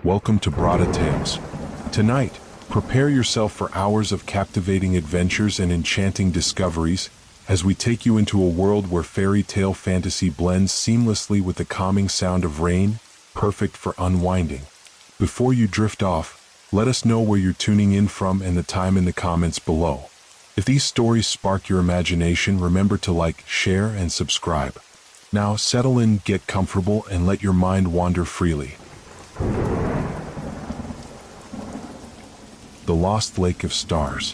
Welcome to Brada Tales. Tonight, prepare yourself for hours of captivating adventures and enchanting discoveries as we take you into a world where fairy tale fantasy blends seamlessly with the calming sound of rain, perfect for unwinding. Before you drift off, let us know where you're tuning in from and the time in the comments below. If these stories spark your imagination, remember to like, share, and subscribe. Now settle in, get comfortable, and let your mind wander freely. The Lost Lake of Stars.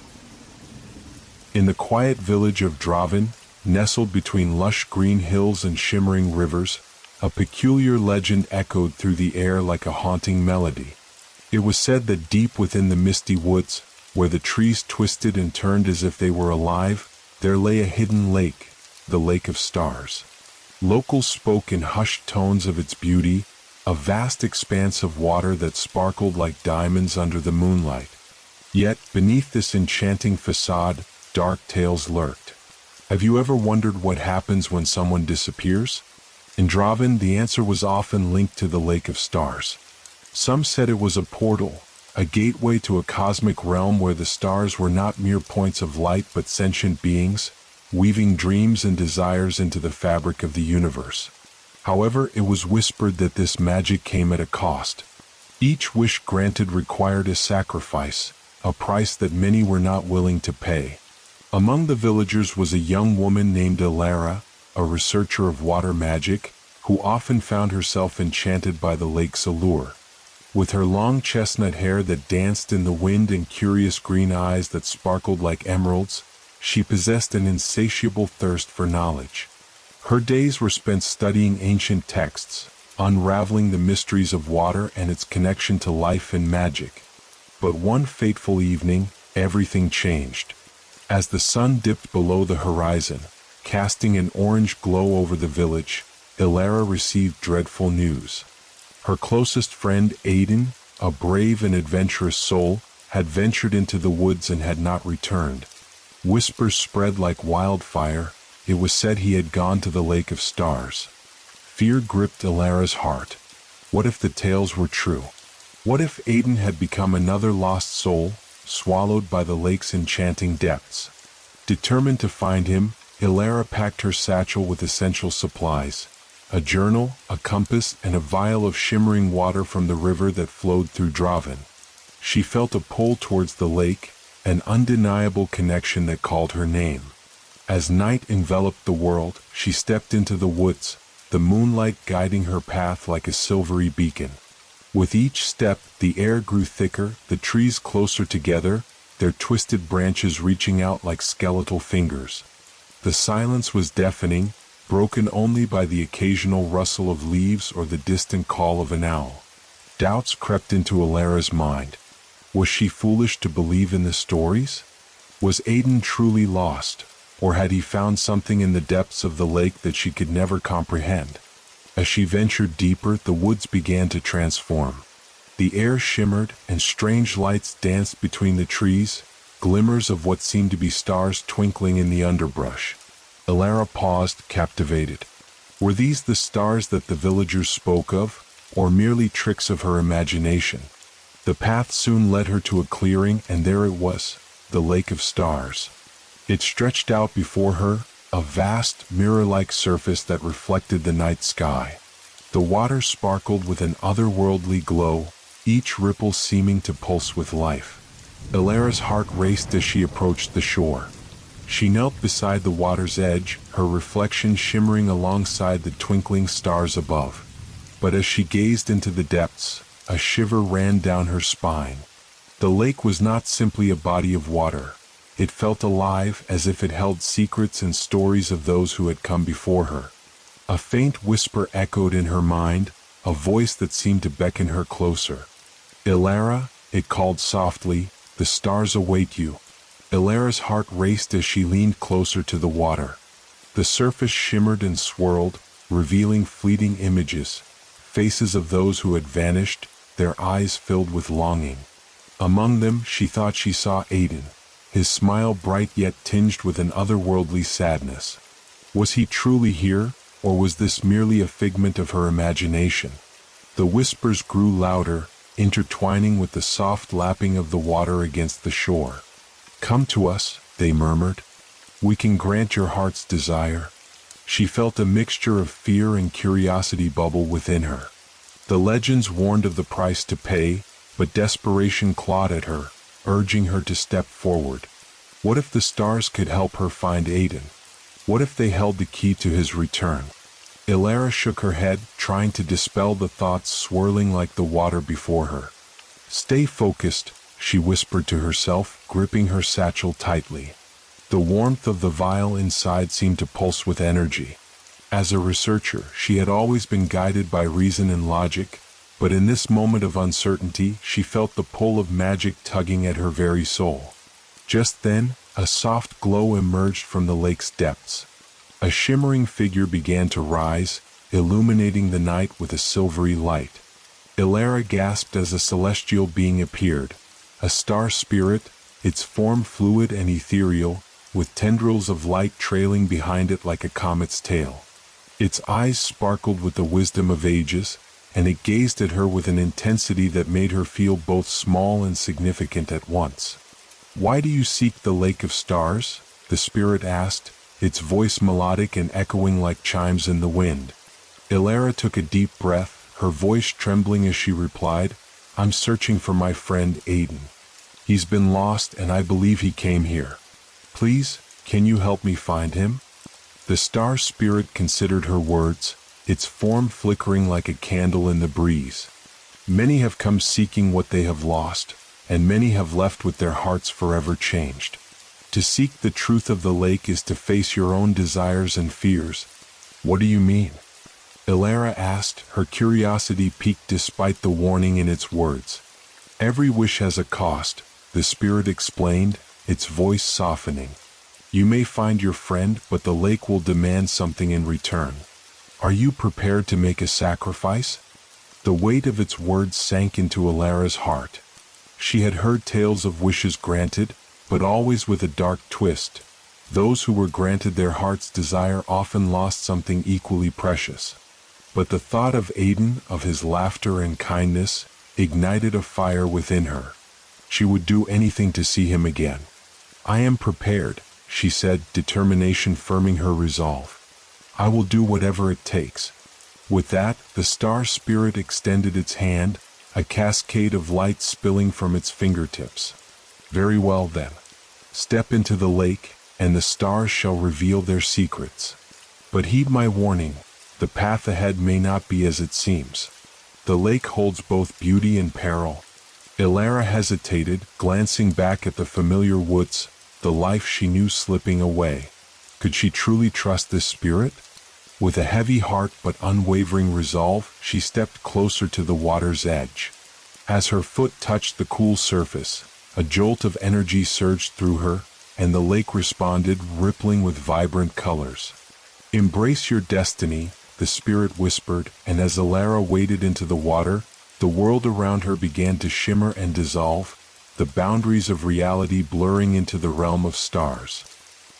In the quiet village of Draven, nestled between lush green hills and shimmering rivers, a peculiar legend echoed through the air like a haunting melody. It was said that deep within the misty woods, where the trees twisted and turned as if they were alive, there lay a hidden lake, the Lake of Stars. Locals spoke in hushed tones of its beauty, a vast expanse of water that sparkled like diamonds under the moonlight. Yet, beneath this enchanting facade, dark tales lurked. Have you ever wondered what happens when someone disappears? In Draven, the answer was often linked to the Lake of Stars. Some said it was a portal, a gateway to a cosmic realm where the stars were not mere points of light but sentient beings, weaving dreams and desires into the fabric of the universe. However, it was whispered that this magic came at a cost. Each wish granted required a sacrifice, a price that many were not willing to pay. Among the villagers was a young woman named Elara, a researcher of water magic, who often found herself enchanted by the lake's allure. With her long chestnut hair that danced in the wind and curious green eyes that sparkled like emeralds, she possessed an insatiable thirst for knowledge. Her days were spent studying ancient texts, unraveling the mysteries of water and its connection to life and magic. But one fateful evening, everything changed. As the sun dipped below the horizon, casting an orange glow over the village, Elara received dreadful news. Her closest friend, Aiden, a brave and adventurous soul, had ventured into the woods and had not returned. Whispers spread like wildfire. It was said he had gone to the Lake of Stars. Fear gripped Elara's heart. What if the tales were true? What if Aiden had become another lost soul, swallowed by the lake's enchanting depths? Determined to find him, Elara packed her satchel with essential supplies: a journal, a compass, and a vial of shimmering water from the river that flowed through Draven. She felt a pull towards the lake, an undeniable connection that called her name. As night enveloped the world, she stepped into the woods, the moonlight guiding her path like a silvery beacon. With each step, the air grew thicker, the trees closer together, their twisted branches reaching out like skeletal fingers. The silence was deafening, broken only by the occasional rustle of leaves or the distant call of an owl. Doubts crept into Elara's mind. Was she foolish to believe in the stories? Was Aiden truly lost, or had he found something in the depths of the lake that she could never comprehend? As she ventured deeper, the woods began to transform. The air shimmered, and strange lights danced between the trees, glimmers of what seemed to be stars twinkling in the underbrush. Elara paused, captivated. Were these the stars that the villagers spoke of, or merely tricks of her imagination? The path soon led her to a clearing, and there it was, the Lake of Stars. It stretched out before her, a vast, mirror-like surface that reflected the night sky. The water sparkled with an otherworldly glow, each ripple seeming to pulse with life. Elara's heart raced as she approached the shore. She knelt beside the water's edge, her reflection shimmering alongside the twinkling stars above. But as she gazed into the depths, a shiver ran down her spine. The lake was not simply a body of water. It felt alive, as if it held secrets and stories of those who had come before her. A faint whisper echoed in her mind, a voice that seemed to beckon her closer. "Elara," it called softly, "the stars await you." Elara's heart raced as she leaned closer to the water. The surface shimmered and swirled, revealing fleeting images, faces of those who had vanished, their eyes filled with longing. Among them, she thought she saw Aiden, his smile bright yet tinged with an otherworldly sadness. Was he truly here, or was this merely a figment of her imagination? The whispers grew louder, intertwining with the soft lapping of the water against the shore. "Come to us," they murmured. "We can grant your heart's desire." She felt a mixture of fear and curiosity bubble within her. The legends warned of the price to pay, but desperation clawed at her, urging her to step forward. What if the stars could help her find Aiden? What if they held the key to his return? Ilara shook her head, trying to dispel the thoughts swirling like the water before her. "Stay focused," she whispered to herself, gripping her satchel tightly. The warmth of the vial inside seemed to pulse with energy. As a researcher, she had always been guided by reason and logic, but in this moment of uncertainty, she felt the pull of magic tugging at her very soul. Just then, a soft glow emerged from the lake's depths. A shimmering figure began to rise, illuminating the night with a silvery light. Ilara gasped as a celestial being appeared, a star spirit, its form fluid and ethereal, with tendrils of light trailing behind it like a comet's tail. Its eyes sparkled with the wisdom of ages, and it gazed at her with an intensity that made her feel both small and significant at once. "Why do you seek the Lake of Stars?" the spirit asked, its voice melodic and echoing like chimes in the wind. Ilara took a deep breath, her voice trembling as she replied, "I'm searching for my friend Aiden. He's been lost and I believe he came here. Please, can you help me find him?" The star spirit considered her words, its form flickering like a candle in the breeze. "Many have come seeking what they have lost, and many have left with their hearts forever changed. To seek the truth of the lake is to face your own desires and fears." "What do you mean?" Ilara asked, her curiosity piqued despite the warning in its words. "Every wish has a cost," the spirit explained, its voice softening. "You may find your friend, but the lake will demand something in return. Are you prepared to make a sacrifice?" The weight of its words sank into Ilara's heart. She had heard tales of wishes granted, but always with a dark twist. Those who were granted their heart's desire often lost something equally precious. But the thought of Aiden, of his laughter and kindness, ignited a fire within her. She would do anything to see him again. "I am prepared," she said, determination firming her resolve. "I will do whatever it takes." With that, the star spirit extended its hand, a cascade of light spilling from its fingertips. "Very well then. Step into the lake, and the stars shall reveal their secrets. But heed my warning, the path ahead may not be as it seems. The lake holds both beauty and peril." Ilara hesitated, glancing back at the familiar woods, the life she knew slipping away. Could she truly trust this spirit? With a heavy heart but unwavering resolve, she stepped closer to the water's edge. As her foot touched the cool surface, a jolt of energy surged through her, and the lake responded, rippling with vibrant colors. "Embrace your destiny," the spirit whispered, and as Ilara waded into the water, the world around her began to shimmer and dissolve, the boundaries of reality blurring into the realm of stars.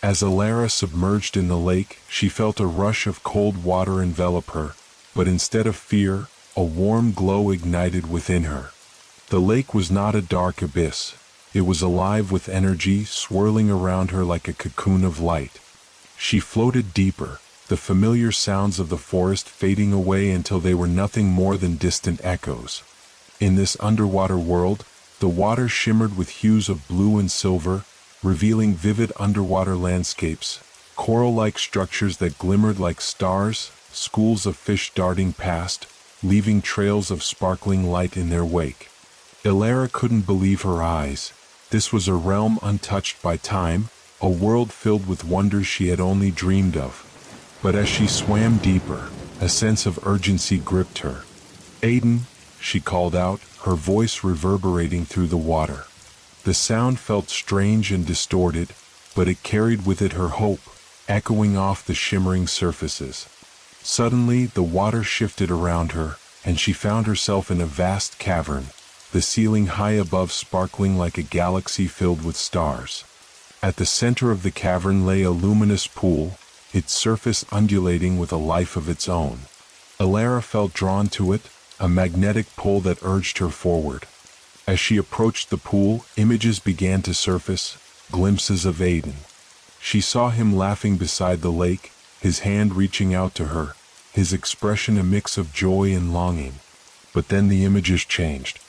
As Ilara submerged in the lake, she felt a rush of cold water envelop her, but instead of fear, a warm glow ignited within her. The lake was not a dark abyss. It was alive with energy, swirling around her like a cocoon of light. She floated deeper, the familiar sounds of the forest fading away until they were nothing more than distant echoes. In this underwater world, the water shimmered with hues of blue and silver, revealing vivid underwater landscapes, coral-like structures that glimmered like stars, schools of fish darting past, leaving trails of sparkling light in their wake. Ilara couldn't believe her eyes. This was a realm untouched by time, a world filled with wonders she had only dreamed of. But as she swam deeper, a sense of urgency gripped her. "Aiden," she called out, her voice reverberating through the water. The sound felt strange and distorted, but it carried with it her hope, echoing off the shimmering surfaces. Suddenly, the water shifted around her, and she found herself in a vast cavern, the ceiling high above sparkling like a galaxy filled with stars. At the center of the cavern lay a luminous pool, its surface undulating with a life of its own. Ilara felt drawn to it, a magnetic pull that urged her forward. As she approached the pool, images began to surface, glimpses of Aiden. She saw him laughing beside the lake, his hand reaching out to her, his expression a mix of joy and longing. But then the images changed.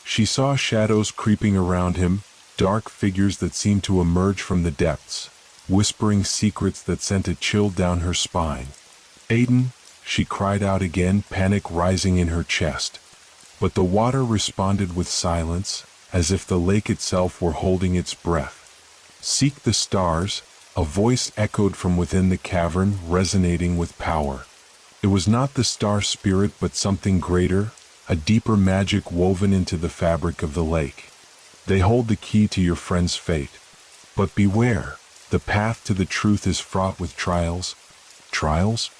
She saw shadows creeping around him, dark figures that seemed to emerge from the depths, whispering secrets that sent a chill down her spine. "Aiden," she cried out again, panic rising in her chest. But the water responded with silence, as if the lake itself were holding its breath. "Seek the stars," a voice echoed from within the cavern, resonating with power. It was not the star spirit but something greater, a deeper magic woven into the fabric of the lake. "They hold the key to your friend's fate. But beware, the path to the truth is fraught with trials." "Trials?"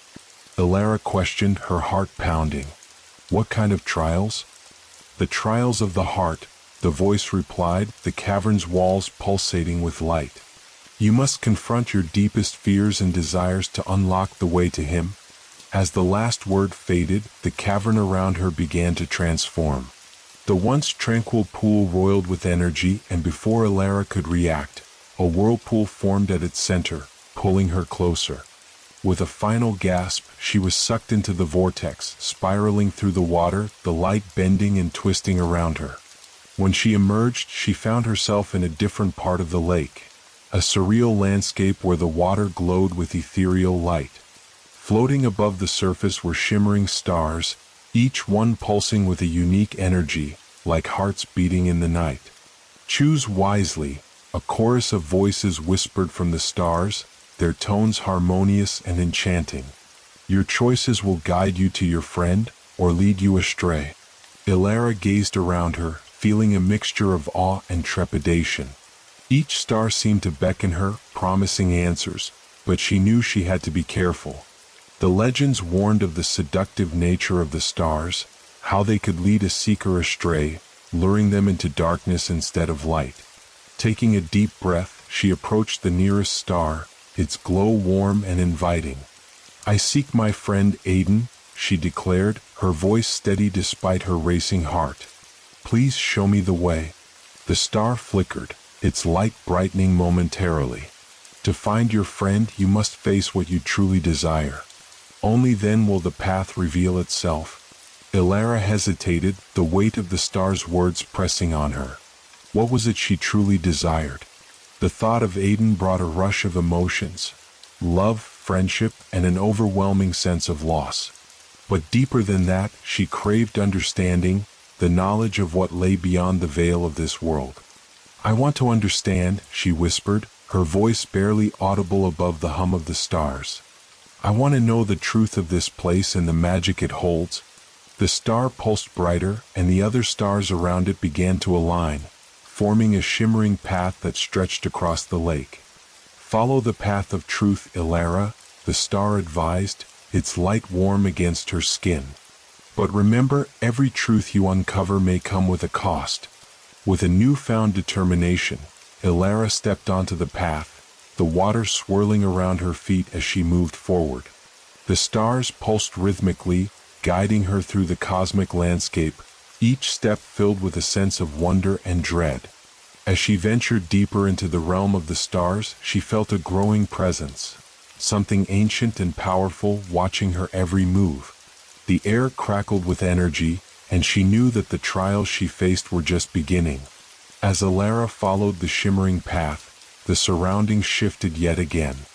Elara questioned, her heart pounding. "What kind of trials?" "The trials of the heart," the voice replied, the cavern's walls pulsating with light. "You must confront your deepest fears and desires to unlock the way to him." As the last word faded, the cavern around her began to transform. The once tranquil pool roiled with energy, and before Elara could react, a whirlpool formed at its center, pulling her closer. With a final gasp, she was sucked into the vortex, spiraling through the water, the light bending and twisting around her. When she emerged, she found herself in a different part of the lake, a surreal landscape where the water glowed with ethereal light. Floating above the surface were shimmering stars, each one pulsing with a unique energy, like hearts beating in the night. "Choose wisely," a chorus of voices whispered from the stars, their tones harmonious and enchanting. "Your choices will guide you to your friend, or lead you astray." Elara gazed around her, feeling a mixture of awe and trepidation. Each star seemed to beckon her, promising answers, but she knew she had to be careful. The legends warned of the seductive nature of the stars, how they could lead a seeker astray, luring them into darkness instead of light. Taking a deep breath, she approached the nearest star, its glow warm and inviting. "I seek my friend Aiden," she declared, her voice steady despite her racing heart. "Please show me the way." The star flickered, its light brightening momentarily. "To find your friend, you must face what you truly desire. Only then will the path reveal itself." Elara hesitated, the weight of the star's words pressing on her. What was it she truly desired? The thought of Aiden brought a rush of emotions, love, friendship, and an overwhelming sense of loss. But deeper than that, she craved understanding, the knowledge of what lay beyond the veil of this world. "I want to understand," she whispered, her voice barely audible above the hum of the stars. "I want to know the truth of this place and the magic it holds." The star pulsed brighter, and the other stars around it began to align, forming a shimmering path that stretched across the lake. "Follow the path of truth, Elara," the star advised, its light warm against her skin. "But remember, every truth you uncover may come with a cost." With a newfound determination, Elara stepped onto the path, the water swirling around her feet as she moved forward. The stars pulsed rhythmically, guiding her through the cosmic landscape, each step filled with a sense of wonder and dread. As she ventured deeper into the realm of the stars, she felt a growing presence, something ancient and powerful watching her every move. The air crackled with energy, and she knew that the trials she faced were just beginning. As Elara followed the shimmering path, the surroundings shifted yet again.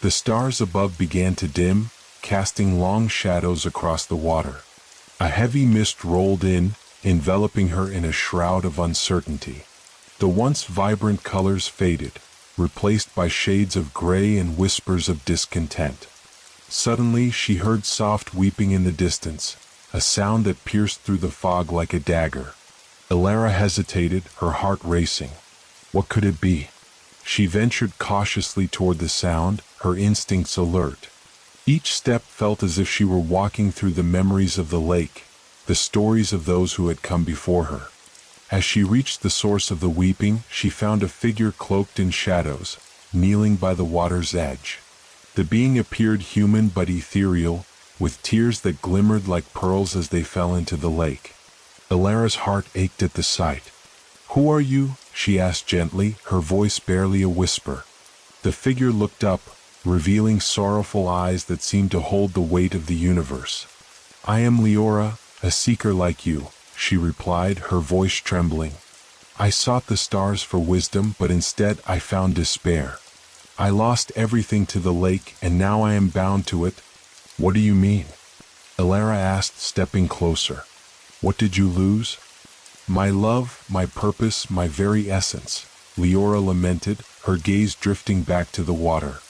The stars above began to dim, casting long shadows across the water. A heavy mist rolled in, enveloping her in a shroud of uncertainty. The once vibrant colors faded, replaced by shades of gray and whispers of discontent. Suddenly she heard soft weeping in the distance, a sound that pierced through the fog like a dagger. Elara hesitated, her heart racing. What could it be? She ventured cautiously toward the sound, her instincts alert. Each step felt as if she were walking through the memories of the lake, the stories of those who had come before her. As she reached the source of the weeping, she found a figure cloaked in shadows, kneeling by the water's edge. The being appeared human but ethereal, with tears that glimmered like pearls as they fell into the lake. Elara's heart ached at the sight. "Who are you?" she asked gently, her voice barely a whisper. The figure looked up, revealing sorrowful eyes that seemed to hold the weight of the universe. "I am Leora, a seeker like you," she replied, her voice trembling. "I sought the stars for wisdom, but instead I found despair. I lost everything to the lake, and now I am bound to it." "What do you mean?" Elara asked, stepping closer. "What did you lose?" "My love, my purpose, my very essence," Leora lamented, her gaze drifting back to the water.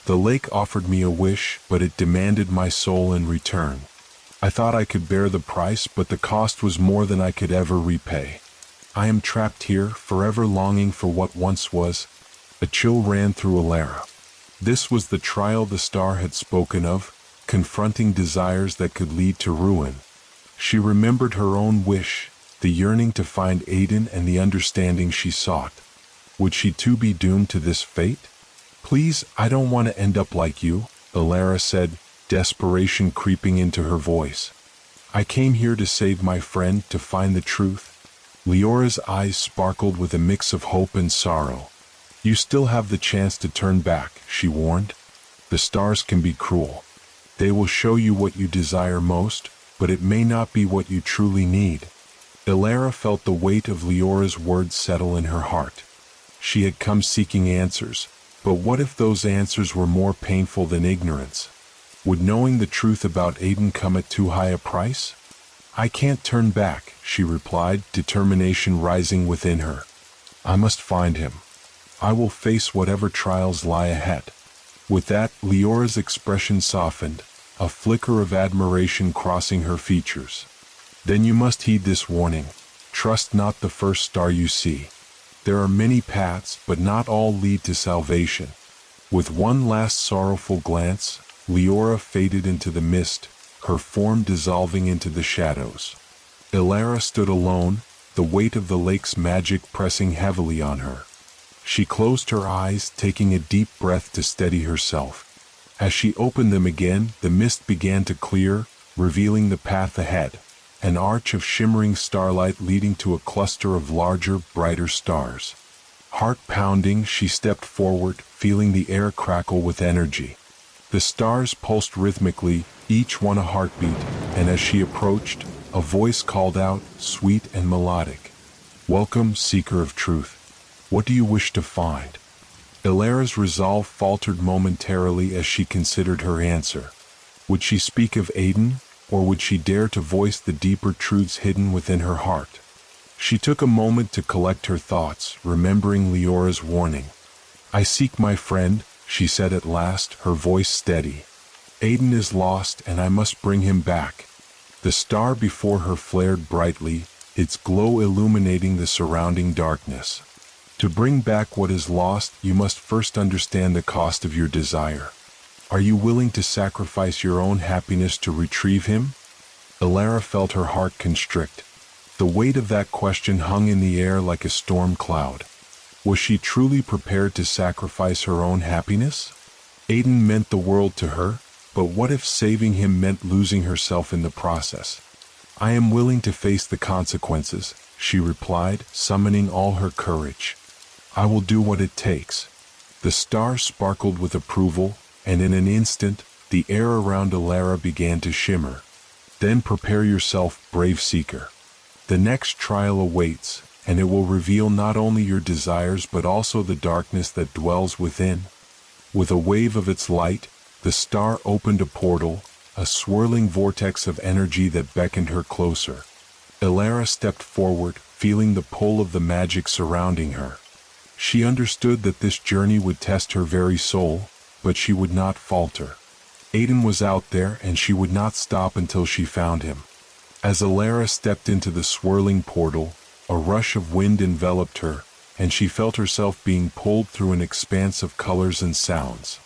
"The lake offered me a wish, but it demanded my soul in return. I thought I could bear the price, but the cost was more than I could ever repay. I am trapped here, forever longing for what once was." A chill ran through Elara. This was the trial the star had spoken of, confronting desires that could lead to ruin. She remembered her own wish, the yearning to find Aiden and the understanding she sought. Would she too be doomed to this fate? "Please, I don't want to end up like you," Elara said, desperation creeping into her voice. "I came here to save my friend, to find the truth." Leora's eyes sparkled with a mix of hope and sorrow. "You still have the chance to turn back," she warned. "The stars can be cruel. They will show you what you desire most, but it may not be what you truly need." Elara felt the weight of Leora's words settle in her heart. She had come seeking answers, but what if those answers were more painful than ignorance? Would knowing the truth about Aiden come at too high a price? "I can't turn back," she replied, determination rising within her. "I must find him. I will face whatever trials lie ahead." With that, Leora's expression softened, a flicker of admiration crossing her features. "Then you must heed this warning. Trust not the first star you see. There are many paths, but not all lead to salvation." With one last sorrowful glance, Leora faded into the mist, her form dissolving into the shadows. Elara stood alone, the weight of the lake's magic pressing heavily on her. She closed her eyes, taking a deep breath to steady herself. As she opened them again, the mist began to clear, revealing the path ahead, an arch of shimmering starlight leading to a cluster of larger, brighter stars. Heart pounding, she stepped forward, feeling the air crackle with energy. The stars pulsed rhythmically, each one a heartbeat, and as she approached, a voice called out, sweet and melodic. "Welcome, seeker of truth. What do you wish to find?" Elara's resolve faltered momentarily as she considered her answer. Would she speak of Aiden, or would she dare to voice the deeper truths hidden within her heart? She took a moment to collect her thoughts, remembering Leora's warning. "I seek my friend," she said at last, her voice steady. "Aiden is lost, and I must bring him back." The star before her flared brightly, its glow illuminating the surrounding darkness. To bring back what is lost, you must first understand the cost of your desire. Are you willing to sacrifice your own happiness to retrieve him? Elara felt her heart constrict. The weight of that question hung in the air like a storm cloud. Was she truly prepared to sacrifice her own happiness? Aiden meant the world to her, but what if saving him meant losing herself in the process? "I am willing to face the consequences," she replied, summoning all her courage. "I will do what it takes." The star sparkled with approval, and in an instant, the air around Elara began to shimmer. "Then prepare yourself, brave seeker. The next trial awaits, and it will reveal not only your desires but also the darkness that dwells within." With a wave of its light, the star opened a portal, a swirling vortex of energy that beckoned her closer. Elara stepped forward, feeling the pull of the magic surrounding her. She understood that this journey would test her very soul, but she would not falter. Aiden was out there, and she would not stop until she found him. As Elara stepped into the swirling portal, a rush of wind enveloped her, and she felt herself being pulled through an expanse of colors and sounds.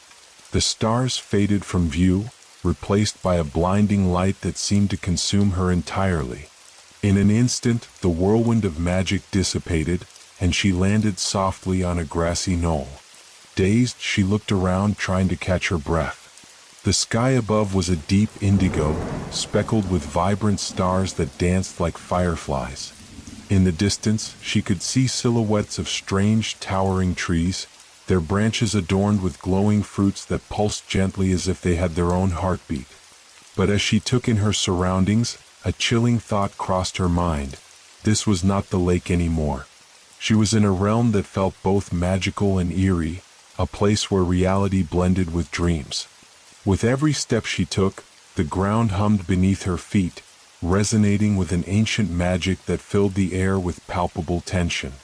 The stars faded from view, replaced by a blinding light that seemed to consume her entirely. In an instant, the whirlwind of magic dissipated, and she landed softly on a grassy knoll. Dazed, she looked around, trying to catch her breath. The sky above was a deep indigo, speckled with vibrant stars that danced like fireflies. In the distance, she could see silhouettes of strange, towering trees, their branches adorned with glowing fruits that pulsed gently as if they had their own heartbeat. But as she took in her surroundings, a chilling thought crossed her mind. This was not the lake anymore. She was in a realm that felt both magical and eerie, a place where reality blended with dreams. With every step she took, the ground hummed beneath her feet, resonating with an ancient magic that filled the air with palpable tension.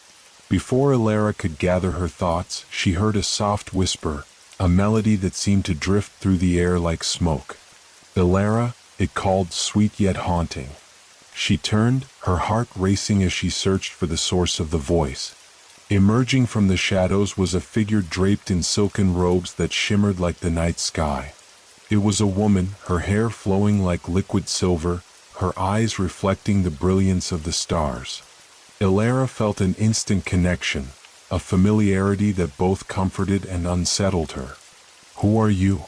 Before Elara could gather her thoughts, she heard a soft whisper, a melody that seemed to drift through the air like smoke. Elara, it called, sweet yet haunting. She turned, her heart racing as she searched for the source of the voice. Emerging from the shadows was a figure draped in silken robes that shimmered like the night sky. It was a woman, her hair flowing like liquid silver, her eyes reflecting the brilliance of the stars. Elara felt an instant connection, a familiarity that both comforted and unsettled her. "Who are you?"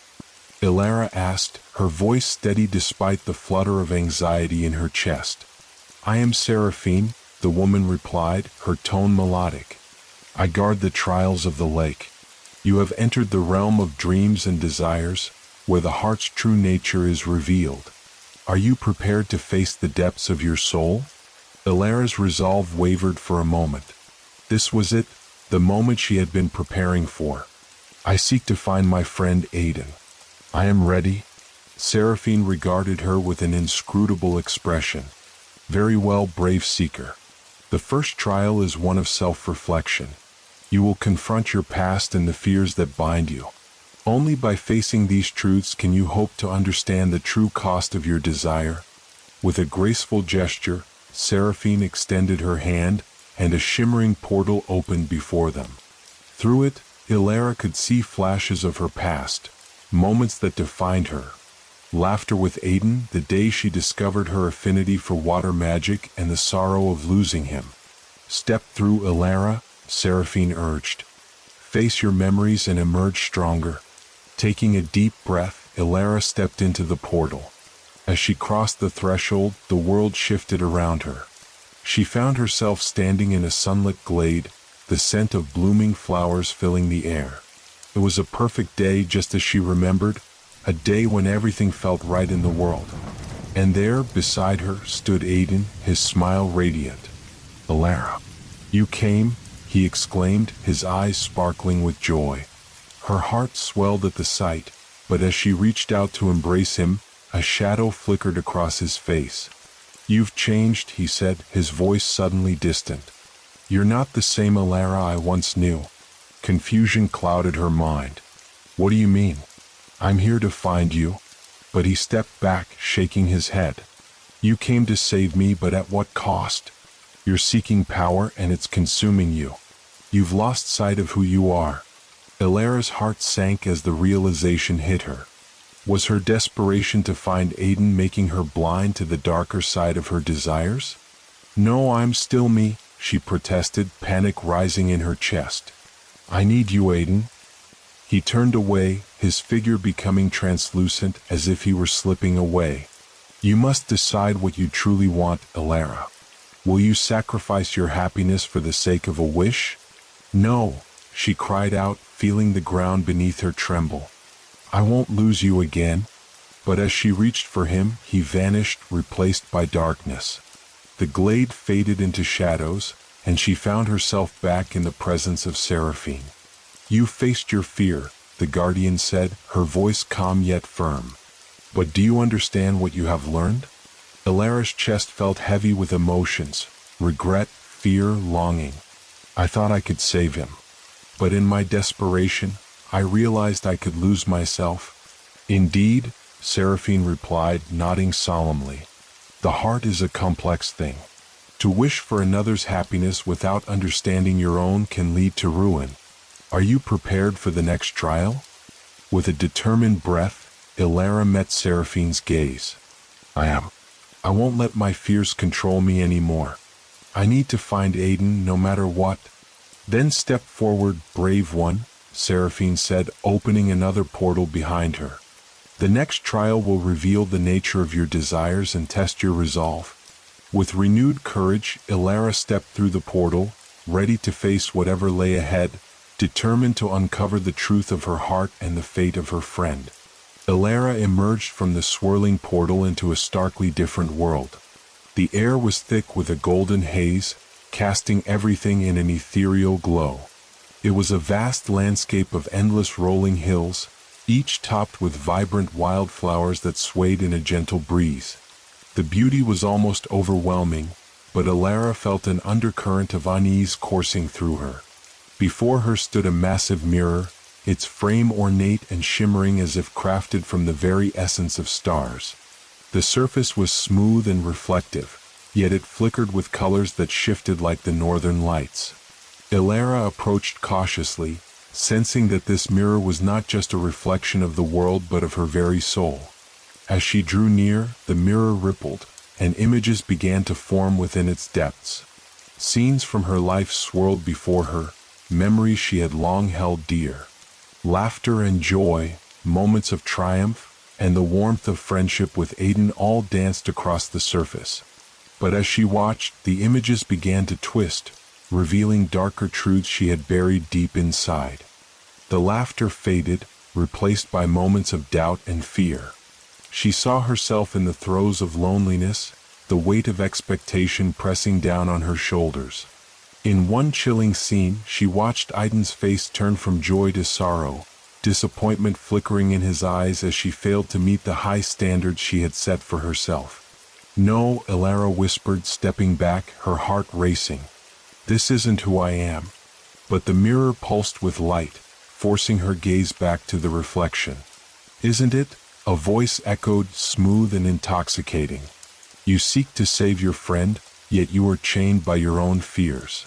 Elara asked, her voice steady despite the flutter of anxiety in her chest. "I am Seraphine," the woman replied, her tone melodic. "I guard the trials of the lake. You have entered the realm of dreams and desires, where the heart's true nature is revealed. Are you prepared to face the depths of your soul?" Elara's resolve wavered for a moment. This was it, the moment she had been preparing for. "I seek to find my friend Aiden. I am ready." Seraphine regarded her with an inscrutable expression. "Very well, brave seeker. The first trial is one of self-reflection. You will confront your past and the fears that bind you. Only by facing these truths can you hope to understand the true cost of your desire." With a graceful gesture, Seraphine extended her hand, and a shimmering portal opened before them. Through it, Elara could see flashes of her past, moments that defined her. Laughter with Aiden, the day she discovered her affinity for water magic, and the sorrow of losing him. "Step through, Elara," Seraphine urged. "Face your memories and emerge stronger." Taking a deep breath, Elara stepped into the portal. As she crossed the threshold, the world shifted around her. She found herself standing in a sunlit glade, the scent of blooming flowers filling the air. It was a perfect day, just as she remembered, a day when everything felt right in the world. And there, beside her, stood Aiden, his smile radiant. "Elara, you came," he exclaimed, his eyes sparkling with joy. Her heart swelled at the sight, but as she reached out to embrace him, a shadow flickered across his face. "You've changed," he said, his voice suddenly distant. "You're not the same Elara I once knew." Confusion clouded her mind. "What do you mean?" "I'm here to find you." But he stepped back, shaking his head. "You came to save me, but at what cost? You're seeking power, and it's consuming you. You've lost sight of who you are." Elara's heart sank as the realization hit her. Was her desperation to find Aiden making her blind to the darker side of her desires? "No, I'm still me," she protested, panic rising in her chest. "I need you, Aiden." He turned away, his figure becoming translucent as if he were slipping away. "You must decide what you truly want, Elara. Will you sacrifice your happiness for the sake of a wish?" "No," she cried out, feeling the ground beneath her tremble. "I won't lose you again." But as she reached for him, he vanished, replaced by darkness. The glade faded into shadows, and she found herself back in the presence of Seraphine. "You faced your fear," the guardian said, her voice calm yet firm. "But do you understand what you have learned?" Elara's chest felt heavy with emotions, regret, fear, longing. "I thought I could save him. But in my desperation, I realized I could lose myself." "Indeed," Seraphine replied, nodding solemnly. "The heart is a complex thing. To wish for another's happiness without understanding your own can lead to ruin. Are you prepared for the next trial?" With a determined breath, Elara met Seraphine's gaze. "I am. I won't let my fears control me anymore. I need to find Aiden no matter what." "Then step forward, brave one," Seraphine said, opening another portal behind her. The next trial will reveal the nature of your desires and test your resolve. With renewed courage, Elara stepped through the portal, ready to face whatever lay ahead, determined to uncover the truth of her heart and the fate of her friend. Elara emerged from the swirling portal into a starkly different world. The air was thick with a golden haze, casting everything in an ethereal glow. It was a vast landscape of endless rolling hills, each topped with vibrant wildflowers that swayed in a gentle breeze. The beauty was almost overwhelming, but Elara felt an undercurrent of unease coursing through her. Before her stood a massive mirror, its frame ornate and shimmering as if crafted from the very essence of stars. The surface was smooth and reflective, yet it flickered with colors that shifted like the northern lights. Elara approached cautiously, sensing that this mirror was not just a reflection of the world but of her very soul. As she drew near, the mirror rippled, and images began to form within its depths. Scenes from her life swirled before her, memories she had long held dear. Laughter and joy, moments of triumph, and the warmth of friendship with Aiden all danced across the surface. But as she watched, the images began to twist, revealing darker truths she had buried deep inside. The laughter faded, replaced by moments of doubt and fear. She saw herself in the throes of loneliness, the weight of expectation pressing down on her shoulders. In one chilling scene, she watched Aiden's face turn from joy to sorrow, disappointment flickering in his eyes as she failed to meet the high standards she had set for herself. "No," Elara whispered, stepping back, her heart racing. "This isn't who I am." But the mirror pulsed with light, forcing her gaze back to the reflection. "Isn't it?" A voice echoed, smooth and intoxicating. "You seek to save your friend, yet you are chained by your own fears.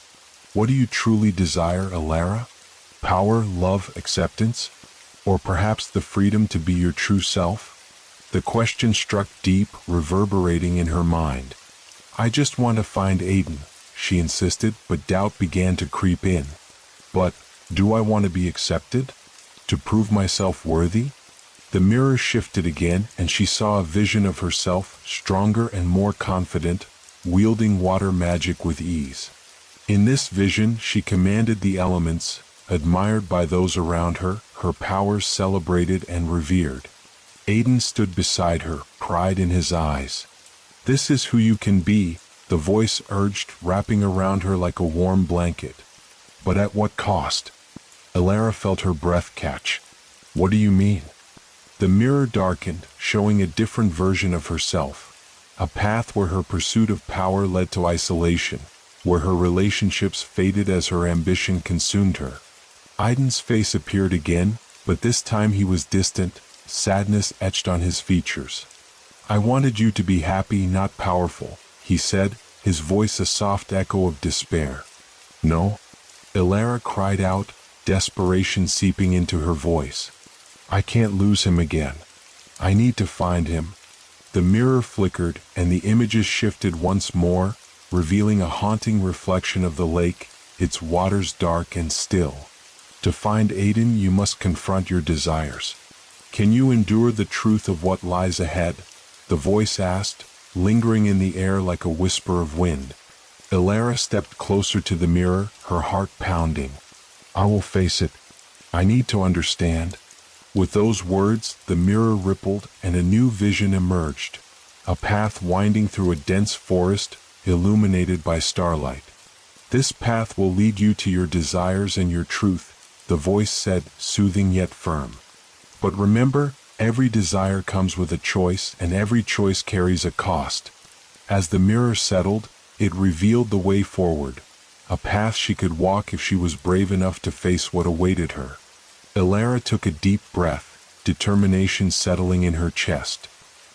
What do you truly desire, Elara? Power, love, acceptance? Or perhaps the freedom to be your true self?" The question struck deep, reverberating in her mind. "I just want to find Aiden," she insisted, but doubt began to creep in. "But, do I want to be accepted? To prove myself worthy?" The mirror shifted again, and she saw a vision of herself, stronger and more confident, wielding water magic with ease. In this vision, she commanded the elements, admired by those around her, her powers celebrated and revered. Aiden stood beside her, pride in his eyes. "This is who you can be," the voice urged, wrapping around her like a warm blanket. "But at what cost?" Elara felt her breath catch. "What do you mean?" The mirror darkened, showing a different version of herself, a path where her pursuit of power led to isolation, where her relationships faded as her ambition consumed her. Aiden's face appeared again, but this time he was distant, sadness etched on his features. "I wanted you to be happy, not powerful," he said, his voice a soft echo of despair. "No?" Elara cried out, desperation seeping into her voice. "I can't lose him again. I need to find him." The mirror flickered, and the images shifted once more, revealing a haunting reflection of the lake, its waters dark and still. "To find Aiden, you must confront your desires. Can you endure the truth of what lies ahead?" the voice asked, lingering in the air like a whisper of wind. Elara stepped closer to the mirror, her heart pounding. "I will face it. I need to understand." With those words, the mirror rippled and a new vision emerged, a path winding through a dense forest, illuminated by starlight. "This path will lead you to your desires and your truth," the voice said, soothing yet firm. "But remember, every desire comes with a choice, and every choice carries a cost." As the mirror settled, it revealed the way forward, a path she could walk if she was brave enough to face what awaited her. Elara took a deep breath, determination settling in her chest.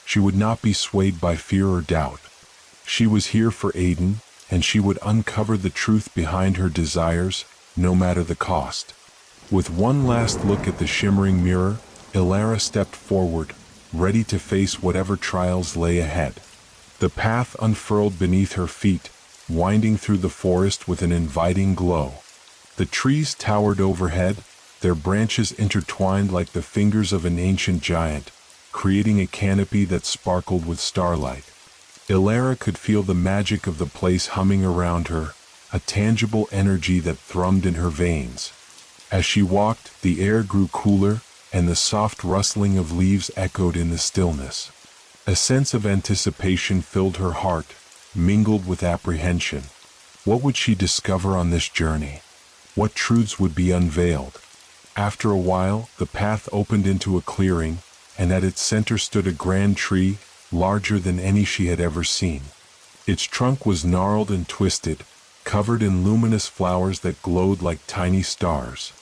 She would not be swayed by fear or doubt. She was here for Aiden, and she would uncover the truth behind her desires, no matter the cost. With one last look at the shimmering mirror, Elara stepped forward, ready to face whatever trials lay ahead. The path unfurled beneath her feet, winding through the forest with an inviting glow. The trees towered overhead, their branches intertwined like the fingers of an ancient giant, creating a canopy that sparkled with starlight. Ilara could feel the magic of the place humming around her, a tangible energy that thrummed in her veins. As she walked, the air grew cooler, and the soft rustling of leaves echoed in the stillness. A sense of anticipation filled her heart, mingled with apprehension. What would she discover on this journey? What truths would be unveiled? After a while, the path opened into a clearing, and at its center stood a grand tree, larger than any she had ever seen. Its trunk was gnarled and twisted, covered in luminous flowers that glowed like tiny stars.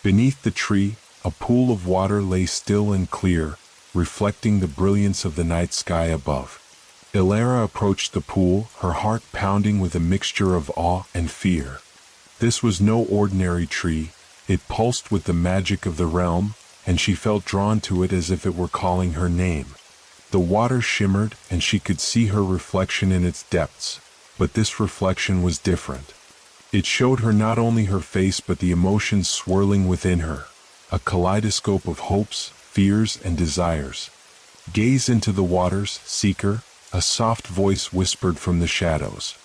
Beneath the tree, a pool of water lay still and clear, reflecting the brilliance of the night sky above. Ilara approached the pool, her heart pounding with a mixture of awe and fear. This was no ordinary tree. It pulsed with the magic of the realm, and she felt drawn to it as if it were calling her name. The water shimmered, and she could see her reflection in its depths, but this reflection was different. It showed her not only her face but the emotions swirling within her, a kaleidoscope of hopes, fears, and desires. "Gaze into the waters, seeker," a soft voice whispered from the shadows.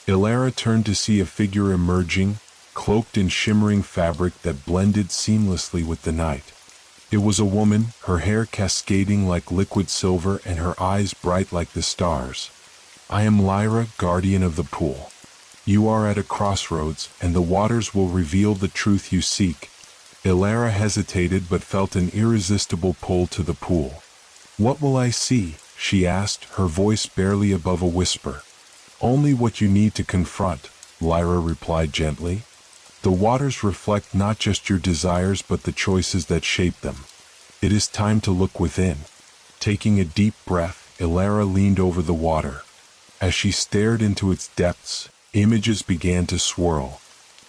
Ilara turned to see a figure emerging, cloaked in shimmering fabric that blended seamlessly with the night. It was a woman, her hair cascading like liquid silver and her eyes bright like the stars. "I am Lyra, guardian of the pool. You are at a crossroads, and the waters will reveal the truth you seek." Ilara hesitated but felt an irresistible pull to the pool. "What will I see?" she asked, her voice barely above a whisper. "Only what you need to confront," Lyra replied gently. "The waters reflect not just your desires but the choices that shape them. It is time to look within." Taking a deep breath, Ilara leaned over the water. As she stared into its depths, images began to swirl.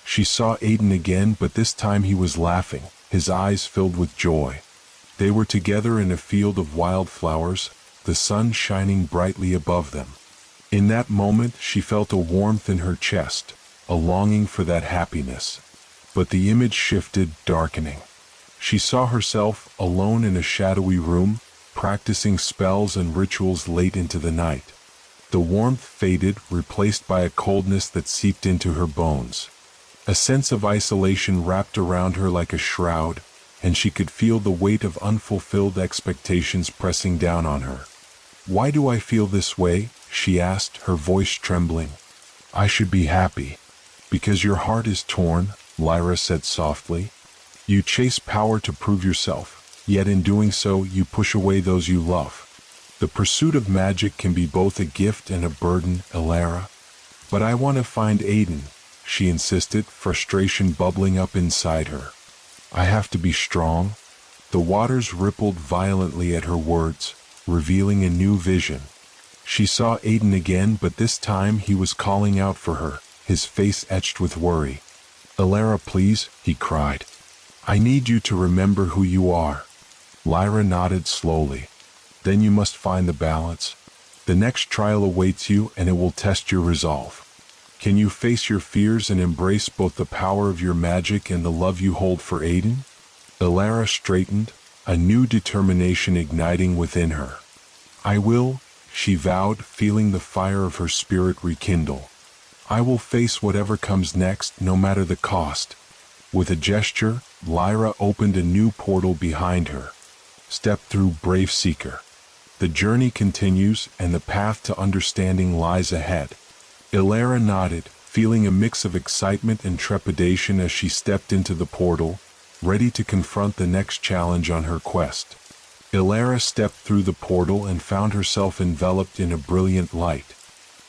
She saw Aiden again, but this time he was laughing, his eyes filled with joy. They were together in a field of wildflowers, the sun shining brightly above them. In that moment she felt a warmth in her chest, a longing for that happiness. But the image shifted, darkening. She saw herself alone in a shadowy room, practicing spells and rituals late into the night. The warmth faded, replaced by a coldness that seeped into her bones. A sense of isolation wrapped around her like a shroud, and she could feel the weight of unfulfilled expectations pressing down on her. "Why do I feel this way?" she asked, her voice trembling. "I should be happy." "Because your heart is torn," Lyra said softly. "You chase power to prove yourself, yet in doing so you push away those you love. The pursuit of magic can be both a gift and a burden, Ilara." "But I want to find Aiden," she insisted, frustration bubbling up inside her. "I have to be strong." The waters rippled violently at her words, revealing a new vision. She saw Aiden again, but this time he was calling out for her, his face etched with worry. "Ilara, please," he cried. "I need you to remember who you are." Lyra nodded slowly. "Then you must find the balance. The next trial awaits you, and it will test your resolve. Can you face your fears and embrace both the power of your magic and the love you hold for Aiden?" Ilara straightened, a new determination igniting within her. "I will," she vowed, feeling the fire of her spirit rekindle. "I will face whatever comes next, no matter the cost." With a gesture, Lyra opened a new portal behind her. "Step through, brave seeker. The journey continues, and the path to understanding lies ahead." Ilara nodded, feeling a mix of excitement and trepidation as she stepped into the portal, ready to confront the next challenge on her quest. Ilara stepped through the portal and found herself enveloped in a brilliant light.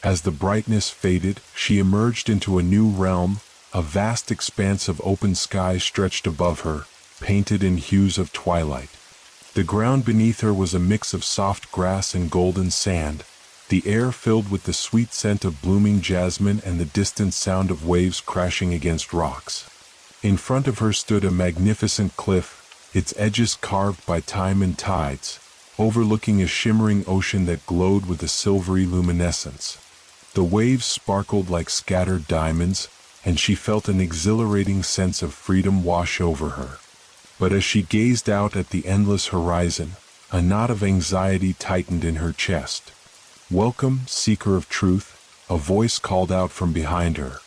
As the brightness faded, she emerged into a new realm, a vast expanse of open sky stretched above her, painted in hues of twilight. The ground beneath her was a mix of soft grass and golden sand, the air filled with the sweet scent of blooming jasmine and the distant sound of waves crashing against rocks. In front of her stood a magnificent cliff, its edges carved by time and tides, overlooking a shimmering ocean that glowed with a silvery luminescence. The waves sparkled like scattered diamonds, and she felt an exhilarating sense of freedom wash over her. But as she gazed out at the endless horizon, A knot of anxiety tightened in her chest. "Welcome, seeker of truth," a voice called out from behind her.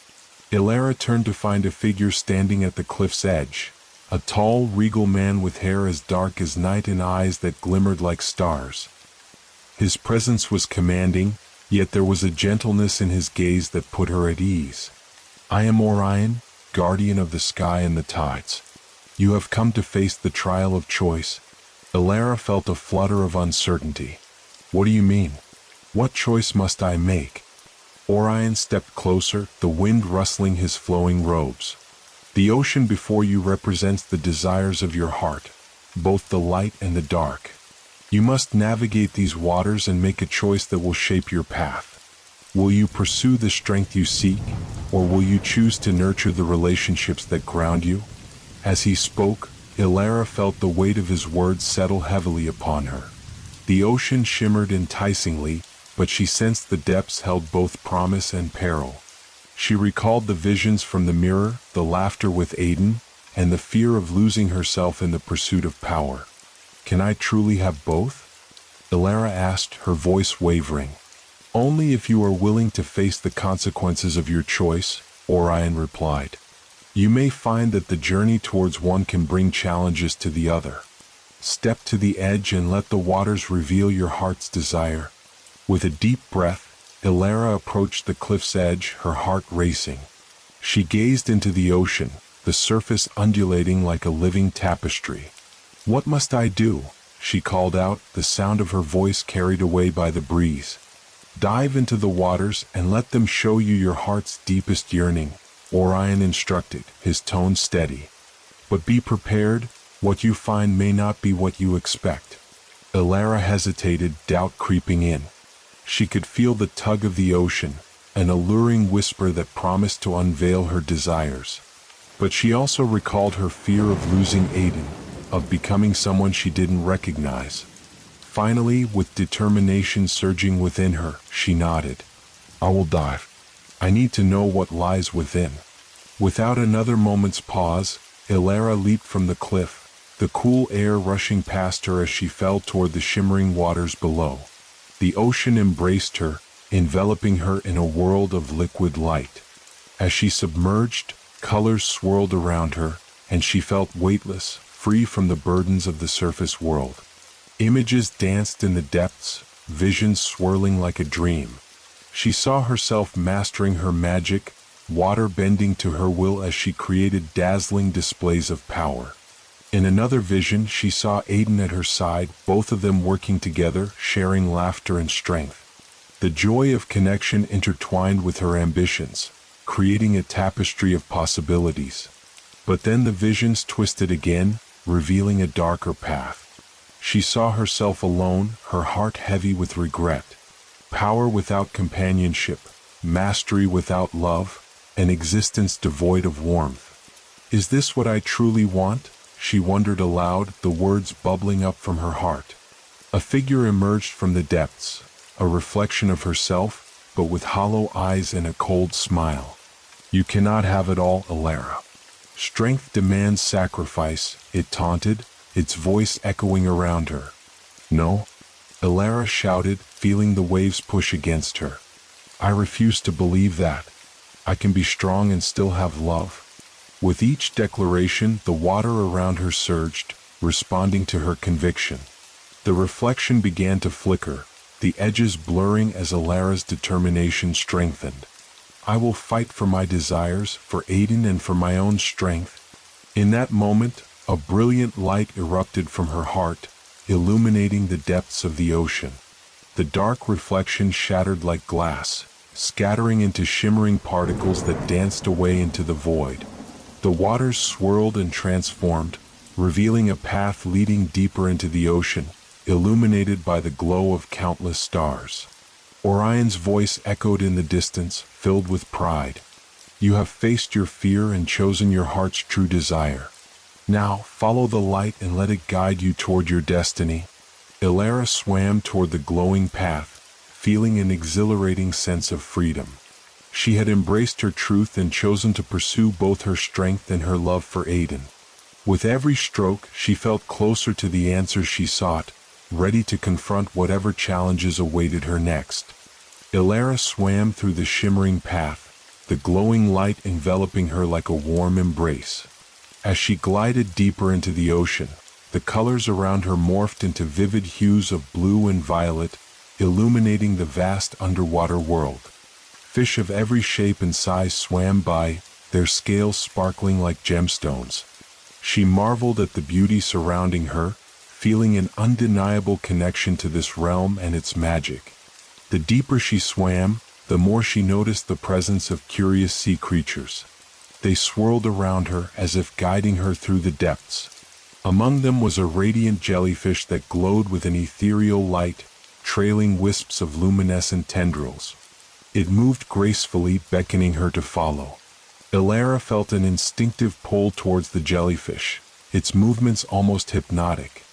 Ilara turned to find a figure standing at the cliff's edge, a tall, regal man with hair as dark as night and eyes that glimmered like stars. His presence was commanding, yet there was a gentleness in his gaze that put her at ease. "I am Orion, guardian of the sky and the tides. You have come to face the trial of choice." Ilara felt a flutter of uncertainty. "What do you mean? What choice must I make?" Orion stepped closer, the wind rustling his flowing robes. "The ocean before you represents the desires of your heart, both the light and the dark. You must navigate these waters and make a choice that will shape your path. Will you pursue the strength you seek, or will you choose to nurture the relationships that ground you?" As he spoke, Ilara felt the weight of his words settle heavily upon her. The ocean shimmered enticingly, but she sensed the depths held both promise and peril. She recalled the visions from the mirror, the laughter with Aiden, and the fear of losing herself in the pursuit of power. "Can I truly have both?" Ilara asked, her voice wavering. "Only if you are willing to face the consequences of your choice," Orion replied. "You may find that the journey towards one can bring challenges to the other. Step to the edge and let the waters reveal your heart's desire." With a deep breath, Ilara approached the cliff's edge, her heart racing. She gazed into the ocean, the surface undulating like a living tapestry. "What must I do?" she called out, the sound of her voice carried away by the breeze. "Dive into the waters and let them show you your heart's deepest yearning," Orion instructed, his tone steady. "But be prepared, what you find may not be what you expect." Ilara hesitated, doubt creeping in. She could feel the tug of the ocean, an alluring whisper that promised to unveil her desires. But she also recalled her fear of losing Aiden, of becoming someone she didn't recognize. Finally, with determination surging within her, she nodded. "I will dive. I need to know what lies within." Without another moment's pause, Ilara leaped from the cliff, the cool air rushing past her as she fell toward the shimmering waters below. The ocean embraced her, enveloping her in a world of liquid light. As she submerged, colors swirled around her, and she felt weightless, free from the burdens of the surface world. Images danced in the depths, visions swirling like a dream. She saw herself mastering her magic, water bending to her will as she created dazzling displays of power. In another vision, she saw Aiden at her side, both of them working together, sharing laughter and strength. The joy of connection intertwined with her ambitions, creating a tapestry of possibilities. But then the visions twisted again, revealing a darker path. She saw herself alone, her heart heavy with regret. Power without companionship, mastery without love, an existence devoid of warmth. "Is this what I truly want?" she wondered aloud, the words bubbling up from her heart. A figure emerged from the depths, a reflection of herself, but with hollow eyes and a cold smile. "You cannot have it all, Ilara. Strength demands sacrifice," it taunted, its voice echoing around her. "No," Ilara shouted, feeling the waves push against her. "I refuse to believe that. I can be strong and still have love." With each declaration, the water around her surged, responding to her conviction. The reflection began to flicker, the edges blurring as Ilara's determination strengthened. "I will fight for my desires, for Aiden and for my own strength." In that moment, a brilliant light erupted from her heart, illuminating the depths of the ocean. The dark reflection shattered like glass, scattering into shimmering particles that danced away into the void. The waters swirled and transformed, revealing a path leading deeper into the ocean, illuminated by the glow of countless stars. Orion's voice echoed in the distance, filled with pride. "You have faced your fear and chosen your heart's true desire. Now, follow the light and let it guide you toward your destiny." Ilara swam toward the glowing path, feeling an exhilarating sense of freedom. She had embraced her truth and chosen to pursue both her strength and her love for Aiden. With every stroke, she felt closer to the answers she sought, ready to confront whatever challenges awaited her next. Ilara swam through the shimmering path, the glowing light enveloping her like a warm embrace. As she glided deeper into the ocean, the colors around her morphed into vivid hues of blue and violet, illuminating the vast underwater world. Fish of every shape and size swam by, their scales sparkling like gemstones. She marveled at the beauty surrounding her, feeling an undeniable connection to this realm and its magic. The deeper she swam, the more she noticed the presence of curious sea creatures. They swirled around her as if guiding her through the depths. Among them was a radiant jellyfish that glowed with an ethereal light, trailing wisps of luminescent tendrils. It moved gracefully, beckoning her to follow. Ilara felt an instinctive pull towards the jellyfish, its movements almost hypnotic.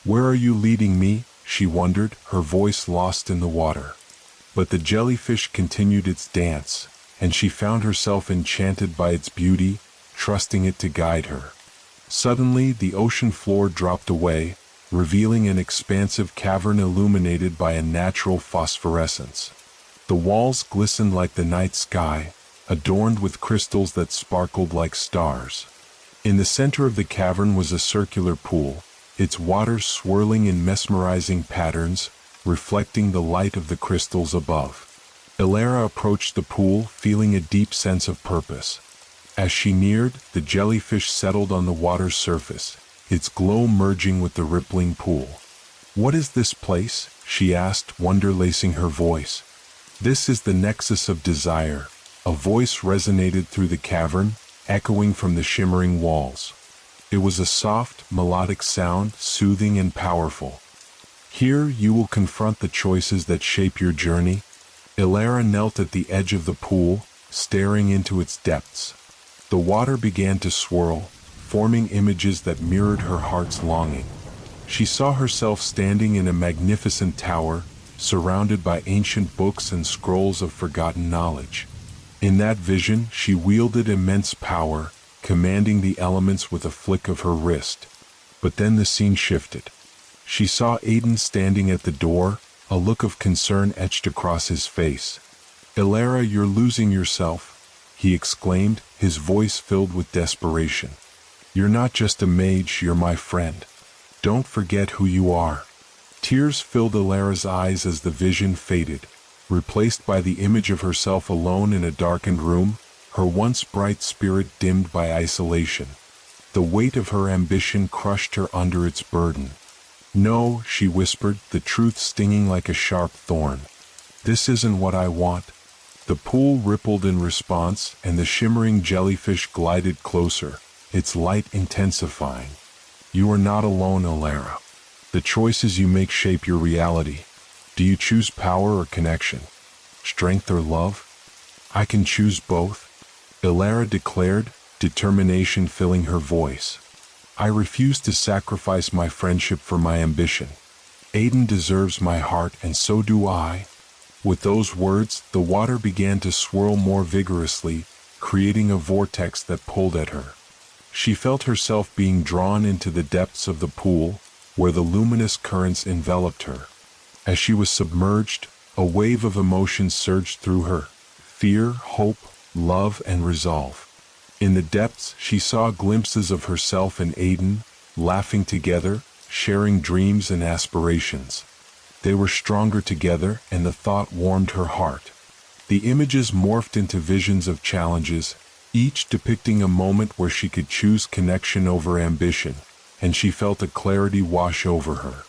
"Where are you leading me?" she wondered, her voice lost in the water. But the jellyfish continued its dance, and she found herself enchanted by its beauty, trusting it to guide her. Suddenly, the ocean floor dropped away, revealing an expansive cavern illuminated by a natural phosphorescence. The walls glistened like the night sky, adorned with crystals that sparkled like stars. In the center of the cavern was a circular pool, its waters swirling in mesmerizing patterns, reflecting the light of the crystals above. Ilara approached the pool, feeling a deep sense of purpose. As she neared, the jellyfish settled on the water's surface, its glow merging with the rippling pool. "What is this place?" she asked, wonder lacing her voice. "This is the nexus of desire," a voice resonated through the cavern, echoing from the shimmering walls. It was a soft, melodic sound, soothing and powerful. "Here you will confront the choices that shape your journey." Ilara knelt at the edge of the pool, staring into its depths. The water began to swirl, forming images that mirrored her heart's longing. She saw herself standing in a magnificent tower, surrounded by ancient books and scrolls of forgotten knowledge. In that vision, she wielded immense power, commanding the elements with a flick of her wrist. But then the scene shifted. She saw Aiden standing at the door, a look of concern etched across his face. "Ilara, you're losing yourself," he exclaimed, his voice filled with desperation. "You're not just a mage, you're my friend. Don't forget who you are." Tears filled Ilara's eyes as the vision faded, replaced by the image of herself alone in a darkened room, her once bright spirit dimmed by isolation. The weight of her ambition crushed her under its burden. "No," she whispered, the truth stinging like a sharp thorn. "This isn't what I want." The pool rippled in response, and the shimmering jellyfish glided closer, its light intensifying. "You are not alone, Ilara. The choices you make shape your reality. Do you choose power or connection? Strength or love? I can choose both," Ilara declared, determination filling her voice. "I refuse to sacrifice my friendship for my ambition. Aiden deserves my heart, and so do I." With those words, the water began to swirl more vigorously, creating a vortex that pulled at her. She felt herself being drawn into the depths of the pool, where the luminous currents enveloped her. As she was submerged, a wave of emotions surged through her: fear, hope, love, and resolve. In the depths, she saw glimpses of herself and Aiden, laughing together, sharing dreams and aspirations. They were stronger together, and the thought warmed her heart. The images morphed into visions of challenges, each depicting a moment where she could choose connection over ambition, and she felt a clarity wash over her.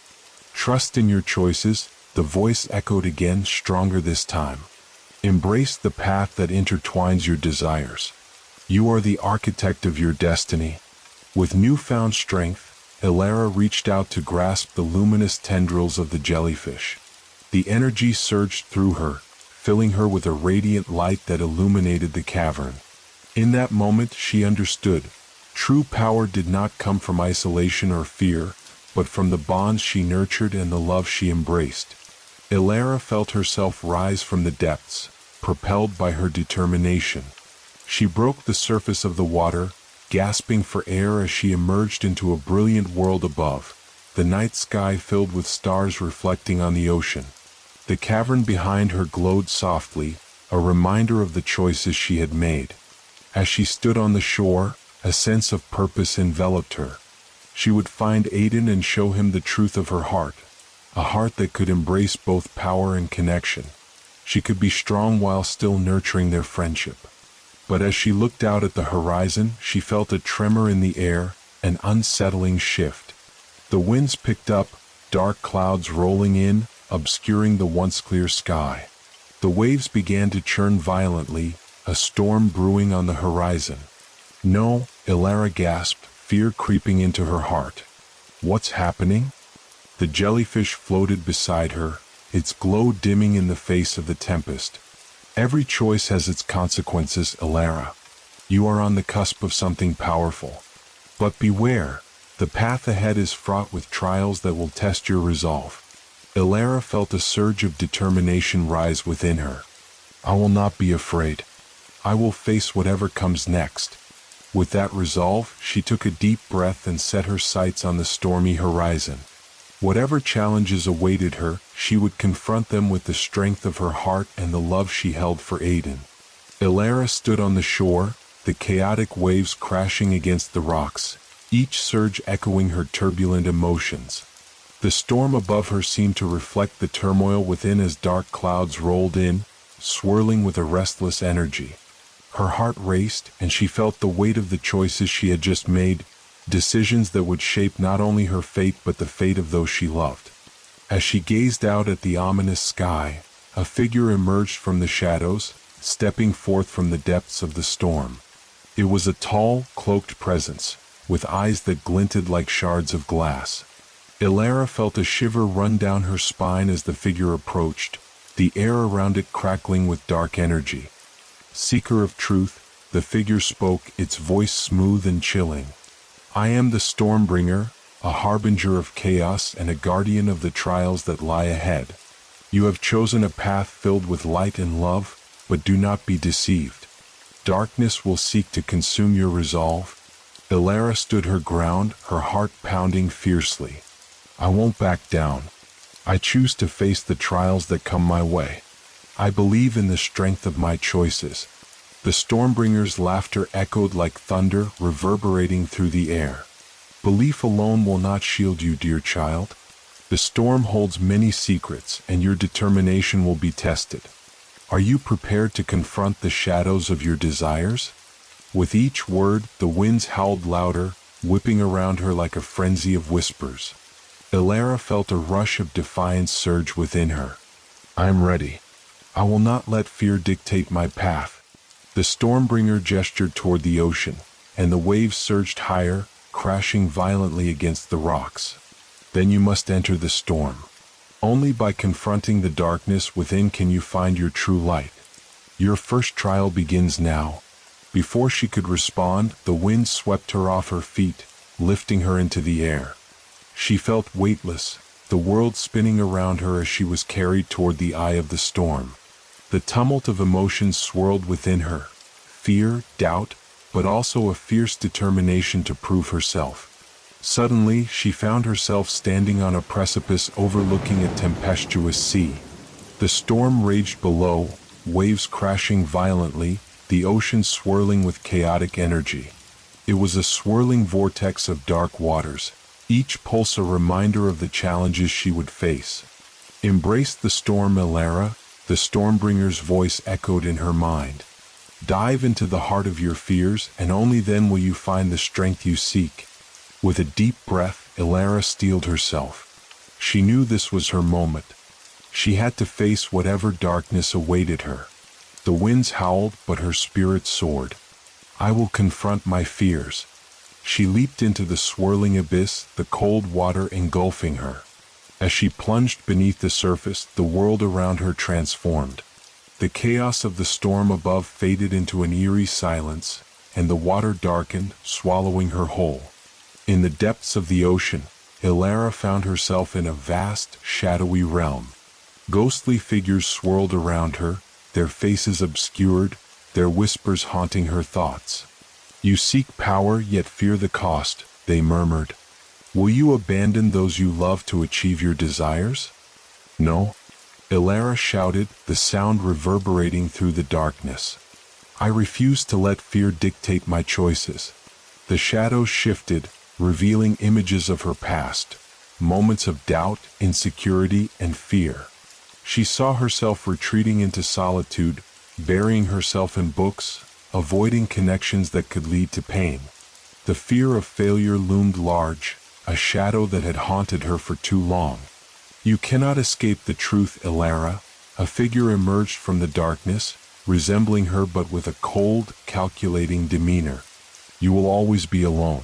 "Trust in your choices," the voice echoed again, stronger this time. "Embrace the path that intertwines your desires. You are the architect of your destiny." With newfound strength, Ilara reached out to grasp the luminous tendrils of the jellyfish. The energy surged through her, filling her with a radiant light that illuminated the cavern. In that moment, she understood. True power did not come from isolation or fear, but from the bonds she nurtured and the love she embraced. Ilara felt herself rise from the depths, propelled by her determination. She broke the surface of the water, gasping for air as she emerged into a brilliant world above, the night sky filled with stars reflecting on the ocean. The cavern behind her glowed softly, a reminder of the choices she had made. As she stood on the shore, a sense of purpose enveloped her. She would find Aiden and show him the truth of her heart, a heart that could embrace both power and connection. She could be strong while still nurturing their friendship. But as she looked out at the horizon, she felt a tremor in the air, an unsettling shift. The winds picked up, dark clouds rolling in, obscuring the once clear sky. The waves began to churn violently, a storm brewing on the horizon. No, Ilara gasped, fear creeping into her heart. What's happening? The jellyfish floated beside her, its glow dimming in the face of the tempest. Every choice has its consequences, Ilara. You are on the cusp of something powerful. But beware, the path ahead is fraught with trials that will test your resolve. Ilara felt a surge of determination rise within her. I will not be afraid. I will face whatever comes next. With that resolve, she took a deep breath and set her sights on the stormy horizon. Whatever challenges awaited her, she would confront them with the strength of her heart and the love she held for Aiden. Ilara stood on the shore, the chaotic waves crashing against the rocks, each surge echoing her turbulent emotions. The storm above her seemed to reflect the turmoil within as dark clouds rolled in, swirling with a restless energy. Her heart raced, and she felt the weight of the choices she had just made, decisions that would shape not only her fate but the fate of those she loved. As she gazed out at the ominous sky, a figure emerged from the shadows, stepping forth from the depths of the storm. It was a tall, cloaked presence, with eyes that glinted like shards of glass. Ilara felt a shiver run down her spine as the figure approached, the air around it crackling with dark energy. Seeker of truth, the figure spoke, its voice smooth and chilling. I am the Stormbringer, a harbinger of chaos and a guardian of the trials that lie ahead. You have chosen a path filled with light and love, but do not be deceived. Darkness will seek to consume your resolve. Ilara stood her ground, her heart pounding fiercely. I won't back down. I choose to face the trials that come my way. I believe in the strength of my choices. The Stormbringer's laughter echoed like thunder, reverberating through the air. Belief alone will not shield you, dear child. The storm holds many secrets, and your determination will be tested. Are you prepared to confront the shadows of your desires? With each word, the winds howled louder, whipping around her like a frenzy of whispers. Ilara felt a rush of defiance surge within her. I am ready. I will not let fear dictate my path. The Stormbringer gestured toward the ocean, and the waves surged higher, crashing violently against the rocks. Then you must enter the storm. Only by confronting the darkness within can you find your true light. Your first trial begins now. Before she could respond, the wind swept her off her feet, lifting her into the air. She felt weightless, the world spinning around her as she was carried toward the eye of the storm. The tumult of emotions swirled within her, fear, doubt, but also a fierce determination to prove herself. Suddenly, she found herself standing on a precipice overlooking a tempestuous sea. The storm raged below, waves crashing violently, the ocean swirling with chaotic energy. It was a swirling vortex of dark waters, each pulse a reminder of the challenges she would face. Embrace the storm, Ilara, the Stormbringer's voice echoed in her mind. Dive into the heart of your fears, and only then will you find the strength you seek. With a deep breath, Ilara steeled herself. She knew this was her moment. She had to face whatever darkness awaited her. The winds howled, but her spirit soared. I will confront my fears. She leaped into the swirling abyss, the cold water engulfing her. As she plunged beneath the surface, the world around her transformed. The chaos of the storm above faded into an eerie silence, and the water darkened, swallowing her whole. In the depths of the ocean, Ilara found herself in a vast, shadowy realm. Ghostly figures swirled around her, their faces obscured, their whispers haunting her thoughts. You seek power, yet fear the cost, they murmured. Will you abandon those you love to achieve your desires? No, Elara shouted, the sound reverberating through the darkness. I refuse to let fear dictate my choices. The shadows shifted, revealing images of her past, moments of doubt, insecurity, and fear. She saw herself retreating into solitude, burying herself in books, avoiding connections that could lead to pain. The fear of failure loomed large, a shadow that had haunted her for too long. You cannot escape the truth, Elara. A figure emerged from the darkness, resembling her but with a cold, calculating demeanor. You will always be alone.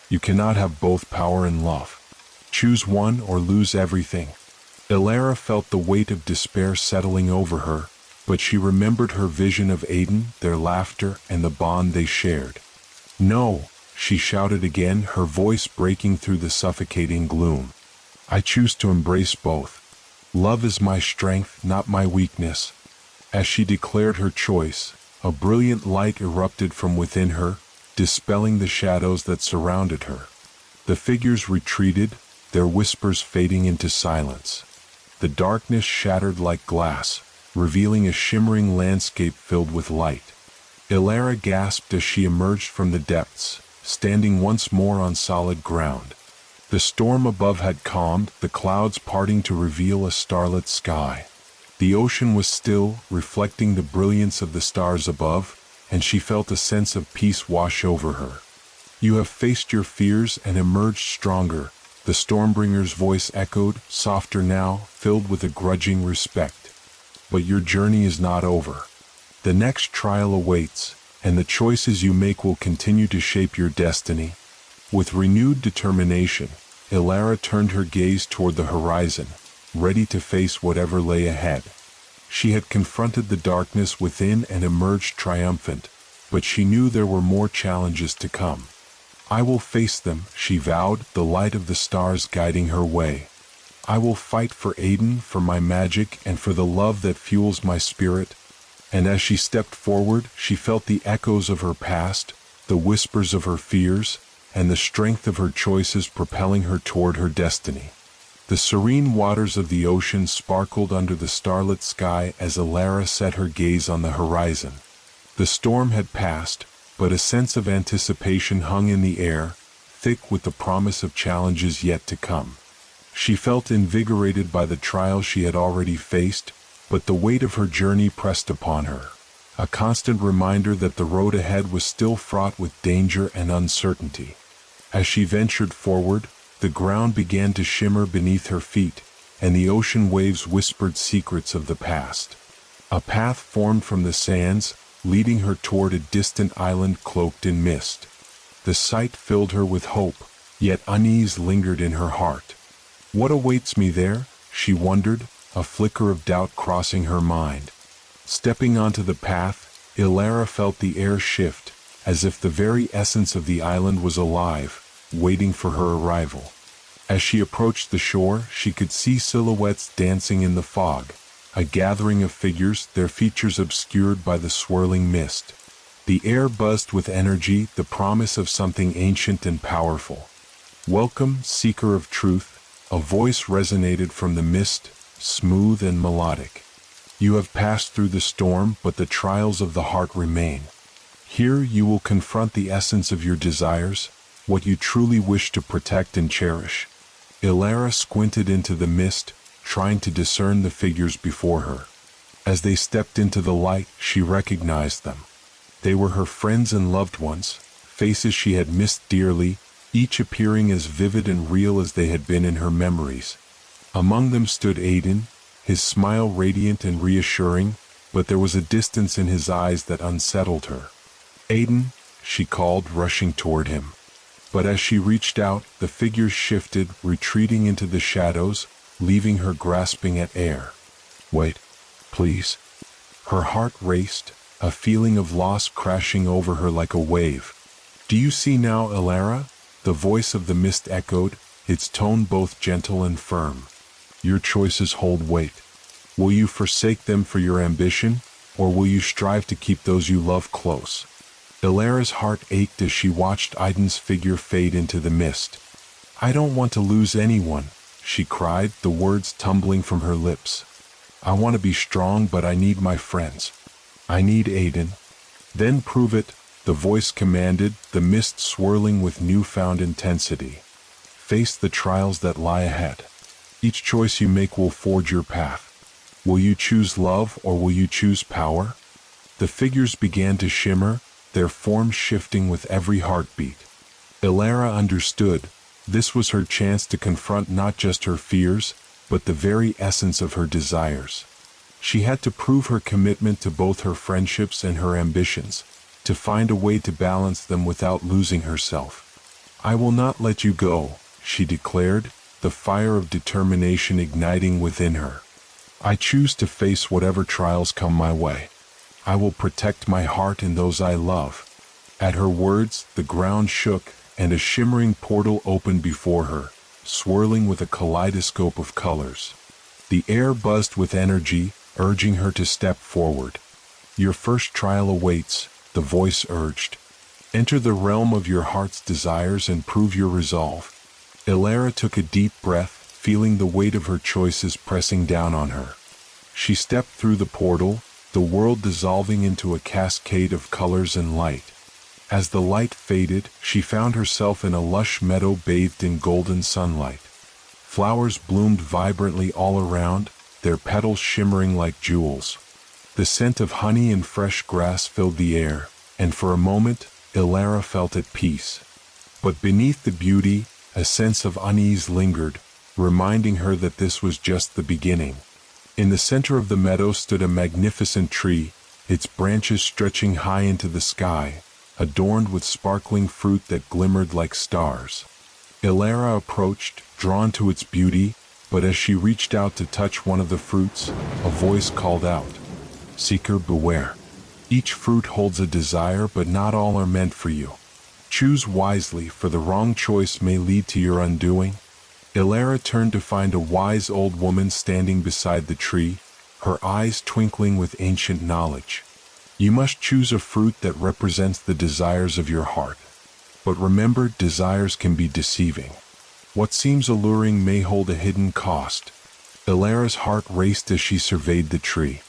You cannot have both power and love. Choose one or lose everything. Elara felt the weight of despair settling over her, but she remembered her vision of Aiden, their laughter, and the bond they shared. No, she shouted again, her voice breaking through the suffocating gloom. I choose to embrace both. Love is my strength, not my weakness. As she declared her choice, a brilliant light erupted from within her, dispelling the shadows that surrounded her. The figures retreated, their whispers fading into silence. The darkness shattered like glass, revealing a shimmering landscape filled with light. Elara gasped as she emerged from the depths, standing once more on solid ground. The storm above had calmed, the clouds parting to reveal a starlit sky. The ocean was still, reflecting the brilliance of the stars above, and she felt a sense of peace wash over her. You have faced your fears and emerged stronger, the Stormbringer's voice echoed, softer now, filled with a grudging respect. But your journey is not over. The next trial awaits, and the choices you make will continue to shape your destiny. With renewed determination, Elara turned her gaze toward the horizon, ready to face whatever lay ahead. She had confronted the darkness within and emerged triumphant, but she knew there were more challenges to come. I will face them, she vowed, the light of the stars guiding her way. I will fight for Aiden, for my magic, and for the love that fuels my spirit. And as she stepped forward, she felt the echoes of her past, the whispers of her fears, and the strength of her choices propelling her toward her destiny. The serene waters of the ocean sparkled under the starlit sky as Elara set her gaze on the horizon. The storm had passed, but a sense of anticipation hung in the air, thick with the promise of challenges yet to come. She felt invigorated by the trials she had already faced, but the weight of her journey pressed upon her, a constant reminder that the road ahead was still fraught with danger and uncertainty. As she ventured forward, the ground began to shimmer beneath her feet, and the ocean waves whispered secrets of the past. A path formed from the sands, leading her toward a distant island cloaked in mist. The sight filled her with hope, yet unease lingered in her heart. What awaits me there? She wondered, a flicker of doubt crossing her mind. Stepping onto the path, Elara felt the air shift, as if the very essence of the island was alive, waiting for her arrival. As she approached the shore, she could see silhouettes dancing in the fog, a gathering of figures, their features obscured by the swirling mist. The air buzzed with energy, the promise of something ancient and powerful. Welcome, seeker of truth, a voice resonated from the mist, smooth and melodic. You have passed through the storm, but the trials of the heart remain. Here you will confront the essence of your desires, what you truly wish to protect and cherish. Elara squinted into the mist, trying to discern the figures before her. As they stepped into the light, she recognized them. They were her friends and loved ones, faces she had missed dearly, each appearing as vivid and real as they had been in her memories. Among them stood Aiden, his smile radiant and reassuring, but there was a distance in his eyes that unsettled her. Aiden, she called, rushing toward him. But as she reached out, the figures shifted, retreating into the shadows, leaving her grasping at air. Wait, please. Her heart raced, a feeling of loss crashing over her like a wave. Do you see now, Elara? The voice of the mist echoed, its tone both gentle and firm. Your choices hold weight. Will you forsake them for your ambition, or will you strive to keep those you love close? Elara's heart ached as she watched Aiden's figure fade into the mist. I don't want to lose anyone, she cried, the words tumbling from her lips. I want to be strong, but I need my friends. I need Aiden. Then prove it, the voice commanded, the mist swirling with newfound intensity. Face the trials that lie ahead. Each choice you make will forge your path. Will you choose love or will you choose power? The figures began to shimmer, their forms shifting with every heartbeat. Ilara understood. This was her chance to confront not just her fears, but the very essence of her desires. She had to prove her commitment to both her friendships and her ambitions, to find a way to balance them without losing herself. I will not let you go, she declared, the fire of determination igniting within her. I choose to face whatever trials come my way. I will protect my heart and those I love. At her words, the ground shook, and a shimmering portal opened before her, swirling with a kaleidoscope of colors. The air buzzed with energy, urging her to step forward. Your first trial awaits, the voice urged. Enter the realm of your heart's desires and prove your resolve. Ilara took a deep breath, feeling the weight of her choices pressing down on her. She stepped through the portal, the world dissolving into a cascade of colors and light. As the light faded, she found herself in a lush meadow bathed in golden sunlight. Flowers bloomed vibrantly all around, their petals shimmering like jewels. The scent of honey and fresh grass filled the air, and for a moment, Ilara felt at peace. But beneath the beauty, a sense of unease lingered, reminding her that this was just the beginning. In the center of the meadow stood a magnificent tree, its branches stretching high into the sky, adorned with sparkling fruit that glimmered like stars. Ilara approached, drawn to its beauty, but as she reached out to touch one of the fruits, a voice called out, "Seeker, beware. Each fruit holds a desire, but not all are meant for you. Choose wisely, for the wrong choice may lead to your undoing." Ilara turned to find a wise old woman standing beside the tree, her eyes twinkling with ancient knowledge. You must choose a fruit that represents the desires of your heart. But remember, desires can be deceiving. What seems alluring may hold a hidden cost. Ilara's heart raced as she surveyed the tree.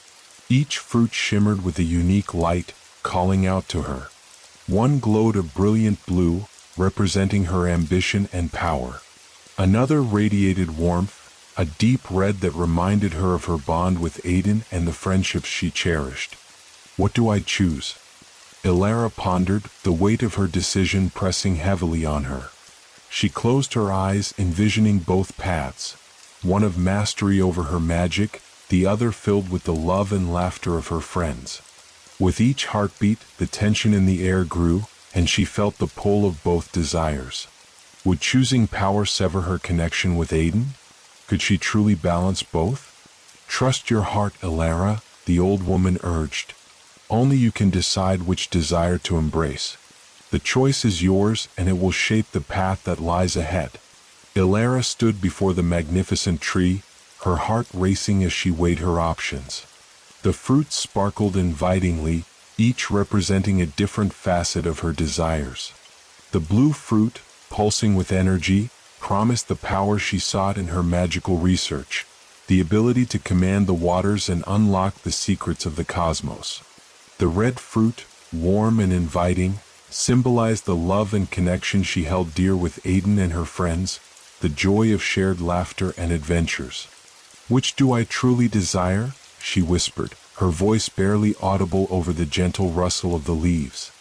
Each fruit shimmered with a unique light, calling out to her. One glowed a brilliant blue, representing her ambition and power. Another radiated warmth, a deep red that reminded her of her bond with Aiden and the friendships she cherished. What do I choose? Ilara pondered, the weight of her decision pressing heavily on her. She closed her eyes, envisioning both paths, one of mastery over her magic, the other filled with the love and laughter of her friends. With each heartbeat, the tension in the air grew, and she felt the pull of both desires. Would choosing power sever her connection with Aiden? Could she truly balance both? Trust your heart, Ilara, the old woman urged. Only you can decide which desire to embrace. The choice is yours, and it will shape the path that lies ahead. Ilara stood before the magnificent tree, her heart racing as she weighed her options. The fruits sparkled invitingly, each representing a different facet of her desires. The blue fruit, pulsing with energy, promised the power she sought in her magical research, the ability to command the waters and unlock the secrets of the cosmos. The red fruit, warm and inviting, symbolized the love and connection she held dear with Aiden and her friends, the joy of shared laughter and adventures. "Which do I truly desire?" she whispered, her voice barely audible over the gentle rustle of the leaves.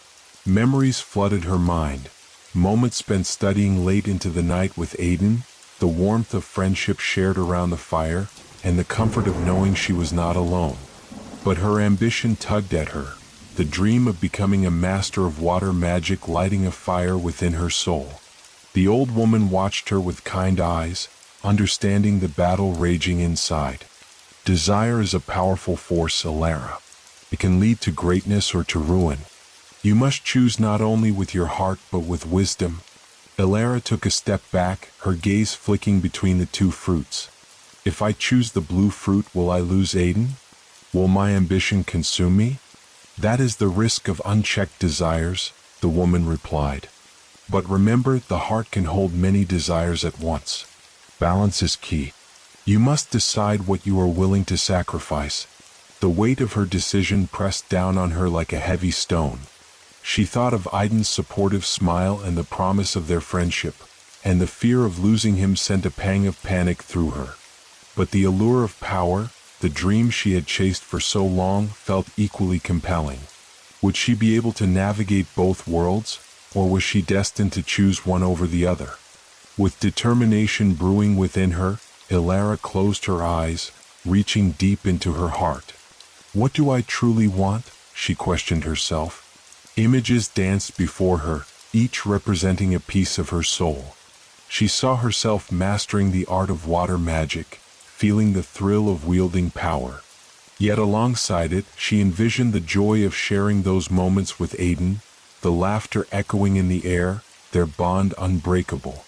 Memories flooded her mind, moments spent studying late into the night with Aiden, the warmth of friendship shared around the fire, and the comfort of knowing she was not alone. But her ambition tugged at her, the dream of becoming a master of water magic lighting a fire within her soul. The old woman watched her with kind eyes, understanding the battle raging inside. Desire is a powerful force, Ilara. It can lead to greatness or to ruin. You must choose not only with your heart but with wisdom. Ilara took a step back, her gaze flicking between the two fruits. If I choose the blue fruit, will I lose Aiden? Will my ambition consume me? That is the risk of unchecked desires, the woman replied. But remember, the heart can hold many desires at once. Balance is key. You must decide what you are willing to sacrifice. The weight of her decision pressed down on her like a heavy stone. She thought of Aiden's supportive smile and the promise of their friendship, and the fear of losing him sent a pang of panic through her. But the allure of power, the dream she had chased for so long, felt equally compelling. Would she be able to navigate both worlds, or was she destined to choose one over the other? With determination brewing within her, Ilara closed her eyes, reaching deep into her heart. What do I truly want? She questioned herself. Images danced before her, each representing a piece of her soul. She saw herself mastering the art of water magic, feeling the thrill of wielding power. Yet alongside it, she envisioned the joy of sharing those moments with Aiden, the laughter echoing in the air, their bond unbreakable.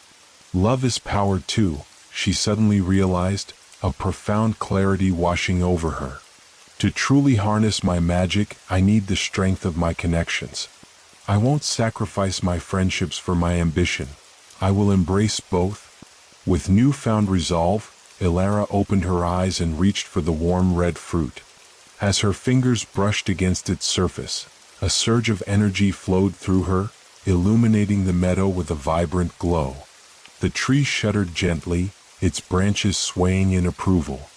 Love is power too, she suddenly realized, a profound clarity washing over her. To truly harness my magic, I need the strength of my connections. I won't sacrifice my friendships for my ambition. I will embrace both. With newfound resolve, Ilara opened her eyes and reached for the warm red fruit. As her fingers brushed against its surface, a surge of energy flowed through her, illuminating the meadow with a vibrant glow. The tree shuddered gently, its branches swaying in approval.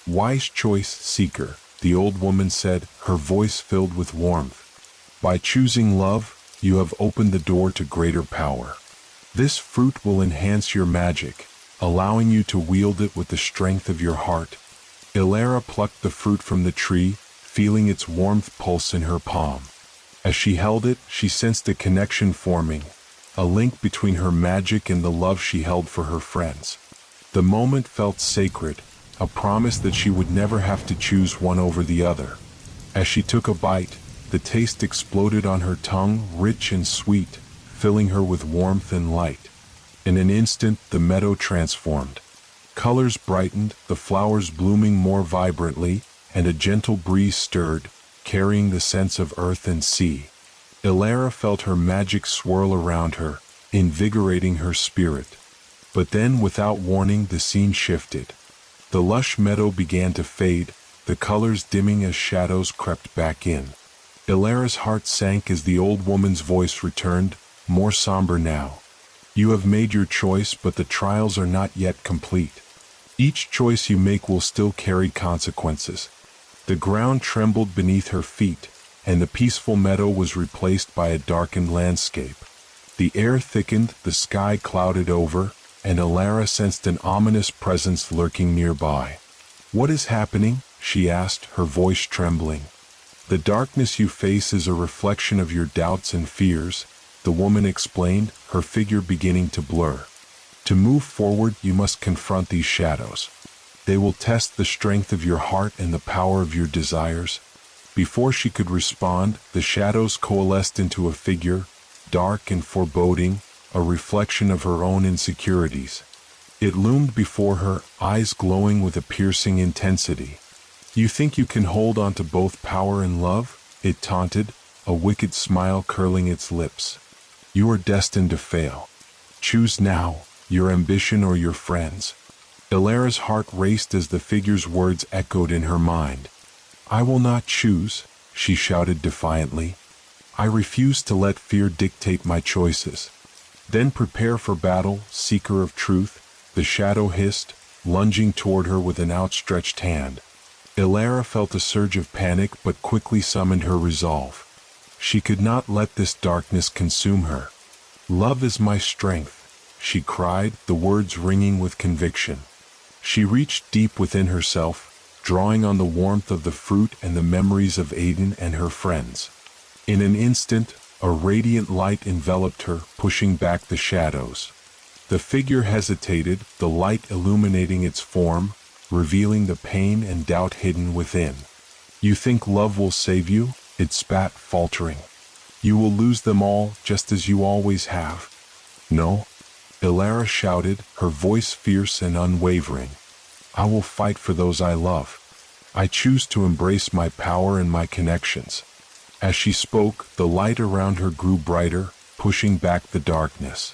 "Wise choice, Seeker," the old woman said, her voice filled with warmth. "By choosing love, you have opened the door to greater power. This fruit will enhance your magic, allowing you to wield it with the strength of your heart." Ilara plucked the fruit from the tree, feeling its warmth pulse in her palm. As she held it, she sensed a connection forming, a link between her magic and the love she held for her friends. The moment felt sacred, a promise that she would never have to choose one over the other. As she took a bite, the taste exploded on her tongue, rich and sweet, filling her with warmth and light. In an instant, the meadow transformed. Colors brightened, the flowers blooming more vibrantly, and a gentle breeze stirred, carrying the scents of earth and sea. Ilara felt her magic swirl around her, invigorating her spirit. But then, without warning, the scene shifted. The lush meadow began to fade, the colors dimming as shadows crept back in. Ilara's heart sank as the old woman's voice returned, more somber now. "You have made your choice, but the trials are not yet complete. Each choice you make will still carry consequences." The ground trembled beneath her feet, and the peaceful meadow was replaced by a darkened landscape. The air thickened, the sky clouded over, and Ilara sensed an ominous presence lurking nearby. "What is happening?" she asked, her voice trembling. "The darkness you face is a reflection of your doubts and fears," the woman explained, her figure beginning to blur. "To move forward, you must confront these shadows. They will test the strength of your heart and the power of your desires." Before she could respond, the shadows coalesced into a figure, dark and foreboding, a reflection of her own insecurities. It loomed before her, eyes glowing with a piercing intensity. "You think you can hold on to both power and love?" it taunted, a wicked smile curling its lips. "You are destined to fail. Choose now, your ambition or your friends." Ilara's heart raced as the figure's words echoed in her mind. "I will not choose," she shouted defiantly. "I refuse to let fear dictate my choices." "Then prepare for battle, seeker of truth," the shadow hissed, lunging toward her with an outstretched hand. Ilara felt a surge of panic but quickly summoned her resolve. She could not let this darkness consume her. "Love is my strength," she cried, the words ringing with conviction. She reached deep within herself, drawing on the warmth of the fruit and the memories of Aiden and her friends. In an instant, a radiant light enveloped her, pushing back the shadows. The figure hesitated, the light illuminating its form, revealing the pain and doubt hidden within. "You think love will save you?" it spat, faltering. "You will lose them all, just as you always have." "No," Ilara shouted, her voice fierce and unwavering. "I will fight for those I love. I choose to embrace my power and my connections." As she spoke, the light around her grew brighter, pushing back the darkness.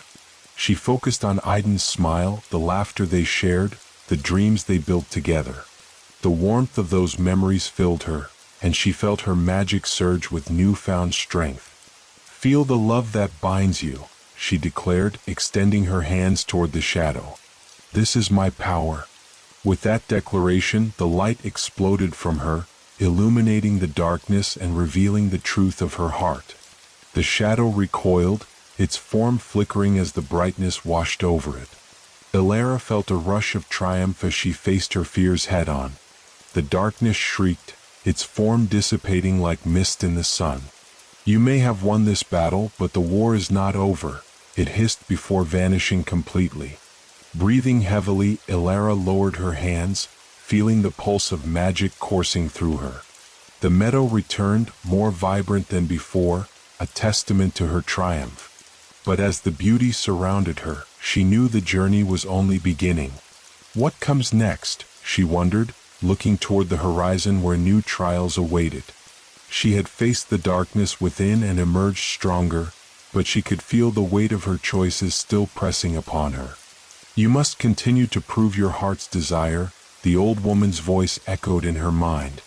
She focused on Aiden's smile, the laughter they shared, the dreams they built together. The warmth of those memories filled her, and she felt her magic surge with newfound strength. "Feel the love that binds you," she declared, extending her hands toward the shadow. "This is my power." With that declaration, the light exploded from her, illuminating the darkness and revealing the truth of her heart. The shadow recoiled, its form flickering as the brightness washed over it. Elara felt a rush of triumph as she faced her fears head-on. The darkness shrieked, its form dissipating like mist in the sun. "You may have won this battle, but the war is not over," it hissed before vanishing completely. Breathing heavily, Elara lowered her hands, feeling the pulse of magic coursing through her. The meadow returned, more vibrant than before, a testament to her triumph. But as the beauty surrounded her, she knew the journey was only beginning. What comes next, she wondered, looking toward the horizon where new trials awaited. She had faced the darkness within and emerged stronger, but she could feel the weight of her choices still pressing upon her. "You must continue to prove your heart's desire," the old woman's voice echoed in her mind.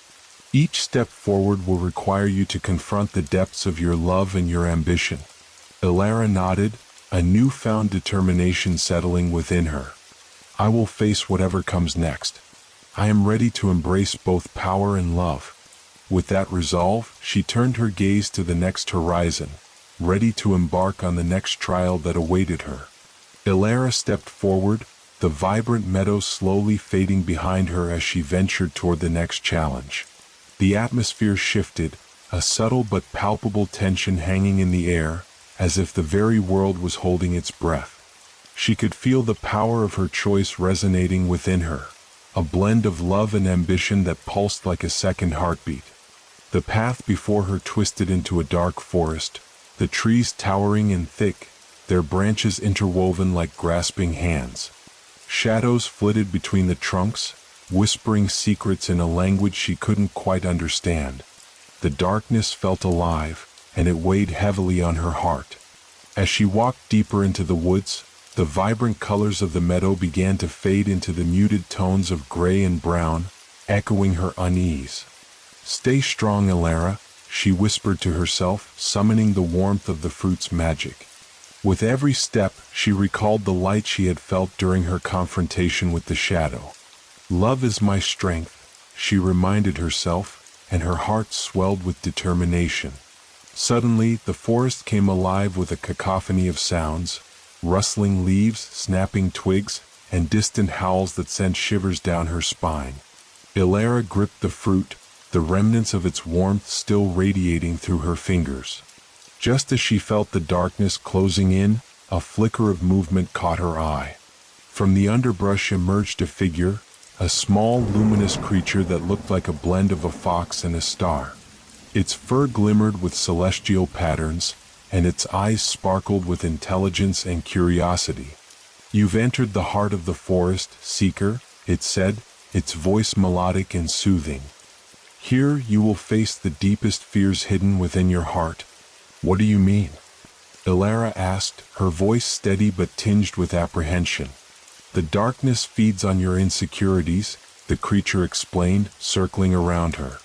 "Each step forward will require you to confront the depths of your love and your ambition." Elara nodded, a newfound determination settling within her. "I will face whatever comes next. I am ready to embrace both power and love." With that resolve, she turned her gaze to the next horizon, ready to embark on the next trial that awaited her. Elara stepped forward, the vibrant meadow slowly fading behind her as she ventured toward the next challenge. The atmosphere shifted, a subtle but palpable tension hanging in the air, as if the very world was holding its breath. She could feel the power of her choice resonating within her, a blend of love and ambition that pulsed like a second heartbeat. The path before her twisted into a dark forest, the trees towering and thick, their branches interwoven like grasping hands. Shadows flitted between the trunks, whispering secrets in a language she couldn't quite understand. The darkness felt alive, and it weighed heavily on her heart. As she walked deeper into the woods, the vibrant colors of the meadow began to fade into the muted tones of gray and brown, echoing her unease. "Stay strong, Elara," she whispered to herself, summoning the warmth of the fruit's magic. With every step, she recalled the light she had felt during her confrontation with the shadow. "Love is my strength," she reminded herself, and her heart swelled with determination. Suddenly, the forest came alive with a cacophony of sounds, rustling leaves, snapping twigs, and distant howls that sent shivers down her spine. Elara gripped the fruit, the remnants of its warmth still radiating through her fingers. Just as she felt the darkness closing in, a flicker of movement caught her eye. From the underbrush emerged a figure, a small, luminous creature that looked like a blend of a fox and a star. Its fur glimmered with celestial patterns, and its eyes sparkled with intelligence and curiosity. "You've entered the heart of the forest, seeker," it said, its voice melodic and soothing. "Here you will face the deepest fears hidden within your heart." "What do you mean?" Elara asked, her voice steady but tinged with apprehension. "The darkness feeds on your insecurities," the creature explained, circling around her.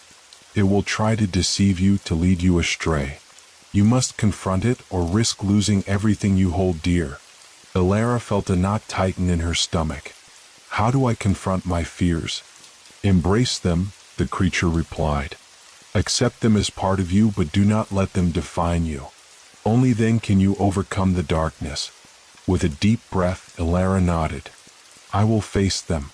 "It will try to deceive you, to lead you astray. You must confront it or risk losing everything you hold dear." Elara felt a knot tighten in her stomach. "How do I confront my fears?" "Embrace them," the creature replied. "Accept them as part of you, but do not let them define you. Only then can you overcome the darkness." With a deep breath, Elara nodded. "I will face them."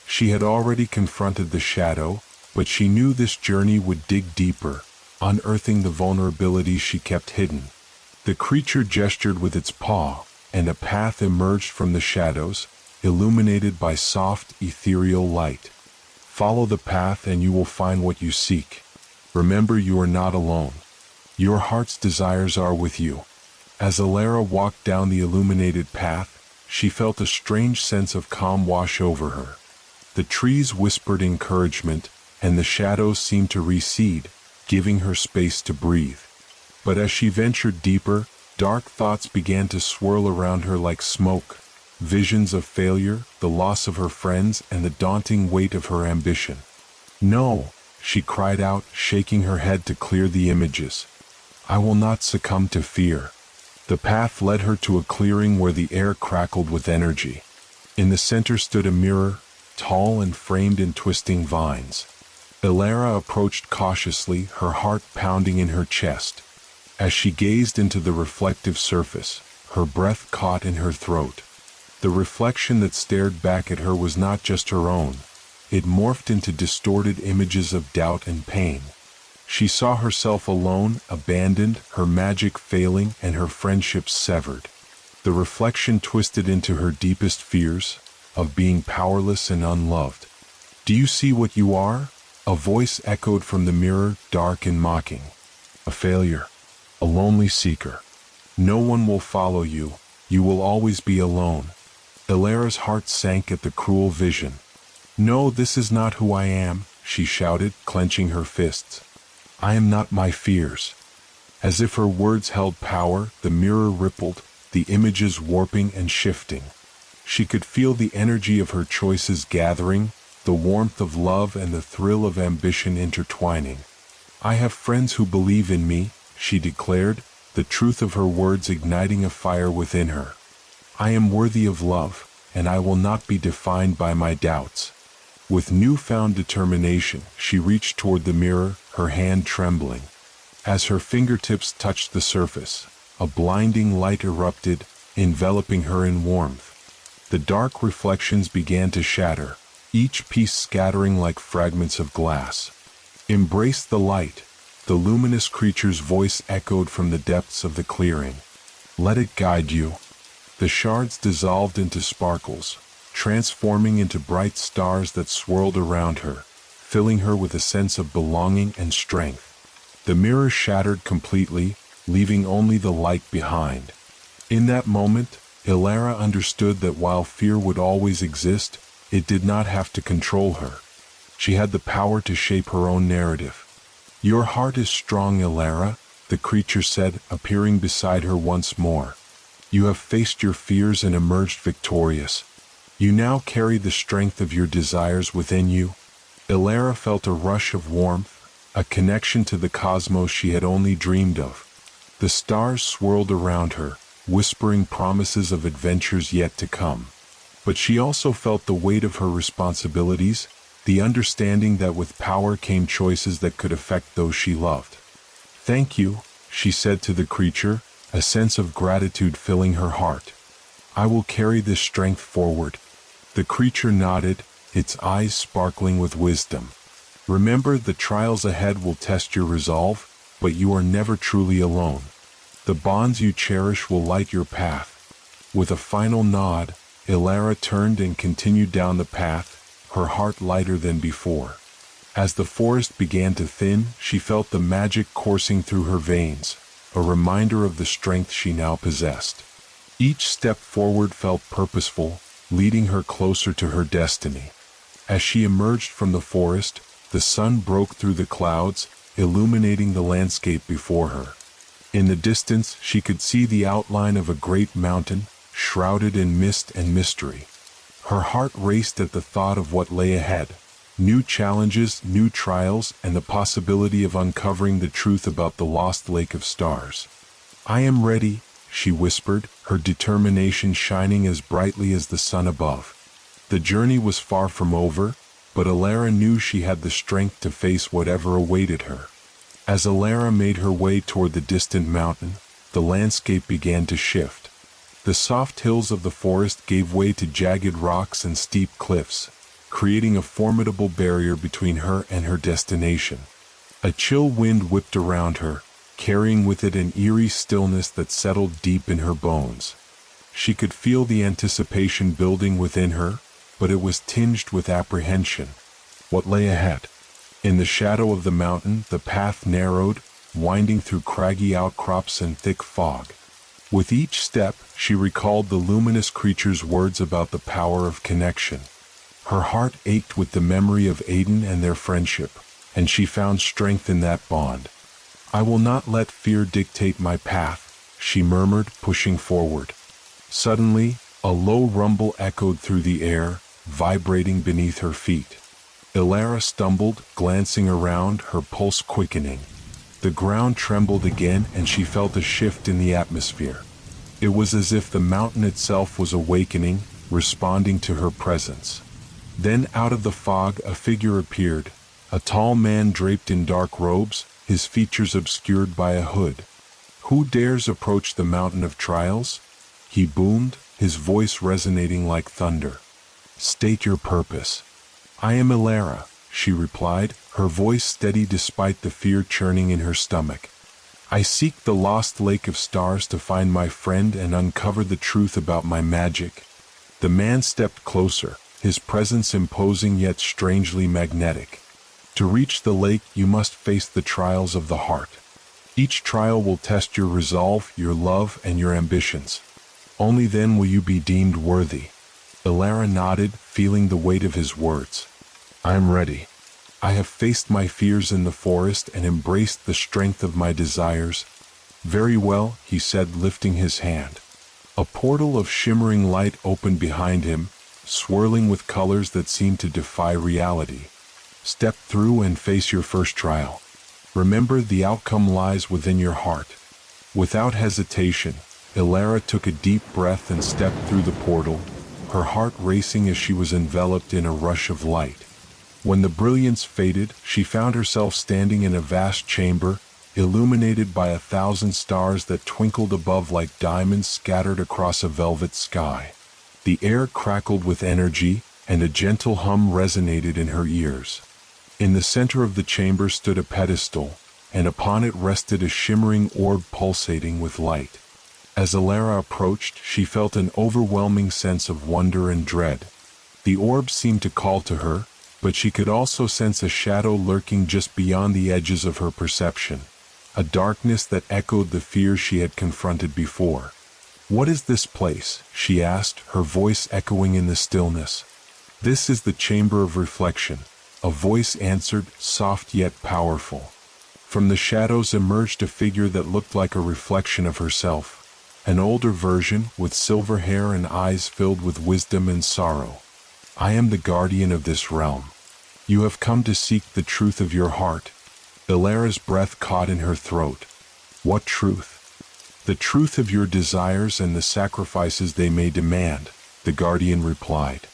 She had already confronted the shadow, but she knew this journey would dig deeper, unearthing the vulnerabilities she kept hidden. The creature gestured with its paw, and a path emerged from the shadows, illuminated by soft, ethereal light. "Follow the path and you will find what you seek. Remember, you are not alone. Your heart's desires are with you." As Elara walked down the illuminated path, she felt a strange sense of calm wash over her. The trees whispered encouragement, and the shadows seemed to recede, giving her space to breathe. But as she ventured deeper, Dark thoughts began to swirl around her like smoke, visions of failure, the loss of her friends, and the daunting weight of her ambition. "No," she cried out, shaking her head to clear the images. "I will not succumb to fear." The path led her to a clearing where the air crackled with energy. In the center stood a mirror, tall and framed in twisting vines. Elara approached cautiously, her heart pounding in her chest. As she gazed into the reflective surface, her breath caught in her throat. The reflection that stared back at her was not just her own. It morphed into distorted images of doubt and pain. She saw herself alone, abandoned, her magic failing, and her friendships severed. The reflection twisted into her deepest fears, of being powerless and unloved. "Do you see what you are?" A voice echoed from the mirror, dark and mocking. "A failure. A lonely seeker. No one will follow you. You will always be alone." Elara's heart sank at the cruel vision. "No, this is not who I am," she shouted, clenching her fists. "I am not my fears." As if her words held power, the mirror rippled, the images warping and shifting. She could feel the energy of her choices gathering, the warmth of love and the thrill of ambition intertwining. "I have friends who believe in me," she declared, the truth of her words igniting a fire within her. "I am worthy of love, and I will not be defined by my doubts." With newfound determination, she reached toward the mirror, her hand trembling. As her fingertips touched the surface, a blinding light erupted, enveloping her in warmth. The dark reflections began to shatter, each piece scattering like fragments of glass. "Embrace the light," the luminous creature's voice echoed from the depths of the clearing. "Let it guide you." The shards dissolved into sparkles, transforming into bright stars that swirled around her, filling her with a sense of belonging and strength. The mirror shattered completely, leaving only the light behind. In that moment, Elara understood that while fear would always exist, it did not have to control her. She had the power to shape her own narrative. "Your heart is strong, Elara," the creature said, appearing beside her once more. "You have faced your fears and emerged victorious. You now carry the strength of your desires within you." Elara felt a rush of warmth, a connection to the cosmos she had only dreamed of. The stars swirled around her, whispering promises of adventures yet to come. But she also felt the weight of her responsibilities, the understanding that with power came choices that could affect those she loved. "Thank you," she said to the creature, a sense of gratitude filling her heart. "I will carry this strength forward." The creature nodded, its eyes sparkling with wisdom. "Remember, the trials ahead will test your resolve, but you are never truly alone. The bonds you cherish will light your path." With a final nod, Elara turned and continued down the path, her heart lighter than before. As the forest began to thin, she felt the magic coursing through her veins, a reminder of the strength she now possessed. Each step forward felt purposeful, leading her closer to her destiny. As she emerged from the forest, the sun broke through the clouds, illuminating the landscape before her. In the distance, she could see the outline of a great mountain, shrouded in mist and mystery. Her heart raced at the thought of what lay ahead. New challenges, new trials, and the possibility of uncovering the truth about the lost lake of stars. "I am ready," she whispered, her determination shining as brightly as the sun above. The journey was far from over, but Elara knew she had the strength to face whatever awaited her. As Elara made her way toward the distant mountain, the landscape began to shift. The soft hills of the forest gave way to jagged rocks and steep cliffs, creating a formidable barrier between her and her destination. A chill wind whipped around her, carrying with it an eerie stillness that settled deep in her bones. She could feel the anticipation building within her, but it was tinged with apprehension. What lay ahead? In the shadow of the mountain, the path narrowed, winding through craggy outcrops and thick fog. With each step, she recalled the luminous creature's words about the power of connection. Her heart ached with the memory of Aiden and their friendship, and she found strength in that bond. "I will not let fear dictate my path," she murmured, pushing forward. Suddenly, a low rumble echoed through the air, vibrating beneath her feet. Elara stumbled, glancing around, her pulse quickening. The ground trembled again, and she felt a shift in the atmosphere. It was as if the mountain itself was awakening, responding to her presence. Then out of the fog a figure appeared, a tall man draped in dark robes, his features obscured by a hood. "Who dares approach the mountain of trials?" he boomed, his voice resonating like thunder. "State your purpose." "I am Elara," she replied, her voice steady despite the fear churning in her stomach. "I seek the lost lake of stars to find my friend and uncover the truth about my magic." The man stepped closer, his presence imposing yet strangely magnetic. "To reach the lake, you must face the trials of the heart. Each trial will test your resolve, your love, and your ambitions. Only then will you be deemed worthy." Elara nodded, feeling the weight of his words. "I am ready. I have faced my fears in the forest and embraced the strength of my desires." "Very well," he said, lifting his hand. A portal of shimmering light opened behind him, swirling with colors that seemed to defy reality. "Step through and face your first trial. Remember, the outcome lies within your heart." Without hesitation, Elara took a deep breath and stepped through the portal, her heart racing as she was enveloped in a rush of light. When the brilliance faded, she found herself standing in a vast chamber, illuminated by 1,000 stars that twinkled above like diamonds scattered across a velvet sky. The air crackled with energy, and a gentle hum resonated in her ears. In the center of the chamber stood a pedestal, and upon it rested a shimmering orb pulsating with light. As Elara approached, she felt an overwhelming sense of wonder and dread. The orb seemed to call to her, but she could also sense a shadow lurking just beyond the edges of her perception, a darkness that echoed the fears she had confronted before. "What is this place?" she asked, her voice echoing in the stillness. "This is the chamber of reflection," a voice answered, soft yet powerful. From the shadows emerged a figure that looked like a reflection of herself, an older version with silver hair and eyes filled with wisdom and sorrow. "I am the guardian of this realm. You have come to seek the truth of your heart." Elara's breath caught in her throat. "What truth?" "The truth of your desires and the sacrifices they may demand," the guardian replied.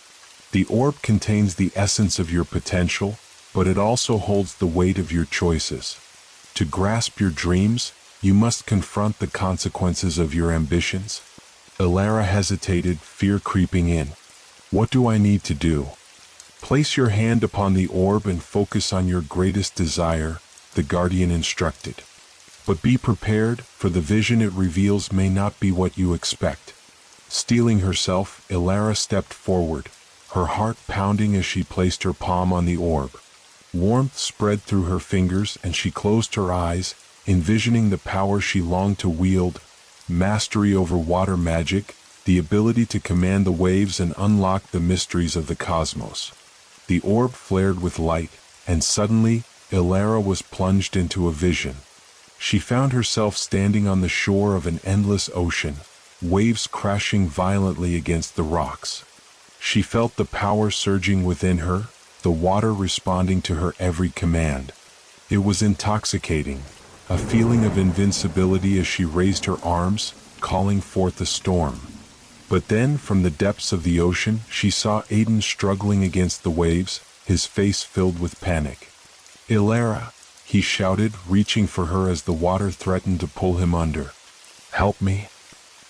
"The orb contains the essence of your potential, but it also holds the weight of your choices. To grasp your dreams, you must confront the consequences of your ambitions." Elara hesitated, fear creeping in. "What do I need to do?" "Place your hand upon the orb and focus on your greatest desire," the guardian instructed. "But be prepared, for the vision it reveals may not be what you expect." Steeling herself, Elara stepped forward, her heart pounding as she placed her palm on the orb. Warmth spread through her fingers and she closed her eyes, envisioning the power she longed to wield: mastery over water magic, the ability to command the waves and unlock the mysteries of the cosmos. The orb flared with light, and suddenly, Elara was plunged into a vision. She found herself standing on the shore of an endless ocean, waves crashing violently against the rocks. She felt the power surging within her, the water responding to her every command. It was intoxicating, a feeling of invincibility as she raised her arms, calling forth a storm. But then, from the depths of the ocean, she saw Aiden struggling against the waves, his face filled with panic. "Elara!" he shouted, reaching for her as the water threatened to pull him under. "Help me!"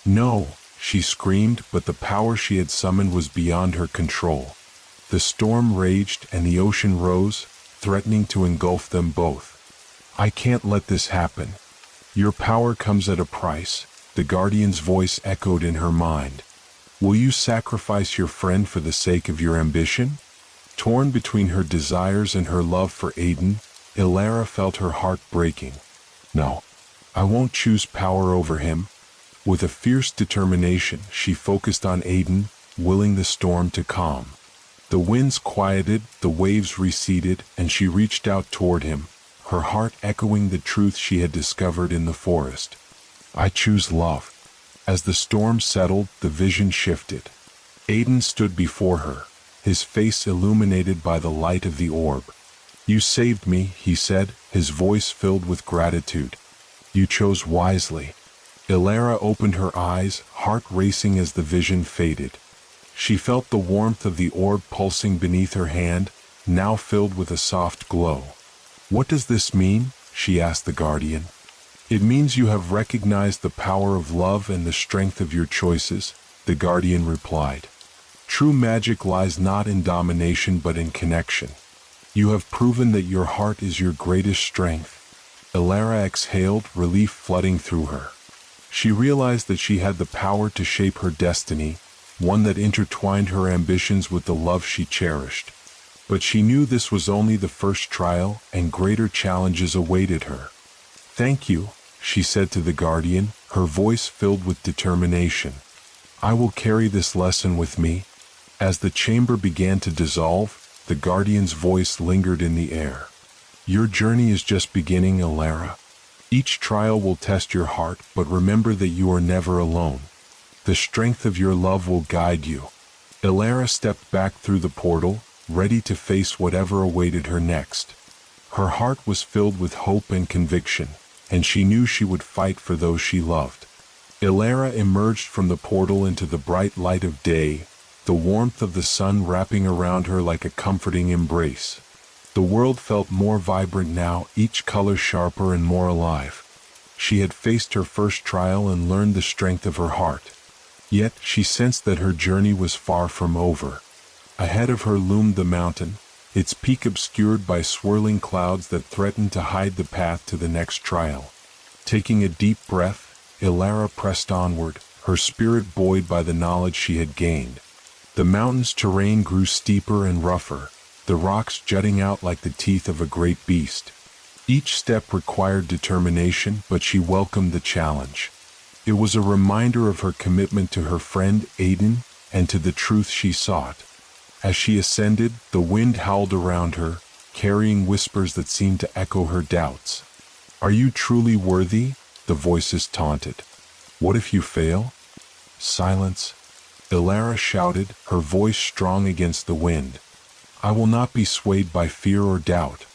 "No!" she screamed, but the power she had summoned was beyond her control. The storm raged and the ocean rose, threatening to engulf them both. "I can't let this happen. Your power comes at a price," the guardian's voice echoed in her mind. "Will you sacrifice your friend for the sake of your ambition?" Torn between her desires and her love for Aiden, Elara felt her heart breaking. "No, I won't choose power over him." With a fierce determination, she focused on Aiden, willing the storm to calm. The winds quieted, the waves receded, and she reached out toward him, her heart echoing the truth she had discovered in the forest. I choose love. As the storm settled, the vision shifted. Aiden stood before her, his face illuminated by the light of the orb. You saved me, he said, his voice filled with gratitude. You chose wisely. Ilara opened her eyes, heart racing as the vision faded. She felt the warmth of the orb pulsing beneath her hand, now filled with a soft glow. What does this mean? She asked the guardian. It means you have recognized the power of love and the strength of your choices, the guardian replied. True magic lies not in domination but in connection. You have proven that your heart is your greatest strength. Ilara exhaled, relief flooding through her. She realized that she had the power to shape her destiny, one that intertwined her ambitions with the love she cherished. But she knew this was only the first trial, and greater challenges awaited her. Thank you, she said to the guardian, her voice filled with determination. I will carry this lesson with me. As the chamber began to dissolve, the guardian's voice lingered in the air. Your journey is just beginning, Ilara. Each trial will test your heart, but remember that you are never alone. The strength of your love will guide you. Ilara stepped back through the portal, ready to face whatever awaited her next. Her heart was filled with hope and conviction, and she knew she would fight for those she loved. Ilara emerged from the portal into the bright light of day, the warmth of the sun wrapping around her like a comforting embrace. The world felt more vibrant now, each color sharper and more alive. She had faced her first trial and learned the strength of her heart. Yet she sensed that her journey was far from over. Ahead of her loomed the mountain, its peak obscured by swirling clouds that threatened to hide the path to the next trial. Taking a deep breath, Ilara pressed onward, her spirit buoyed by the knowledge she had gained. The mountain's terrain grew steeper and rougher, the rocks jutting out like the teeth of a great beast. Each step required determination, but she welcomed the challenge. It was a reminder of her commitment to her friend Aiden and to the truth she sought. As she ascended, the wind howled around her, carrying whispers that seemed to echo her doubts. Are you truly worthy? The voices taunted. What if you fail? Silence. Ilara shouted, her voice strong against the wind. I will not be swayed by fear or doubt.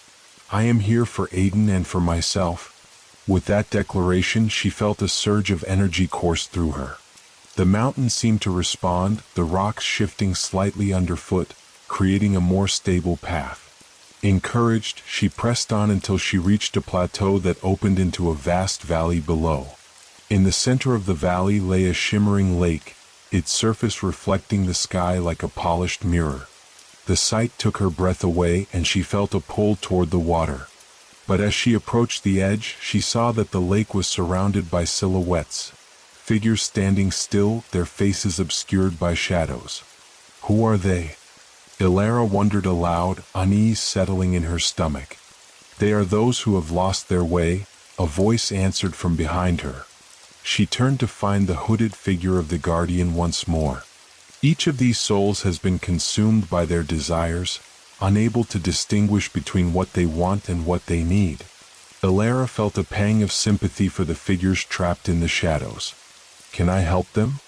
I am here for Aiden and for myself. With that declaration, she felt a surge of energy course through her. The mountain seemed to respond, the rocks shifting slightly underfoot, creating a more stable path. Encouraged, she pressed on until she reached a plateau that opened into a vast valley below. In the center of the valley lay a shimmering lake, its surface reflecting the sky like a polished mirror. The sight took her breath away and she felt a pull toward the water. But as she approached the edge, she saw that the lake was surrounded by silhouettes. Figures standing still, their faces obscured by shadows. Who are they? Ilara wondered aloud, unease settling in her stomach. They are those who have lost their way, a voice answered from behind her. She turned to find the hooded figure of the guardian once more. Each of these souls has been consumed by their desires, unable to distinguish between what they want and what they need. Ilara felt a pang of sympathy for the figures trapped in the shadows. Can I help them?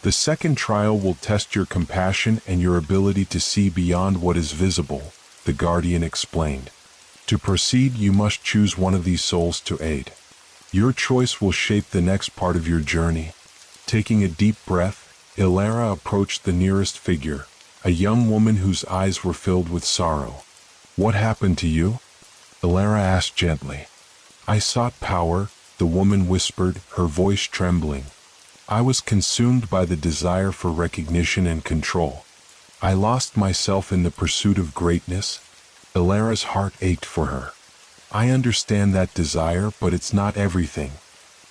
The second trial will test your compassion and your ability to see beyond what is visible, the guardian explained. To proceed, you must choose one of these souls to aid. Your choice will shape the next part of your journey. Taking a deep breath, Ilara approached the nearest figure, a young woman whose eyes were filled with sorrow. What happened to you? Ilara asked gently. I sought power, the woman whispered, her voice trembling. I was consumed by the desire for recognition and control. I lost myself in the pursuit of greatness. Ilara's heart ached for her. I understand that desire, but it's not everything.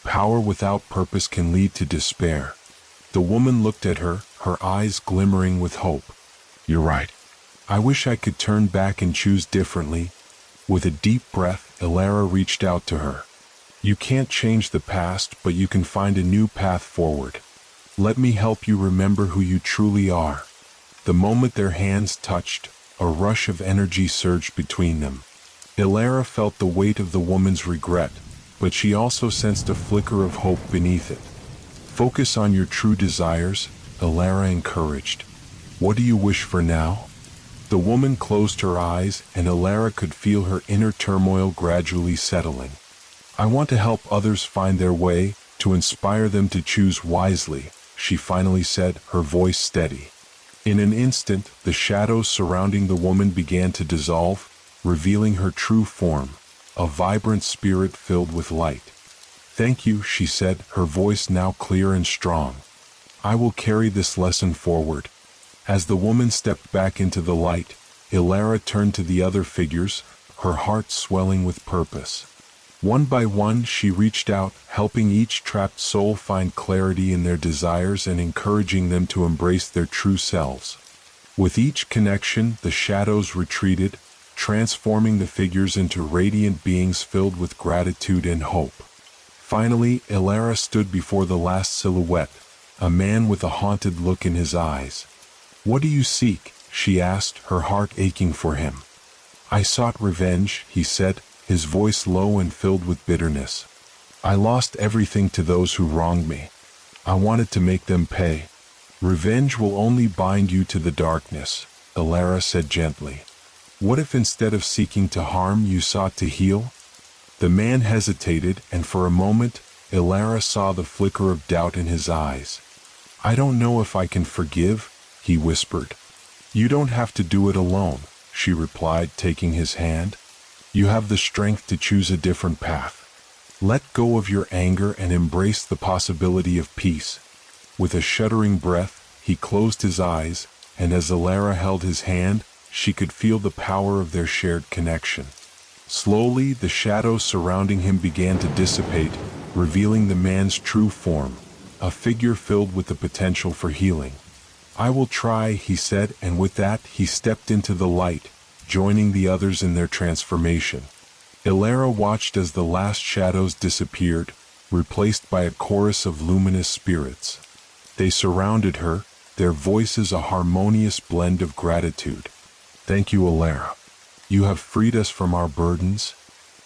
Power without purpose can lead to despair. The woman looked at her, her eyes glimmering with hope. You're right. I wish I could turn back and choose differently. With a deep breath, Ilara reached out to her. You can't change the past, but you can find a new path forward. Let me help you remember who you truly are. The moment their hands touched, a rush of energy surged between them. Ilara felt the weight of the woman's regret, but she also sensed a flicker of hope beneath it. Focus on your true desires, Elara encouraged. What do you wish for now? The woman closed her eyes, and Elara could feel her inner turmoil gradually settling. I want to help others find their way, to inspire them to choose wisely, she finally said, her voice steady. In an instant, the shadows surrounding the woman began to dissolve, revealing her true form, a vibrant spirit filled with light. Thank you, she said, her voice now clear and strong. I will carry this lesson forward. As the woman stepped back into the light, Elara turned to the other figures, her heart swelling with purpose. One by one she reached out, helping each trapped soul find clarity in their desires and encouraging them to embrace their true selves. With each connection, the shadows retreated, transforming the figures into radiant beings filled with gratitude and hope. Finally, Elara stood before the last silhouette, a man with a haunted look in his eyes. What do you seek? She asked, her heart aching for him. I sought revenge, he said, his voice low and filled with bitterness. I lost everything to those who wronged me. I wanted to make them pay. Revenge will only bind you to the darkness, Elara said gently. What if instead of seeking to harm you sought to heal? The man hesitated, and for a moment, Elara saw the flicker of doubt in his eyes. I don't know if I can forgive, he whispered. You don't have to do it alone, she replied, taking his hand. You have the strength to choose a different path. Let go of your anger and embrace the possibility of peace. With a shuddering breath, he closed his eyes, and as Elara held his hand, she could feel the power of their shared connection. Slowly, the shadows surrounding him began to dissipate, revealing the man's true form, a figure filled with the potential for healing. I will try, he said, and with that, he stepped into the light, joining the others in their transformation. Elara watched as the last shadows disappeared, replaced by a chorus of luminous spirits. They surrounded her, their voices a harmonious blend of gratitude. Thank you, Elara. You have freed us from our burdens.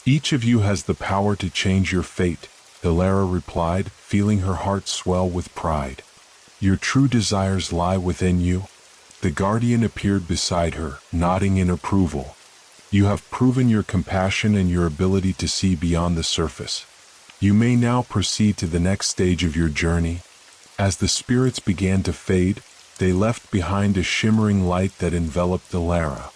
Each of you has the power to change your fate, Elara replied, feeling her heart swell with pride. Your true desires lie within you. The guardian appeared beside her, nodding in approval. You have proven your compassion and your ability to see beyond the surface. You may now proceed to the next stage of your journey. As the spirits began to fade, they left behind a shimmering light that enveloped Elara.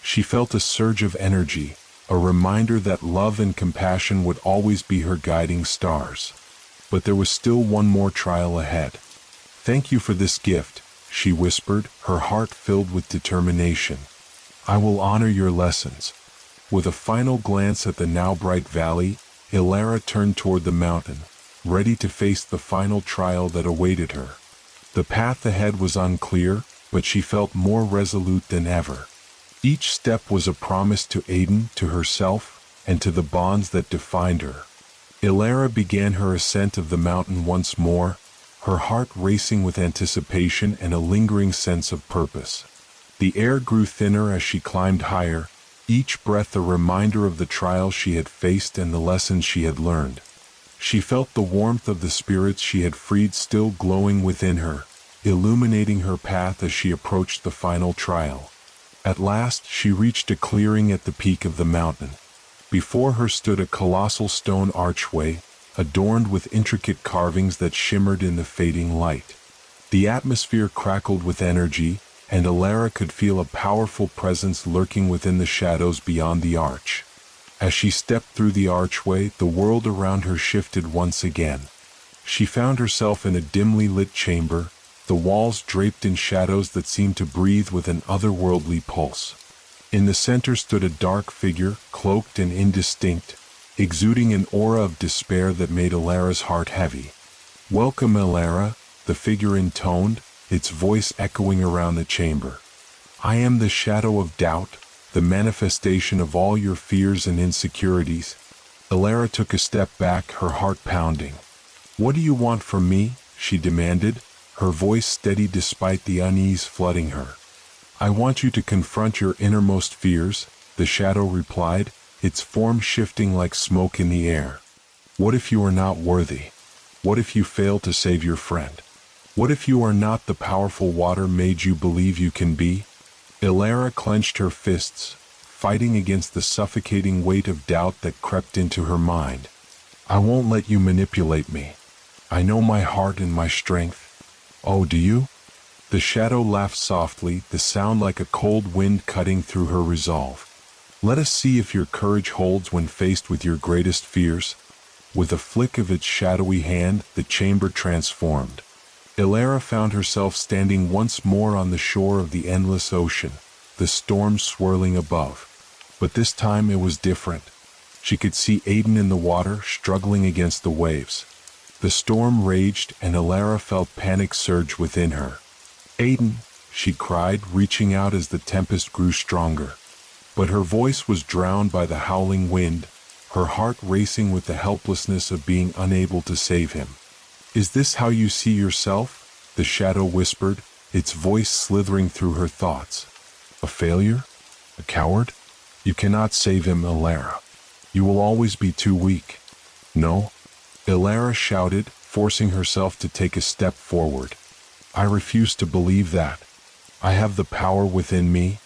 She felt a surge of energy, a reminder that love and compassion would always be her guiding stars. But there was still one more trial ahead. Thank you for this gift, she whispered, her heart filled with determination. I will honor your lessons. With a final glance at the now bright valley, Elara turned toward the mountain, ready to face the final trial that awaited her. The path ahead was unclear, but she felt more resolute than ever. Each step was a promise to Aiden, to herself, and to the bonds that defined her. Elara began her ascent of the mountain once more, her heart racing with anticipation and a lingering sense of purpose. The air grew thinner as she climbed higher, each breath a reminder of the trials she had faced and the lessons she had learned. She felt the warmth of the spirits she had freed still glowing within her, illuminating her path as she approached the final trial. At last, she reached a clearing at the peak of the mountain. Before her stood a colossal stone archway, adorned with intricate carvings that shimmered in the fading light. The atmosphere crackled with energy, and Elara could feel a powerful presence lurking within the shadows beyond the arch. As she stepped through the archway, the world around her shifted once again. She found herself in a dimly lit chamber, the walls draped in shadows that seemed to breathe with an otherworldly pulse. In the center stood a dark figure, cloaked and indistinct, exuding an aura of despair that made Elara's heart heavy. Welcome, Elara, the figure intoned, its voice echoing around the chamber. I am the shadow of doubt, the manifestation of all your fears and insecurities. Elara took a step back, her heart pounding. What do you want from me? She demanded, her voice steady despite the unease flooding her. I want you to confront your innermost fears, the shadow replied, its form shifting like smoke in the air. What if you are not worthy? What if you fail to save your friend? What if you are not the powerful water made you believe you can be? Elara clenched her fists, fighting against the suffocating weight of doubt that crept into her mind. I won't let you manipulate me. I know my heart and my strength. Oh, do you? The shadow laughed softly, the sound like a cold wind cutting through her resolve. Let us see if your courage holds when faced with your greatest fears. With a flick of its shadowy hand, the chamber transformed. Elara found herself standing once more on the shore of the endless ocean, the storm swirling above. But this time it was different. She could see Aiden in the water, struggling against the waves. The storm raged, and Elara felt panic surge within her. Aiden, she cried, reaching out as the tempest grew stronger. But her voice was drowned by the howling wind, her heart racing with the helplessness of being unable to save him. Is this how you see yourself? The shadow whispered, its voice slithering through her thoughts. A failure? A coward? You cannot save him, Elara. You will always be too weak. No? Elara shouted, forcing herself to take a step forward. I refuse to believe that. I have the power within me.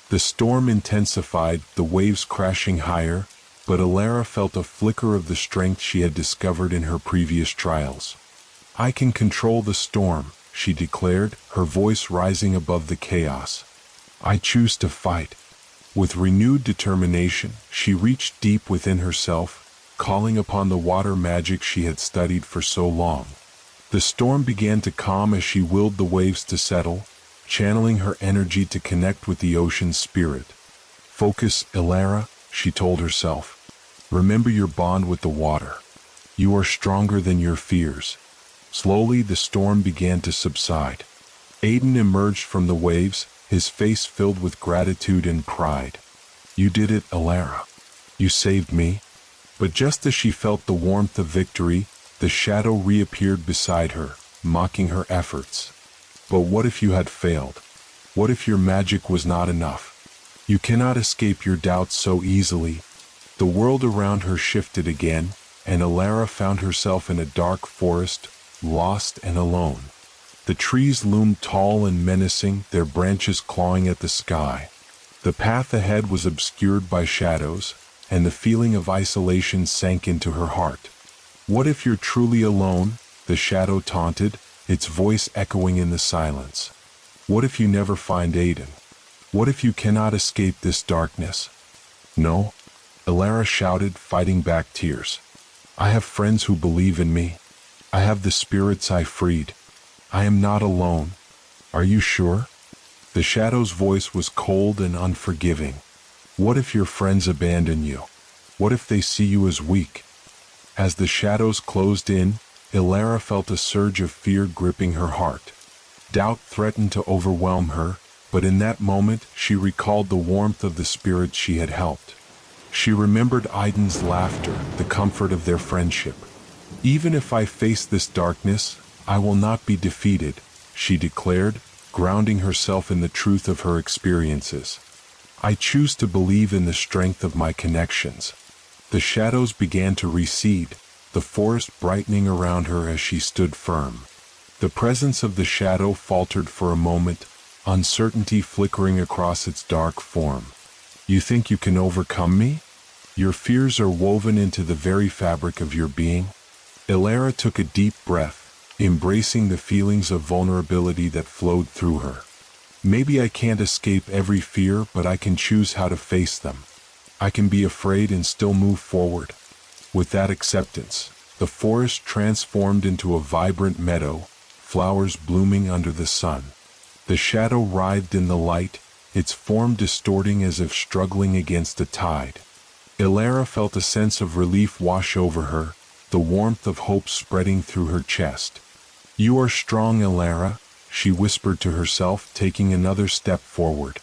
The storm intensified, the waves crashing higher, but Elara felt a flicker of the strength she had discovered in her previous trials. I can control the storm, she declared, her voice rising above the chaos. I choose to fight. With renewed determination, she reached deep within herself, calling upon the water magic she had studied for so long. The storm began to calm as she willed the waves to settle, channeling her energy to connect with the ocean's spirit. Focus, Elara, she told herself. Remember your bond with the water. You are stronger than your fears. Slowly the storm began to subside. Aiden emerged from the waves, his face filled with gratitude and pride. You did it, Elara. You saved me. But just as she felt the warmth of victory, the shadow reappeared beside her, mocking her efforts. But what if you had failed? What if your magic was not enough? You cannot escape your doubts so easily. The world around her shifted again, and Elara found herself in a dark forest, lost and alone. The trees loomed tall and menacing, their branches clawing at the sky. The path ahead was obscured by shadows, and the feeling of isolation sank into her heart. What if you're truly alone? The shadow taunted, its voice echoing in the silence. What if you never find Aiden? What if you cannot escape this darkness? No, Elara shouted, fighting back tears. I have friends who believe in me. I have the spirits I freed. I am not alone. Are you sure? The shadow's voice was cold and unforgiving. What if your friends abandon you? What if they see you as weak? As the shadows closed in, Elara felt a surge of fear gripping her heart. Doubt threatened to overwhelm her, but in that moment she recalled the warmth of the spirits she had helped. She remembered Aiden's laughter, the comfort of their friendship. Even if I face this darkness, I will not be defeated, she declared, grounding herself in the truth of her experiences. I choose to believe in the strength of my connections. The shadows began to recede, the forest brightening around her as she stood firm. The presence of the shadow faltered for a moment, uncertainty flickering across its dark form. You think you can overcome me? Your fears are woven into the very fabric of your being. Elara took a deep breath, embracing the feelings of vulnerability that flowed through her. Maybe I can't escape every fear, but I can choose how to face them. I can be afraid and still move forward. With that acceptance, the forest transformed into a vibrant meadow, flowers blooming under the sun. The shadow writhed in the light, its form distorting as if struggling against a tide. Elara felt a sense of relief wash over her, the warmth of hope spreading through her chest. You are strong, Elara, she whispered to herself, taking another step forward.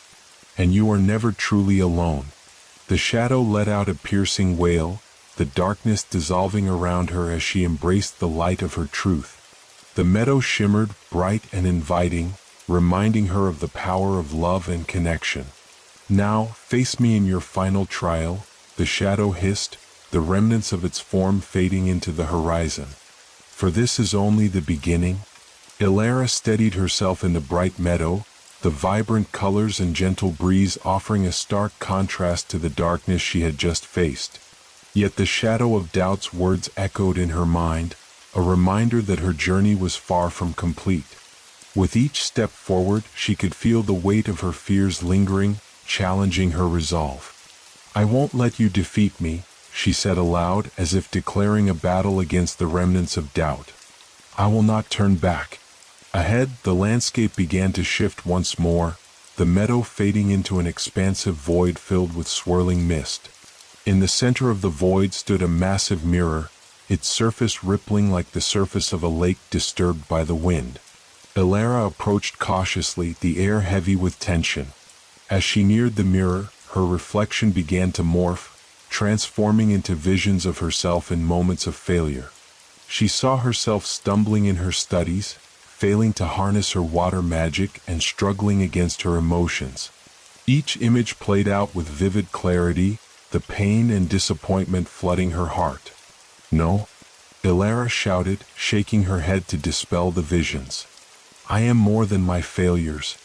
And you are never truly alone. The shadow let out a piercing wail, the darkness dissolving around her as she embraced the light of her truth. The meadow shimmered, bright and inviting, reminding her of the power of love and connection. Now, face me in your final trial, the shadow hissed, the remnants of its form fading into the horizon. For this is only the beginning. Elara steadied herself in the bright meadow, the vibrant colors and gentle breeze offering a stark contrast to the darkness she had just faced. Yet the shadow of doubt's words echoed in her mind, a reminder that her journey was far from complete. With each step forward, she could feel the weight of her fears lingering, challenging her resolve. "I won't let you defeat me," she said aloud, as if declaring a battle against the remnants of doubt. "I will not turn back." Ahead, the landscape began to shift once more, the meadow fading into an expansive void filled with swirling mist. In the center of the void stood a massive mirror, its surface rippling like the surface of a lake disturbed by the wind. Elara approached cautiously, the air heavy with tension. As she neared the mirror, her reflection began to morph, transforming into visions of herself in moments of failure. She saw herself stumbling in her studies, failing to harness her water magic and struggling against her emotions. Each image played out with vivid clarity, the pain and disappointment flooding her heart. "No," Elara shouted, shaking her head to dispel the visions. "I am more than my failures."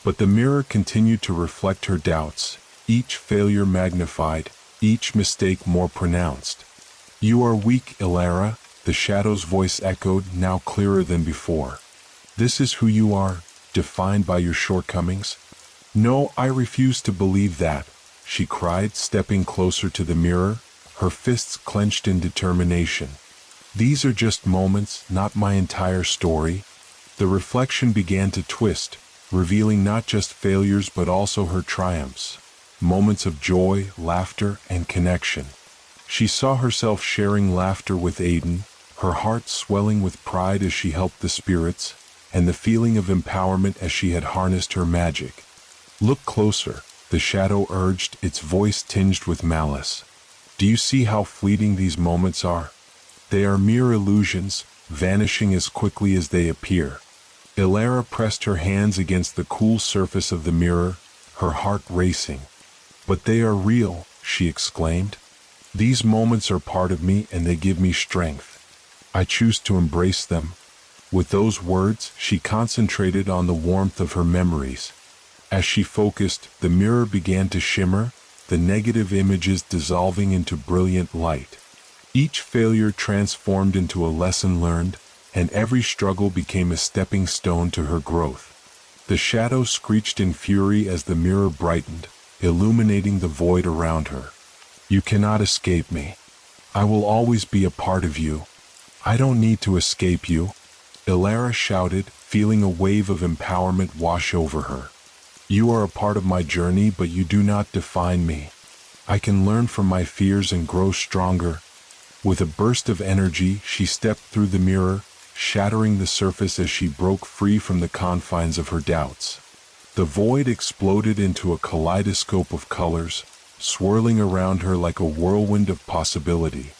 But the mirror continued to reflect her doubts, each failure magnified, each mistake more pronounced. "You are weak, Elara," the shadow's voice echoed, now clearer than before. "This is who you are, defined by your shortcomings?" "No, I refuse to believe that," she cried, stepping closer to the mirror, her fists clenched in determination. "These are just moments, not my entire story." The reflection began to twist, revealing not just failures but also her triumphs, moments of joy, laughter, and connection. She saw herself sharing laughter with Aiden, her heart swelling with pride as she helped the spirits, and the feeling of empowerment as she had harnessed her magic. "Look closer," the shadow urged, its voice tinged with malice. "Do you see how fleeting these moments are? They are mere illusions, vanishing as quickly as they appear." Elara pressed her hands against the cool surface of the mirror, her heart racing. "But they are real," she exclaimed. "These moments are part of me and they give me strength. I choose to embrace them." With those words, she concentrated on the warmth of her memories. As she focused, the mirror began to shimmer, the negative images dissolving into brilliant light. Each failure transformed into a lesson learned, and every struggle became a stepping stone to her growth. The shadow screeched in fury as the mirror brightened, illuminating the void around her. "You cannot escape me. I will always be a part of you." "I don't need to escape you," Elara shouted, feeling a wave of empowerment wash over her. "You are a part of my journey, but you do not define me. I can learn from my fears and grow stronger." With a burst of energy, she stepped through the mirror, shattering the surface as she broke free from the confines of her doubts. The void exploded into a kaleidoscope of colors, swirling around her like a whirlwind of possibility.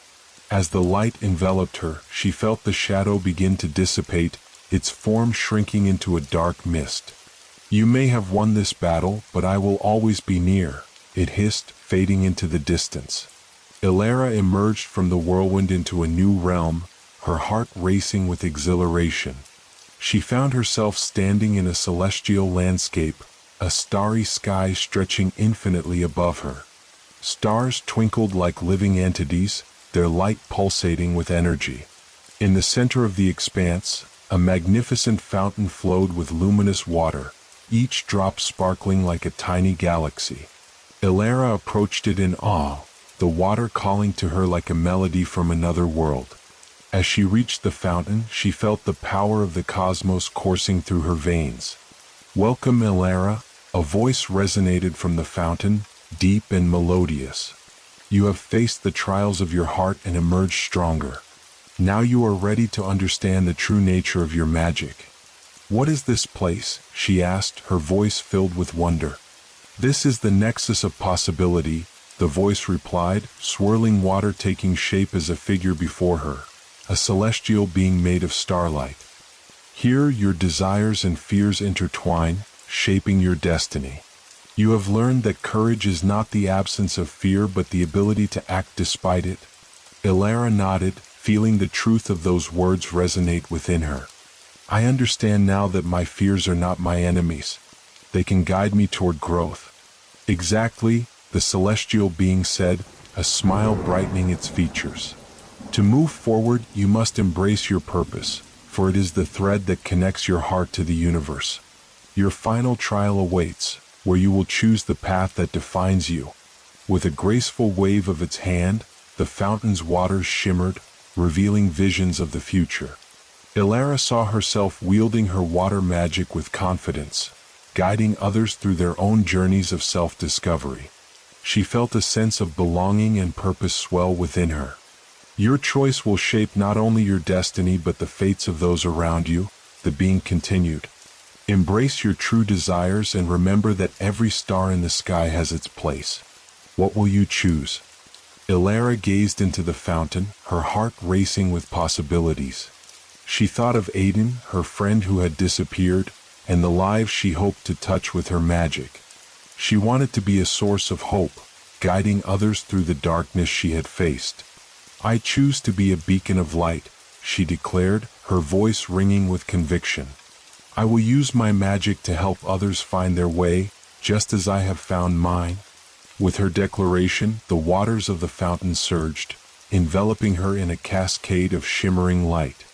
As the light enveloped her, she felt the shadow begin to dissipate, its form shrinking into a dark mist. "You may have won this battle, but I will always be near," it hissed, fading into the distance. Elara emerged from the whirlwind into a new realm, her heart racing with exhilaration. She found herself standing in a celestial landscape, a starry sky stretching infinitely above her. Stars twinkled like living entities, their light pulsating with energy. In the center of the expanse, a magnificent fountain flowed with luminous water, each drop sparkling like a tiny galaxy. Elara approached it in awe, the water calling to her like a melody from another world. As she reached the fountain, she felt the power of the cosmos coursing through her veins. "Welcome, Elara," a voice resonated from the fountain, deep and melodious. "You have faced the trials of your heart and emerged stronger. Now you are ready to understand the true nature of your magic." "What is this place?" she asked, her voice filled with wonder. "This is the nexus of possibility," the voice replied, swirling water taking shape as a figure before her, a celestial being made of starlight. "Here your desires and fears intertwine, shaping your destiny." You have learned that courage is not the absence of fear but the ability to act despite it. Elara nodded, feeling the truth of those words resonate within her. I understand now that my fears are not my enemies. They can guide me toward growth. Exactly, the celestial being said, a smile brightening its features. To move forward, you must embrace your purpose, for it is the thread that connects your heart to the universe. Your final trial awaits, where you will choose the path that defines you. With a graceful wave of its hand, the fountain's waters shimmered, revealing visions of the future. Elara saw herself wielding her water magic with confidence, guiding others through their own journeys of self-discovery. She felt a sense of belonging and purpose swell within her. Your choice will shape not only your destiny but the fates of those around you, the being continued. Embrace your true desires and remember that every star in the sky has its place. What will you choose? Elara gazed into the fountain, her heart racing with possibilities. She thought of Aiden, her friend who had disappeared, and the lives she hoped to touch with her magic. She wanted to be a source of hope, guiding others through the darkness she had faced. I choose to be a beacon of light, she declared, her voice ringing with conviction. I will use my magic to help others find their way, just as I have found mine. With her declaration, the waters of the fountain surged, enveloping her in a cascade of shimmering light.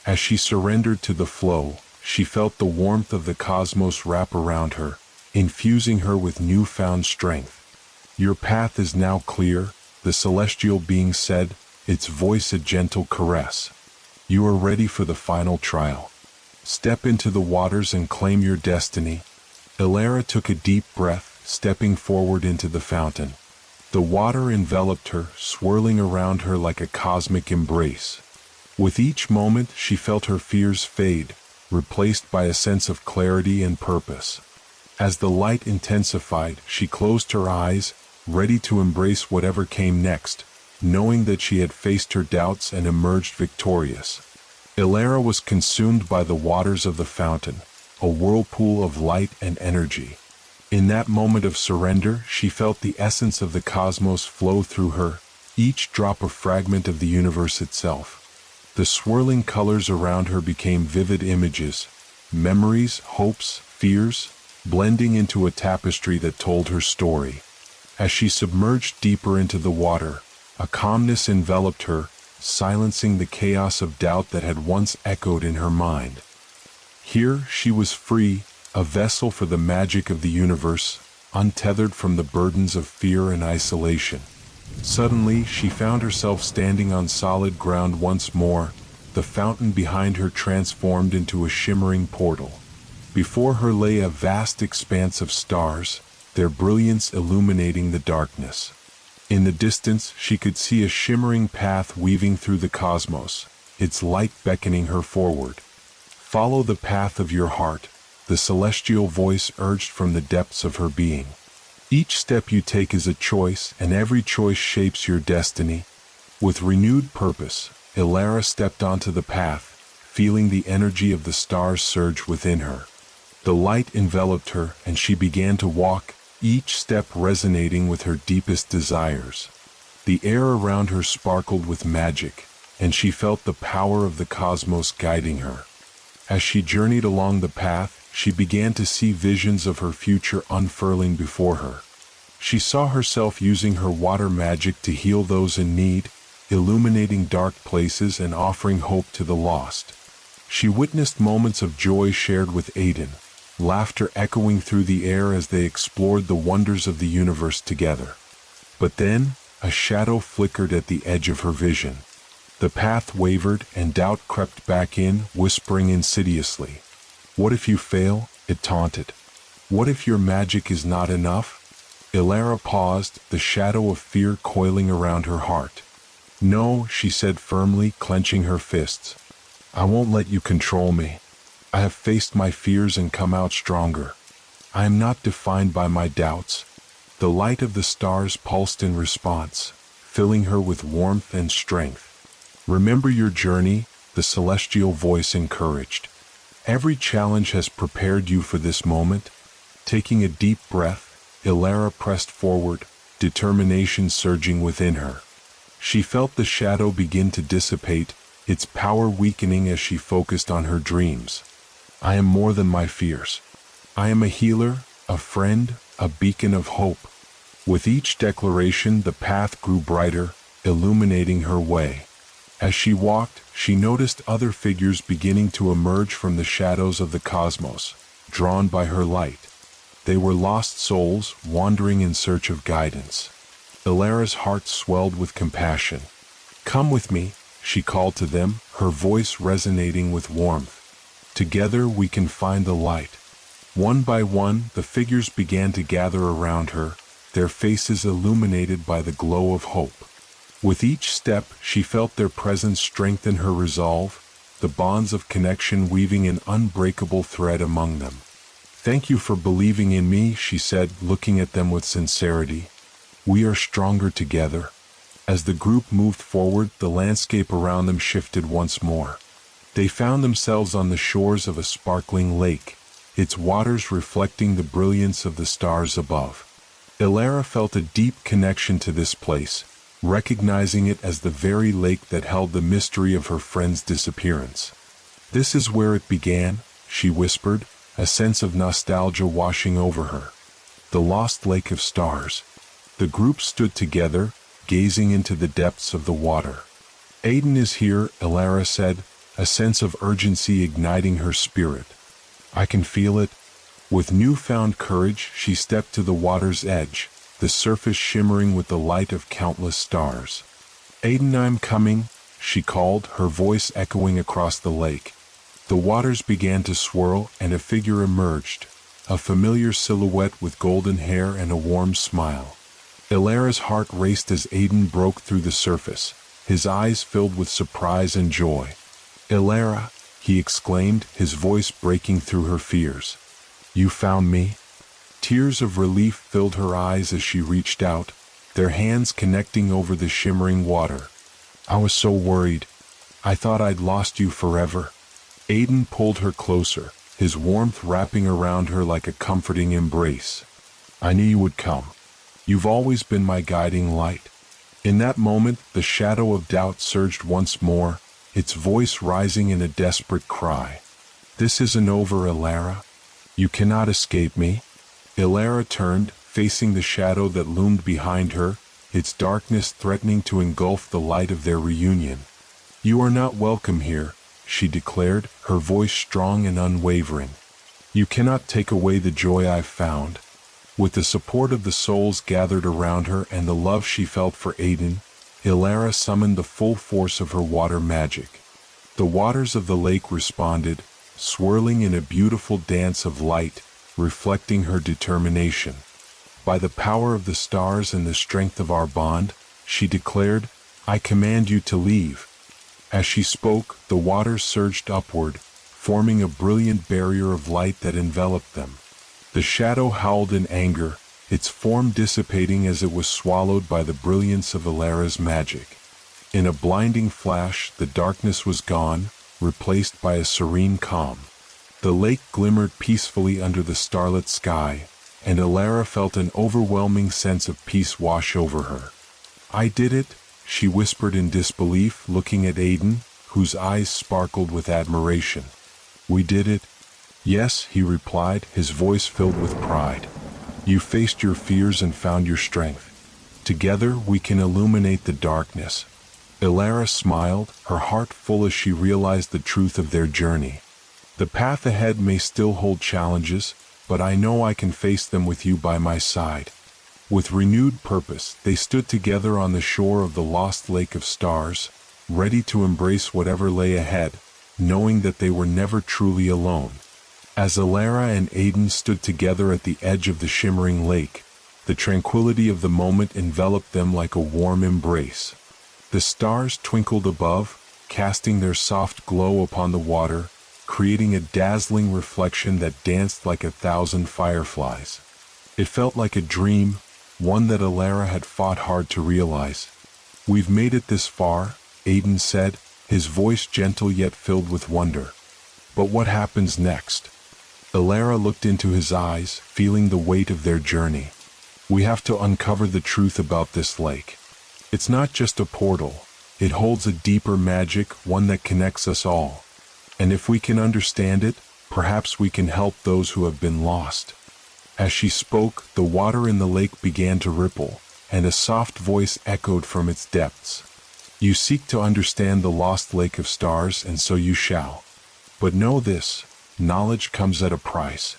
As she surrendered to the flow, she felt the warmth of the cosmos wrap around her, infusing her with newfound strength. Your path is now clear, the celestial being said, its voice a gentle caress. You are ready for the final trial. Step into the waters and claim your destiny. Elara took a deep breath, stepping forward into the fountain. The water enveloped her, swirling around her like a cosmic embrace. With each moment, she felt her fears fade, replaced by a sense of clarity and purpose. As the light intensified, she closed her eyes, ready to embrace whatever came next, knowing that she had faced her doubts and emerged victorious. Elara was consumed by the waters of the fountain, a whirlpool of light and energy. In that moment of surrender, she felt the essence of the cosmos flow through her, each drop a fragment of the universe itself. The swirling colors around her became vivid images, memories, hopes, fears, blending into a tapestry that told her story. As she submerged deeper into the water, a calmness enveloped her, silencing the chaos of doubt that had once echoed in her mind. Here she was free, a vessel for the magic of the universe, untethered from the burdens of fear and isolation. Suddenly, she found herself standing on solid ground once more, the fountain behind her transformed into a shimmering portal. Before her lay a vast expanse of stars, their brilliance illuminating the darkness. In the distance, she could see a shimmering path weaving through the cosmos, its light beckoning her forward. Follow the path of your heart, the celestial voice urged from the depths of her being. Each step you take is a choice, and every choice shapes your destiny. With renewed purpose, Elara stepped onto the path, feeling the energy of the stars surge within her. The light enveloped her, and she began to walk, each step resonating with her deepest desires. The air around her sparkled with magic, and she felt the power of the cosmos guiding her. As she journeyed along the path, she began to see visions of her future unfurling before her. She saw herself using her water magic to heal those in need, illuminating dark places and offering hope to the lost. She witnessed moments of joy shared with Aiden, laughter echoing through the air as they explored the wonders of the universe together. But then, a shadow flickered at the edge of her vision. The path wavered, and doubt crept back in, whispering insidiously. What if you fail? It taunted. What if your magic is not enough? Elara paused, the shadow of fear coiling around her heart. No, she said firmly, clenching her fists. I won't let you control me. I have faced my fears and come out stronger. I am not defined by my doubts. The light of the stars pulsed in response, filling her with warmth and strength. Remember your journey, the celestial voice encouraged. Every challenge has prepared you for this moment. Taking a deep breath, Ilara pressed forward, determination surging within her. She felt the shadow begin to dissipate, its power weakening as she focused on her dreams. I am more than my fears. I am a healer, a friend, a beacon of hope. With each declaration, the path grew brighter, illuminating her way. As she walked, she noticed other figures beginning to emerge from the shadows of the cosmos, drawn by her light. They were lost souls, wandering in search of guidance. Ilara's heart swelled with compassion. "Come with me," she called to them, her voice resonating with warmth. "Together we can find the light." One by one, the figures began to gather around her, their faces illuminated by the glow of hope. With each step, she felt their presence strengthen her resolve, the bonds of connection weaving an unbreakable thread among them. "Thank you for believing in me," she said, looking at them with sincerity. "We are stronger together." As the group moved forward, the landscape around them shifted once more. They found themselves on the shores of a sparkling lake, its waters reflecting the brilliance of the stars above. Ilara felt a deep connection to this place, recognizing it as the very lake that held the mystery of her friend's disappearance. "This is where it began," she whispered, a sense of nostalgia washing over her. The lost lake of stars. The group stood together, gazing into the depths of the water. "Aiden is here," Ilara said, a sense of urgency igniting her spirit. "I can feel it." With newfound courage, she stepped to the water's edge, the surface shimmering with the light of countless stars. "Aiden, I'm coming," she called, her voice echoing across the lake. The waters began to swirl, and a figure emerged, a familiar silhouette with golden hair and a warm smile. Ilara's heart raced as Aiden broke through the surface, his eyes filled with surprise and joy. "Ilara," he exclaimed, his voice breaking through her fears. "You found me?" Tears of relief filled her eyes as she reached out, their hands connecting over the shimmering water. "I was so worried. I thought I'd lost you forever." Aiden pulled her closer, his warmth wrapping around her like a comforting embrace. "I knew you would come. You've always been my guiding light." In that moment, the shadow of doubt surged once more, its voice rising in a desperate cry. "This isn't over, Ilara. You cannot escape me." Ilara turned, facing the shadow that loomed behind her, its darkness threatening to engulf the light of their reunion. "You are not welcome here," she declared, her voice strong and unwavering. "You cannot take away the joy I've found." With the support of the souls gathered around her and the love she felt for Aiden, Ilara summoned the full force of her water magic. The waters of the lake responded, swirling in a beautiful dance of light, reflecting her determination. "By the power of the stars and the strength of our bond," she declared, "I command you to leave." As she spoke, the waters surged upward, forming a brilliant barrier of light that enveloped them. The shadow howled in anger, its form dissipating as it was swallowed by the brilliance of Ilara's magic. In a blinding flash, the darkness was gone, replaced by a serene calm. The lake glimmered peacefully under the starlit sky, and Ilara felt an overwhelming sense of peace wash over her. "I did it," she whispered in disbelief, looking at Aiden, whose eyes sparkled with admiration. "We did it." "Yes," he replied, his voice filled with pride. "You faced your fears and found your strength. Together we can illuminate the darkness." Ilara smiled, her heart full as she realized the truth of their journey. "The path ahead may still hold challenges, but I know I can face them with you by my side." With renewed purpose, they stood together on the shore of the lost lake of stars, ready to embrace whatever lay ahead, knowing that they were never truly alone. As Ilara and Aiden stood together at the edge of the shimmering lake, the tranquility of the moment enveloped them like a warm embrace. The stars twinkled above, casting their soft glow upon the water, creating a dazzling reflection that danced like 1,000 fireflies. It felt like a dream, one that Ilara had fought hard to realize. "We've made it this far," Aiden said, his voice gentle yet filled with wonder. "But what happens next?" Ilara looked into his eyes, feeling the weight of their journey. We have to uncover the truth about this lake. It's not just a portal. It holds a deeper magic, one that connects us all. And if we can understand it, perhaps we can help those who have been lost." As she spoke, the water in the lake began to ripple, and a soft voice echoed from its depths. "You seek to understand the lost lake of stars, and so you shall. But know this, knowledge comes at a price."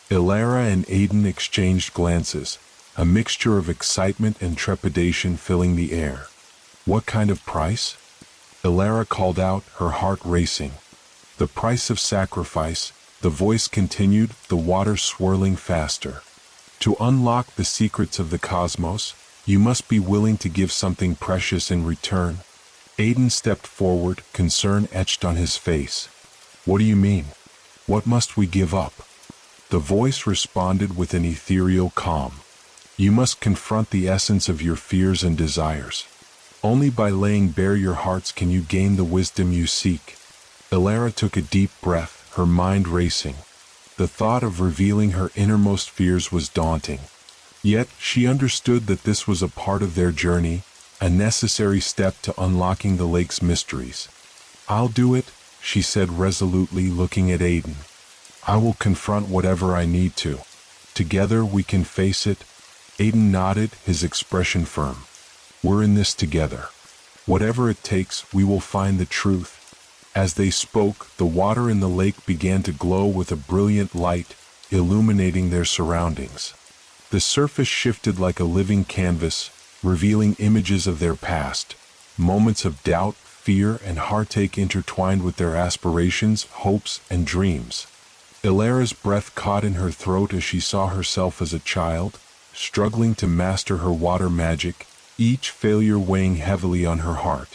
Ilara and Aiden exchanged glances, a mixture of excitement and trepidation filling the air. "What kind of price?" Ilara called out, her heart racing. "The price of sacrifice," the voice continued, the water swirling faster. "To unlock the secrets of the cosmos, you must be willing to give something precious in return." Aiden stepped forward, concern etched on his face. "What do you mean? What must we give up?" The voice responded with an ethereal calm. "You must confront the essence of your fears and desires. Only by laying bare your hearts can you gain the wisdom you seek." Ilara took a deep breath, her mind racing. The thought of revealing her innermost fears was daunting. Yet she understood that this was a part of their journey, a necessary step to unlocking the lake's mysteries. "I'll do it," she said resolutely, looking at Aiden. "I will confront whatever I need to. Together we can face it." Aiden nodded, his expression firm. "We're in this together. Whatever it takes, we will find the truth." As they spoke, the water in the lake began to glow with a brilliant light, illuminating their surroundings. The surface shifted like a living canvas, revealing images of their past, moments of doubt, fear, and heartache intertwined with their aspirations, hopes, and dreams. Ilara's breath caught in her throat as she saw herself as a child, struggling to master her water magic, each failure weighing heavily on her heart.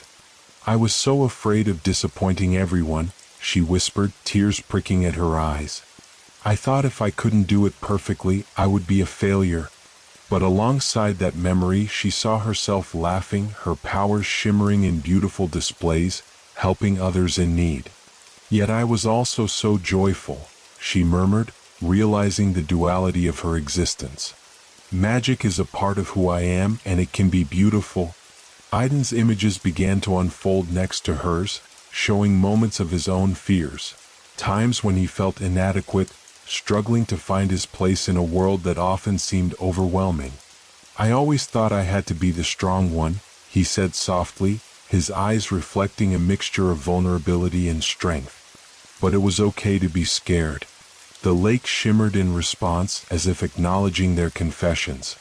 "I was so afraid of disappointing everyone," she whispered, tears pricking at her eyes. "I thought if I couldn't do it perfectly, I would be a failure." But alongside that memory, she saw herself laughing, her powers shimmering in beautiful displays, helping others in need. "Yet I was also so joyful," she murmured, realizing the duality of her existence. "Magic is a part of who I am, and it can be beautiful." Aiden's images began to unfold next to hers, showing moments of his own fears, times when he felt inadequate, struggling to find his place in a world that often seemed overwhelming. "I always thought I had to be the strong one," he said softly, his eyes reflecting a mixture of vulnerability and strength. "But it was okay to be scared." The lake shimmered in response, as if acknowledging their confessions.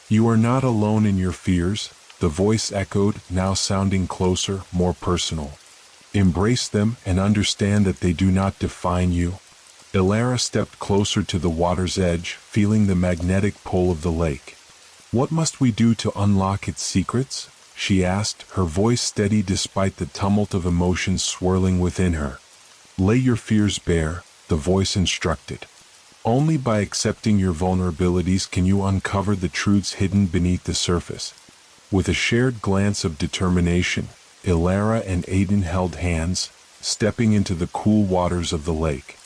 "You are not alone in your fears," the voice echoed, now sounding closer, more personal. "Embrace them and understand that they do not define you." Ilara stepped closer to the water's edge, feeling the magnetic pull of the lake. "What must we do to unlock its secrets?" she asked, her voice steady despite the tumult of emotions swirling within her. "Lay your fears bare," the voice instructed. "Only by accepting your vulnerabilities can you uncover the truths hidden beneath the surface." With a shared glance of determination, Ilara and Aiden held hands, stepping into the cool waters of the lake.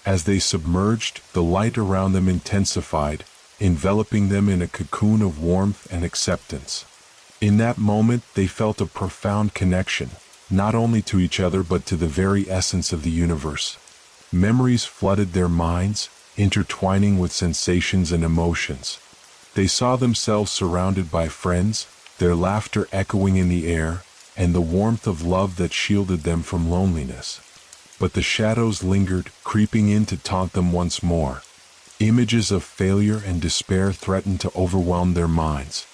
As they submerged, the light around them intensified, enveloping them in a cocoon of warmth and acceptance. In that moment, they felt a profound connection, not only to each other but to the very essence of the universe. Memories flooded their minds, intertwining with sensations and emotions. They saw themselves surrounded by friends, their laughter echoing in the air, and the warmth of love that shielded them from loneliness. But the shadows lingered, creeping in to taunt them once more. Images of failure and despair threatened to overwhelm their minds.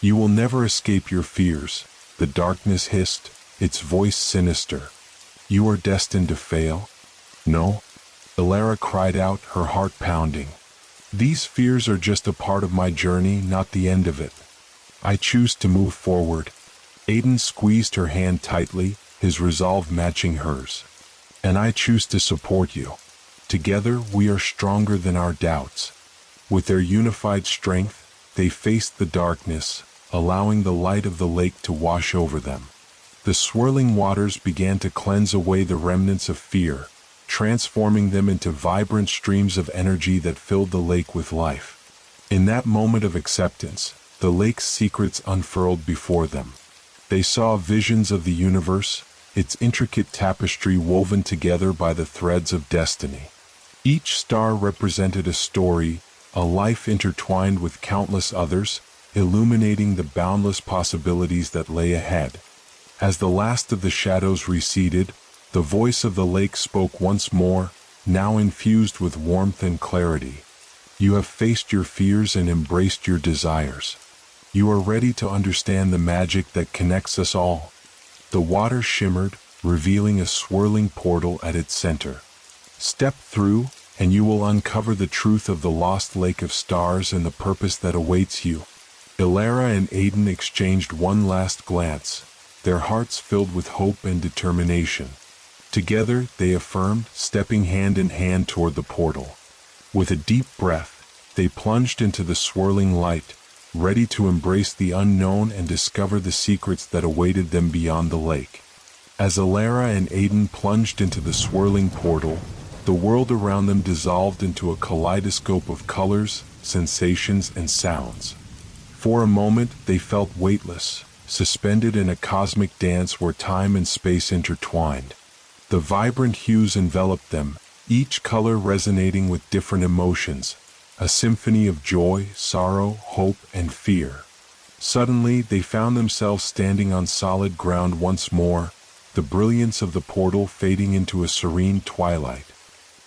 "You will never escape your fears," the darkness hissed, its voice sinister. "You are destined to fail." "No," Ilara cried out, her heart pounding. "These fears are just a part of my journey, not the end of it. I choose to move forward." Aiden squeezed her hand tightly, his resolve matching hers. "And I choose to support you. Together we are stronger than our doubts." With their unified strength, they faced the darkness, allowing the light of the lake to wash over them. The swirling waters began to cleanse away the remnants of fear, transforming them into vibrant streams of energy that filled the lake with life. In that moment of acceptance, the lake's secrets unfurled before them. They saw visions of the universe, its intricate tapestry woven together by the threads of destiny. Each star represented a story, a life intertwined with countless others, illuminating the boundless possibilities that lay ahead. As the last of the shadows receded, the voice of the lake spoke once more, now infused with warmth and clarity. You have faced your fears and embraced your desires. You are ready to understand the magic that connects us all. The water shimmered, revealing a swirling portal at its center. Step through, and you will uncover the truth of the lost lake of stars and the purpose that awaits you. Elara and Aiden exchanged one last glance, their hearts filled with hope and determination. Together, they affirmed, stepping hand in hand toward the portal. With a deep breath, they plunged into the swirling light, ready to embrace the unknown and discover the secrets that awaited them beyond the lake. As Elara and Aiden plunged into the swirling portal, the world around them dissolved into a kaleidoscope of colors, sensations, and sounds. For a moment, they felt weightless, suspended in a cosmic dance where time and space intertwined. The vibrant hues enveloped them, each color resonating with different emotions, a symphony of joy, sorrow, hope, and fear. Suddenly, they found themselves standing on solid ground once more, the brilliance of the portal fading into a serene twilight.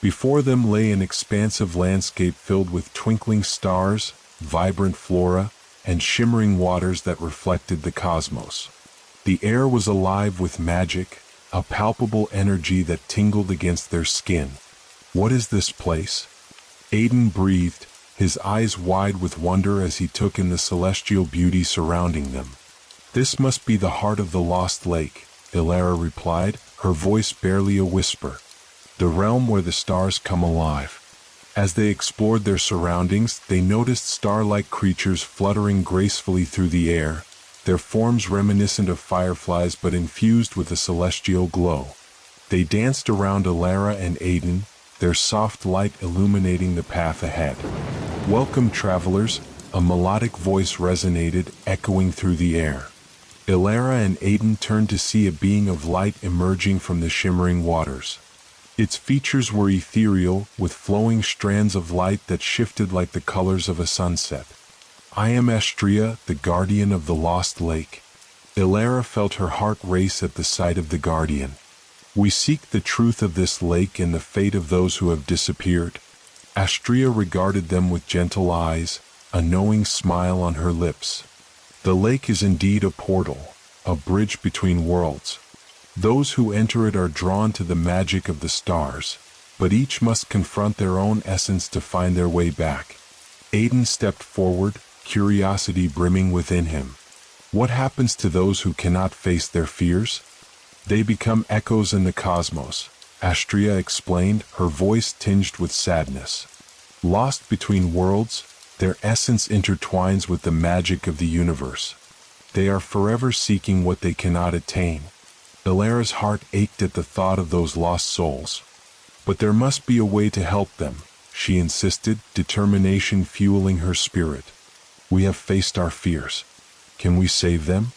Before them lay an expansive landscape filled with twinkling stars, vibrant flora, and shimmering waters that reflected the cosmos. The air was alive with magic, a palpable energy that tingled against their skin. What is this place? Aiden breathed, his eyes wide with wonder as he took in the celestial beauty surrounding them. This must be the heart of the lost lake, Elara replied, her voice barely a whisper. The realm where the stars come alive. As they explored their surroundings, they noticed star-like creatures fluttering gracefully through the air, their forms reminiscent of fireflies but infused with a celestial glow. They danced around Elara and Aiden, their soft light illuminating the path ahead. Welcome, travelers, a melodic voice resonated, echoing through the air. Elara and Aiden turned to see a being of light emerging from the shimmering waters. Its features were ethereal, with flowing strands of light that shifted like the colors of a sunset. I am Astrea, the guardian of the lost lake. Elara felt her heart race at the sight of the guardian. We seek the truth of this lake and the fate of those who have disappeared. Astrea regarded them with gentle eyes, a knowing smile on her lips. The lake is indeed a portal, a bridge between worlds. Those who enter it are drawn to the magic of the stars, but each must confront their own essence to find their way back. Aiden stepped forward, curiosity brimming within him. What happens to those who cannot face their fears? They become echoes in the cosmos, Astrea explained, her voice tinged with sadness. Lost between worlds, their essence intertwines with the magic of the universe. They are forever seeking what they cannot attain. Elara's heart ached at the thought of those lost souls. But there must be a way to help them, she insisted, determination fueling her spirit. We have faced our fears. Can we save them?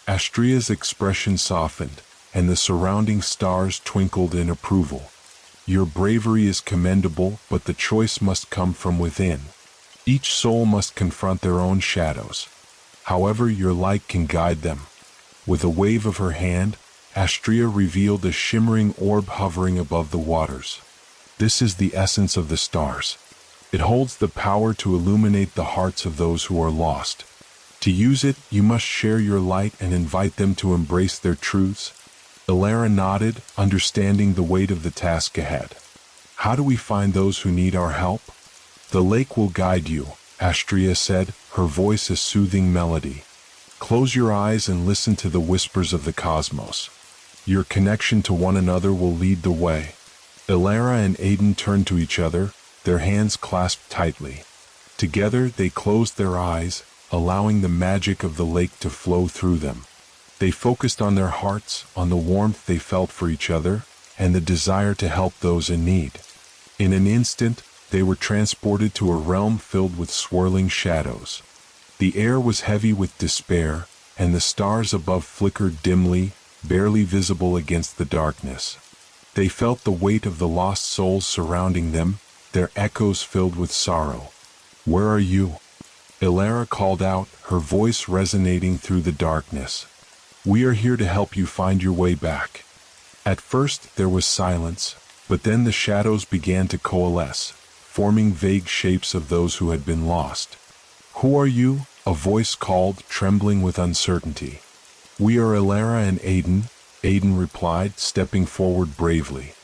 Astrea's expression softened, and the surrounding stars twinkled in approval. Your bravery is commendable, but the choice must come from within. Each soul must confront their own shadows. However, your light can guide them. With a wave of her hand, Astrea revealed a shimmering orb hovering above the waters. This is the essence of the stars. It holds the power to illuminate the hearts of those who are lost. To use it, you must share your light and invite them to embrace their truths. Elara nodded, understanding the weight of the task ahead. How do we find those who need our help? The lake will guide you, Astrea said, her voice a soothing melody. Close your eyes and listen to the whispers of the cosmos. Your connection to one another will lead the way. Elara and Aiden turned to each other, their hands clasped tightly. Together they closed their eyes, allowing the magic of the lake to flow through them. They focused on their hearts, on the warmth they felt for each other, and the desire to help those in need. In an instant, they were transported to a realm filled with swirling shadows. The air was heavy with despair, and the stars above flickered dimly, barely visible against the darkness. They felt the weight of the lost souls surrounding them, their echoes filled with sorrow. "Where are you?" Ilara called out, her voice resonating through the darkness. "We are here to help you find your way back." At first there was silence, but then the shadows began to coalesce, forming vague shapes of those who had been lost. "Who are you?" a voice called, trembling with uncertainty. "We are Ilara and Aiden replied, stepping forward bravely.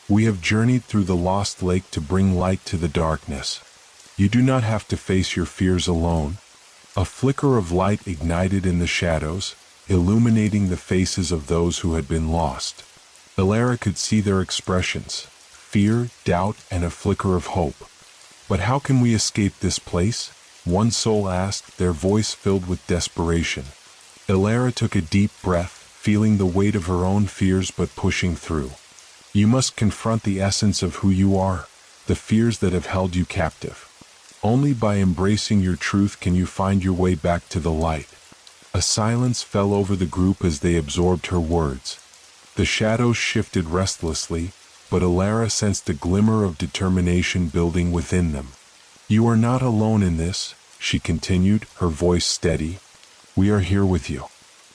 "We have journeyed through the lost lake to bring light to the darkness. You do not have to face your fears alone." A flicker of light ignited in the shadows, illuminating the faces of those who had been lost. Ilara could see their expressions: fear, doubt, and a flicker of hope. "But how can we escape this place?" one soul asked, their voice filled with desperation. Ilara took a deep breath, feeling the weight of her own fears but pushing through. "You must confront the essence of who you are, the fears that have held you captive. Only by embracing your truth can you find your way back to the light." A silence fell over the group as they absorbed her words. The shadows shifted restlessly, but Ilara sensed a glimmer of determination building within them. "You are not alone in this," she continued, her voice steady. "We are here with you.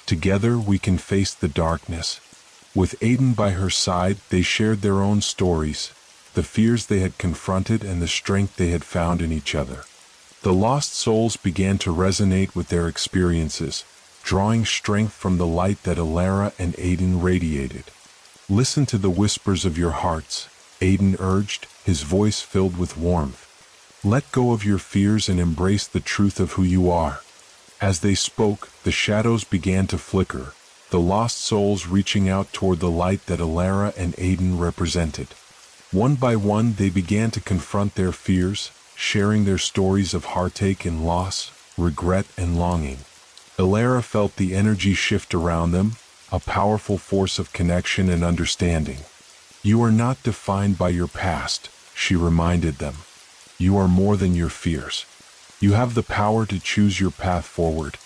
Together we can face the darkness." With Aiden by her side, they shared their own stories, the fears they had confronted and the strength they had found in each other. The lost souls began to resonate with their experiences, drawing strength from the light that Ilara and Aiden radiated. "Listen to the whispers of your hearts," Aiden urged, his voice filled with warmth. "Let go of your fears and embrace the truth of who you are." As they spoke, the shadows began to flicker, the lost souls reaching out toward the light that Ilara and Aiden represented. One by one they began to confront their fears, sharing their stories of heartache and loss, regret and longing. Ilara felt the energy shift around them, a powerful force of connection and understanding. "You are not defined by your past," she reminded them. "You are more than your fears. You have the power to choose your path forward."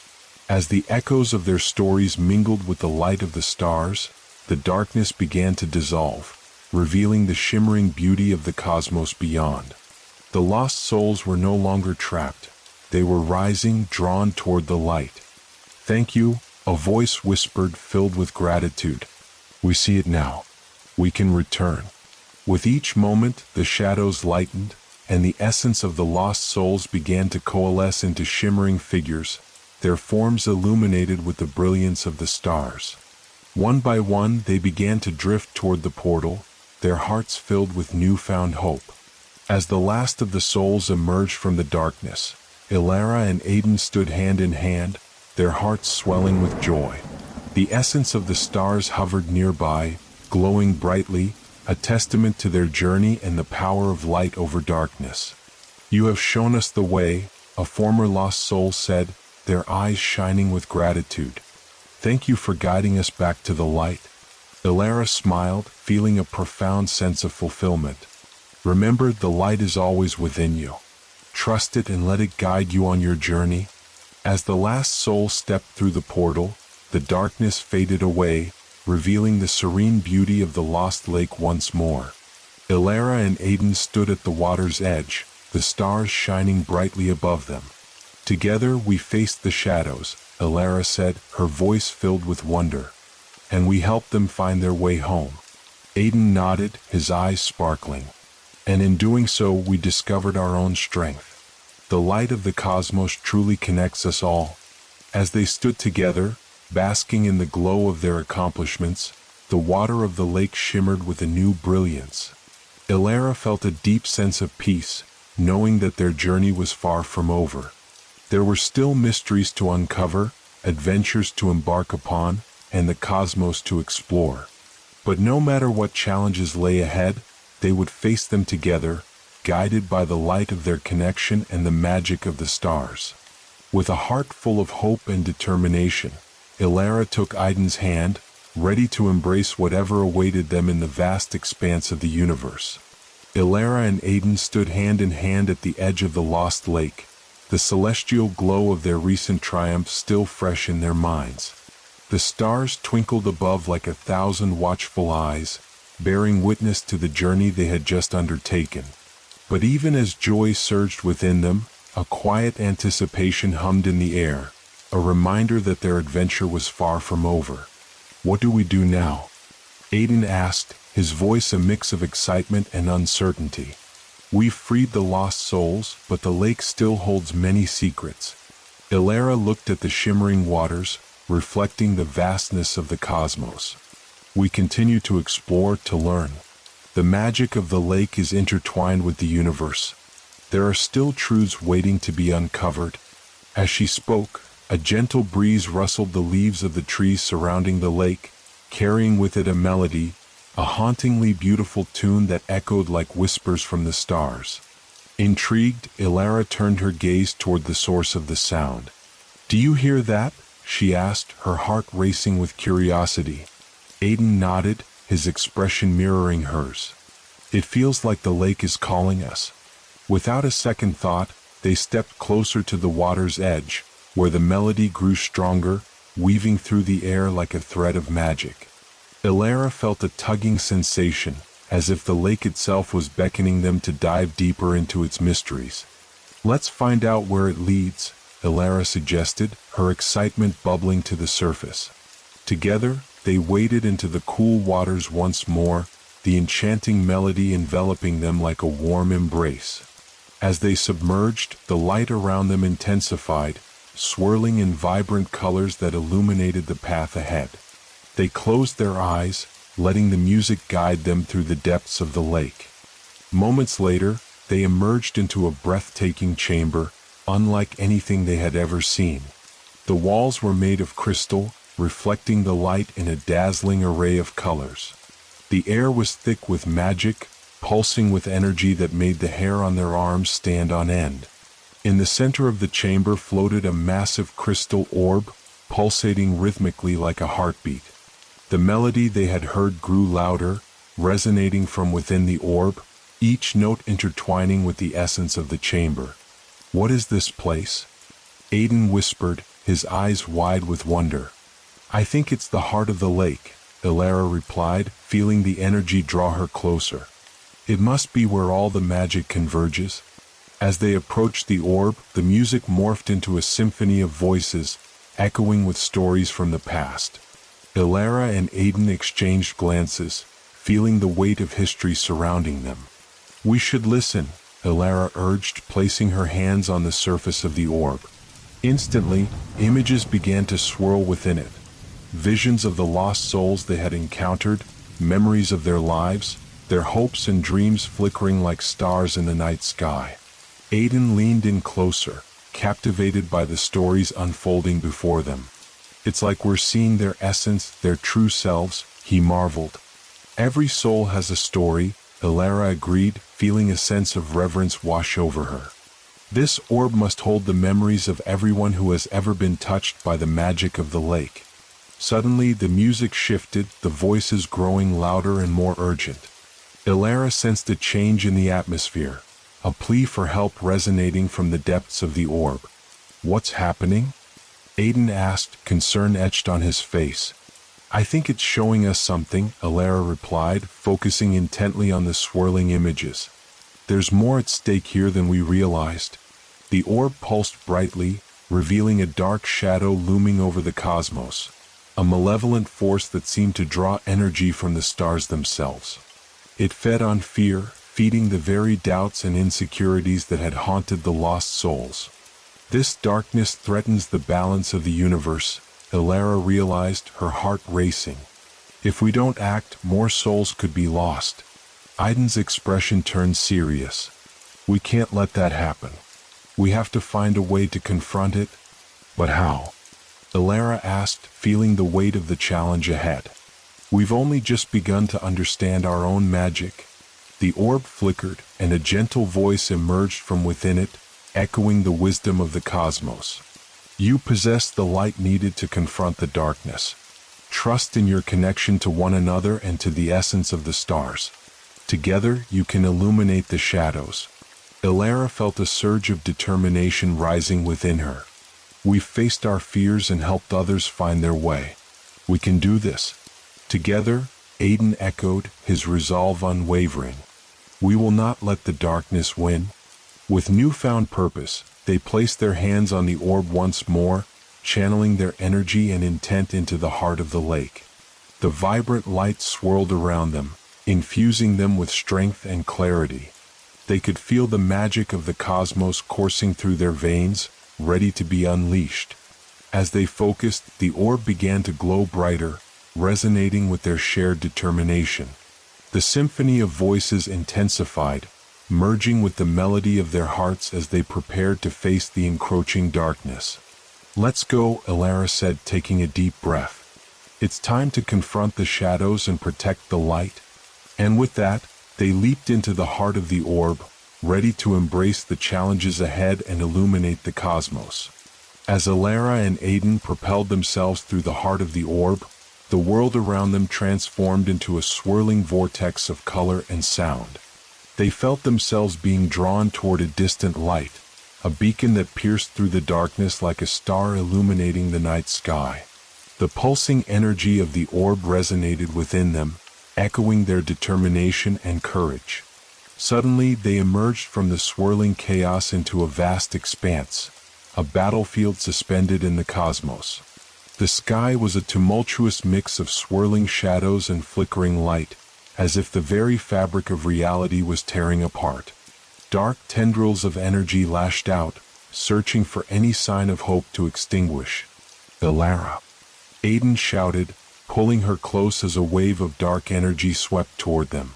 As the echoes of their stories mingled with the light of the stars, the darkness began to dissolve, revealing the shimmering beauty of the cosmos beyond. The lost souls were no longer trapped. They were rising, drawn toward the light. "Thank you," a voice whispered, filled with gratitude. "We see it now. We can return." With each moment, the shadows lightened, and the essence of the lost souls began to coalesce into shimmering figures, their forms illuminated with the brilliance of the stars. One by one, they began to drift toward the portal, their hearts filled with newfound hope. As the last of the souls emerged from the darkness, Ilara and Aiden stood hand in hand, their hearts swelling with joy. The essence of the stars hovered nearby, glowing brightly, a testament to their journey and the power of light over darkness. "You have shown us the way," a former lost soul said, their eyes shining with gratitude. "Thank you for guiding us back to the light." Ilara smiled, feeling a profound sense of fulfillment. "Remember, the light is always within you. Trust it and let it guide you on your journey." As the last soul stepped through the portal, the darkness faded away, revealing the serene beauty of the lost lake once more. Ilara and Aiden stood at the water's edge, the stars shining brightly above them. "Together we faced the shadows," Ilara said, her voice filled with wonder. "And we helped them find their way home." Aiden nodded, his eyes sparkling. "And in doing so we discovered our own strength. The light of the cosmos truly connects us all." As they stood together, basking in the glow of their accomplishments, the water of the lake shimmered with a new brilliance. Ilara felt a deep sense of peace, knowing that their journey was far from over. There were still mysteries to uncover, adventures to embark upon, and the cosmos to explore. But no matter what challenges lay ahead, they would face them together, guided by the light of their connection and the magic of the stars. With a heart full of hope and determination, Ilara took Aiden's hand, ready to embrace whatever awaited them in the vast expanse of the universe. Ilara and Aiden stood hand in hand at the edge of the lost lake, the celestial glow of their recent triumph still fresh in their minds. The stars twinkled above like 1,000 watchful eyes, bearing witness to the journey they had just undertaken. But even as joy surged within them, a quiet anticipation hummed in the air, a reminder that their adventure was far from over. "What do we do now?" Aiden asked, his voice a mix of excitement and uncertainty. "We've freed the lost souls, but the lake still holds many secrets." Ilara looked at the shimmering waters, reflecting the vastness of the cosmos. "We continue to explore, to learn. The magic of the lake is intertwined with the universe. There are still truths waiting to be uncovered." As she spoke, a gentle breeze rustled the leaves of the trees surrounding the lake, carrying with it a melody, a hauntingly beautiful tune that echoed like whispers from the stars. Intrigued, Ilara turned her gaze toward the source of the sound. "Do you hear that?" she asked, her heart racing with curiosity. Aiden nodded, his expression mirroring hers. "It feels like the lake is calling us." Without a second thought, they stepped closer to the water's edge, where the melody grew stronger, weaving through the air like a thread of magic. Ilara felt a tugging sensation, as if the lake itself was beckoning them to dive deeper into its mysteries. "Let's find out where it leads," Ilara suggested, her excitement bubbling to the surface. Together, they waded into the cool waters once more, the enchanting melody enveloping them like a warm embrace. As they submerged, the light around them intensified, swirling in vibrant colors that illuminated the path ahead. They closed their eyes, letting the music guide them through the depths of the lake. Moments later, they emerged into a breathtaking chamber, unlike anything they had ever seen. The walls were made of crystal, reflecting the light in a dazzling array of colors. The air was thick with magic, pulsing with energy that made the hair on their arms stand on end. In the center of the chamber floated a massive crystal orb, pulsating rhythmically like a heartbeat. The melody they had heard grew louder, resonating from within the orb, each note intertwining with the essence of the chamber. "What is this place?" Aiden whispered, his eyes wide with wonder. "I think it's the heart of the lake," Ilara replied, feeling the energy draw her closer. "It must be where all the magic converges." As they approached the orb, the music morphed into a symphony of voices, echoing with stories from the past. Ilara and Aiden exchanged glances, feeling the weight of history surrounding them. "We should listen," Ilara urged, placing her hands on the surface of the orb. Instantly, images began to swirl within it. Visions of the lost souls they had encountered, memories of their lives, their hopes and dreams flickering like stars in the night sky. Aiden leaned in closer, captivated by the stories unfolding before them. "It's like we're seeing their essence, their true selves," he marveled. "Every soul has a story," Ilara agreed, feeling a sense of reverence wash over her. "This orb must hold the memories of everyone who has ever been touched by the magic of the lake." Suddenly, the music shifted, the voices growing louder and more urgent. Ilara sensed a change in the atmosphere, a plea for help resonating from the depths of the orb. "What's happening?" Aiden asked, concern etched on his face. "I think it's showing us something," Ilara replied, focusing intently on the swirling images. "There's more at stake here than we realized." The orb pulsed brightly, revealing a dark shadow looming over the cosmos, a malevolent force that seemed to draw energy from the stars themselves. It fed on fear, feeding the very doubts and insecurities that had haunted the lost souls. "This darkness threatens the balance of the universe," Ilara realized, her heart racing. "If we don't act, more souls could be lost." Aiden's expression turned serious. "We can't let that happen. We have to find a way to confront it." "But how?" Ilara asked, feeling the weight of the challenge ahead. "We've only just begun to understand our own magic." The orb flickered, and a gentle voice emerged from within it, echoing the wisdom of the cosmos. "You possess the light needed to confront the darkness. Trust in your connection to one another and to the essence of the stars. Together, you can illuminate the shadows. Elara felt a surge of determination rising within her. We've faced our fears and helped others find their way. We can do this. Together, Aiden echoed, his resolve unwavering. We will not let the darkness win. With newfound purpose, they placed their hands on the orb once more, channeling their energy and intent into the heart of the lake. The vibrant light swirled around them, infusing them with strength and clarity. They could feel the magic of the cosmos coursing through their veins, ready to be unleashed. As they focused, the orb began to glow brighter, resonating with their shared determination. The symphony of voices intensified, merging with the melody of their hearts as they prepared to face the encroaching darkness. Let's go, Elara said, taking a deep breath. It's time to confront the shadows and protect the light. And with that, they leaped into the heart of the orb, ready to embrace the challenges ahead and illuminate the cosmos. As Elara and Aiden propelled themselves through the heart of the orb, the world around them transformed into a swirling vortex of color and sound. They felt themselves being drawn toward a distant light, a beacon that pierced through the darkness like a star illuminating the night sky. The pulsing energy of the orb resonated within them, echoing their determination and courage. Suddenly, they emerged from the swirling chaos into a vast expanse, a battlefield suspended in the cosmos. The sky was a tumultuous mix of swirling shadows and flickering light, as if the very fabric of reality was tearing apart. Dark tendrils of energy lashed out, searching for any sign of hope to extinguish. Elara! Aiden shouted, pulling her close as a wave of dark energy swept toward them.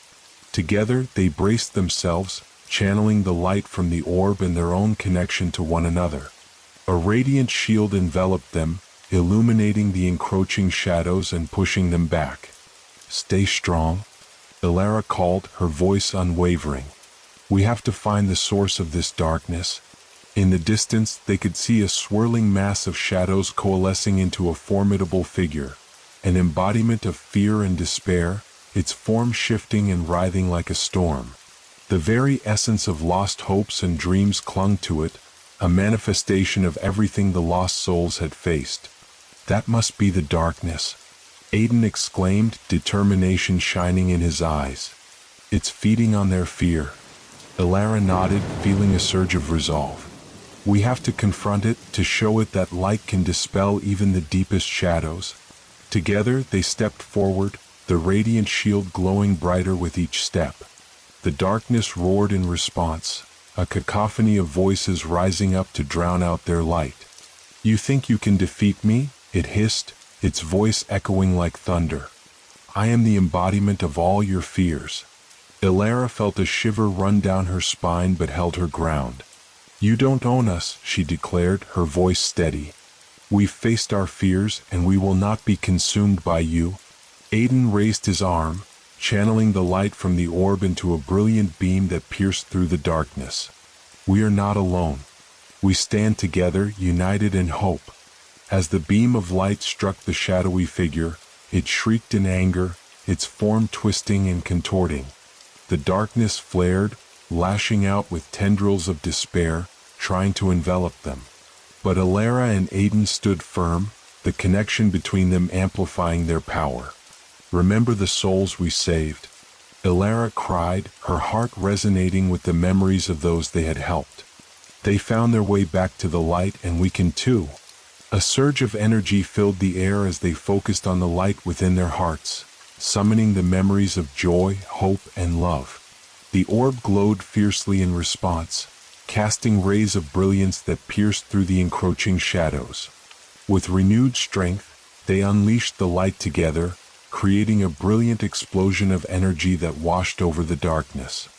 Together, they braced themselves, channeling the light from the orb and their own connection to one another. A radiant shield enveloped them, illuminating the encroaching shadows and pushing them back. Stay strong, Elara called, her voice unwavering. We have to find the source of this darkness. In the distance, they could see a swirling mass of shadows coalescing into a formidable figure, an embodiment of fear and despair, its form shifting and writhing like a storm. The very essence of lost hopes and dreams clung to it, a manifestation of everything the lost souls had faced. That must be the darkness, Aiden exclaimed, determination shining in his eyes. It's feeding on their fear. Elara nodded, feeling a surge of resolve. We have to confront it, to show it that light can dispel even the deepest shadows. Together, they stepped forward, the radiant shield glowing brighter with each step. The darkness roared in response, a cacophony of voices rising up to drown out their light. You think you can defeat me? It hissed, its voice echoing like thunder. I am the embodiment of all your fears. Elara felt a shiver run down her spine but held her ground. You don't own us, she declared, her voice steady. We've faced our fears and we will not be consumed by you. Aiden raised his arm, channeling the light from the orb into a brilliant beam that pierced through the darkness. We are not alone. We stand together, united in hope. As the beam of light struck the shadowy figure, it shrieked in anger, its form twisting and contorting. The darkness flared, lashing out with tendrils of despair, trying to envelop them. But Elara and Aiden stood firm, the connection between them amplifying their power. Remember the souls we saved, Elara cried, her heart resonating with the memories of those they had helped. They found their way back to the light, and we can too. A surge of energy filled the air as they focused on the light within their hearts, summoning the memories of joy, hope, and love. The orb glowed fiercely in response, casting rays of brilliance that pierced through the encroaching shadows. With renewed strength, they unleashed the light together, creating a brilliant explosion of energy that washed over the darkness.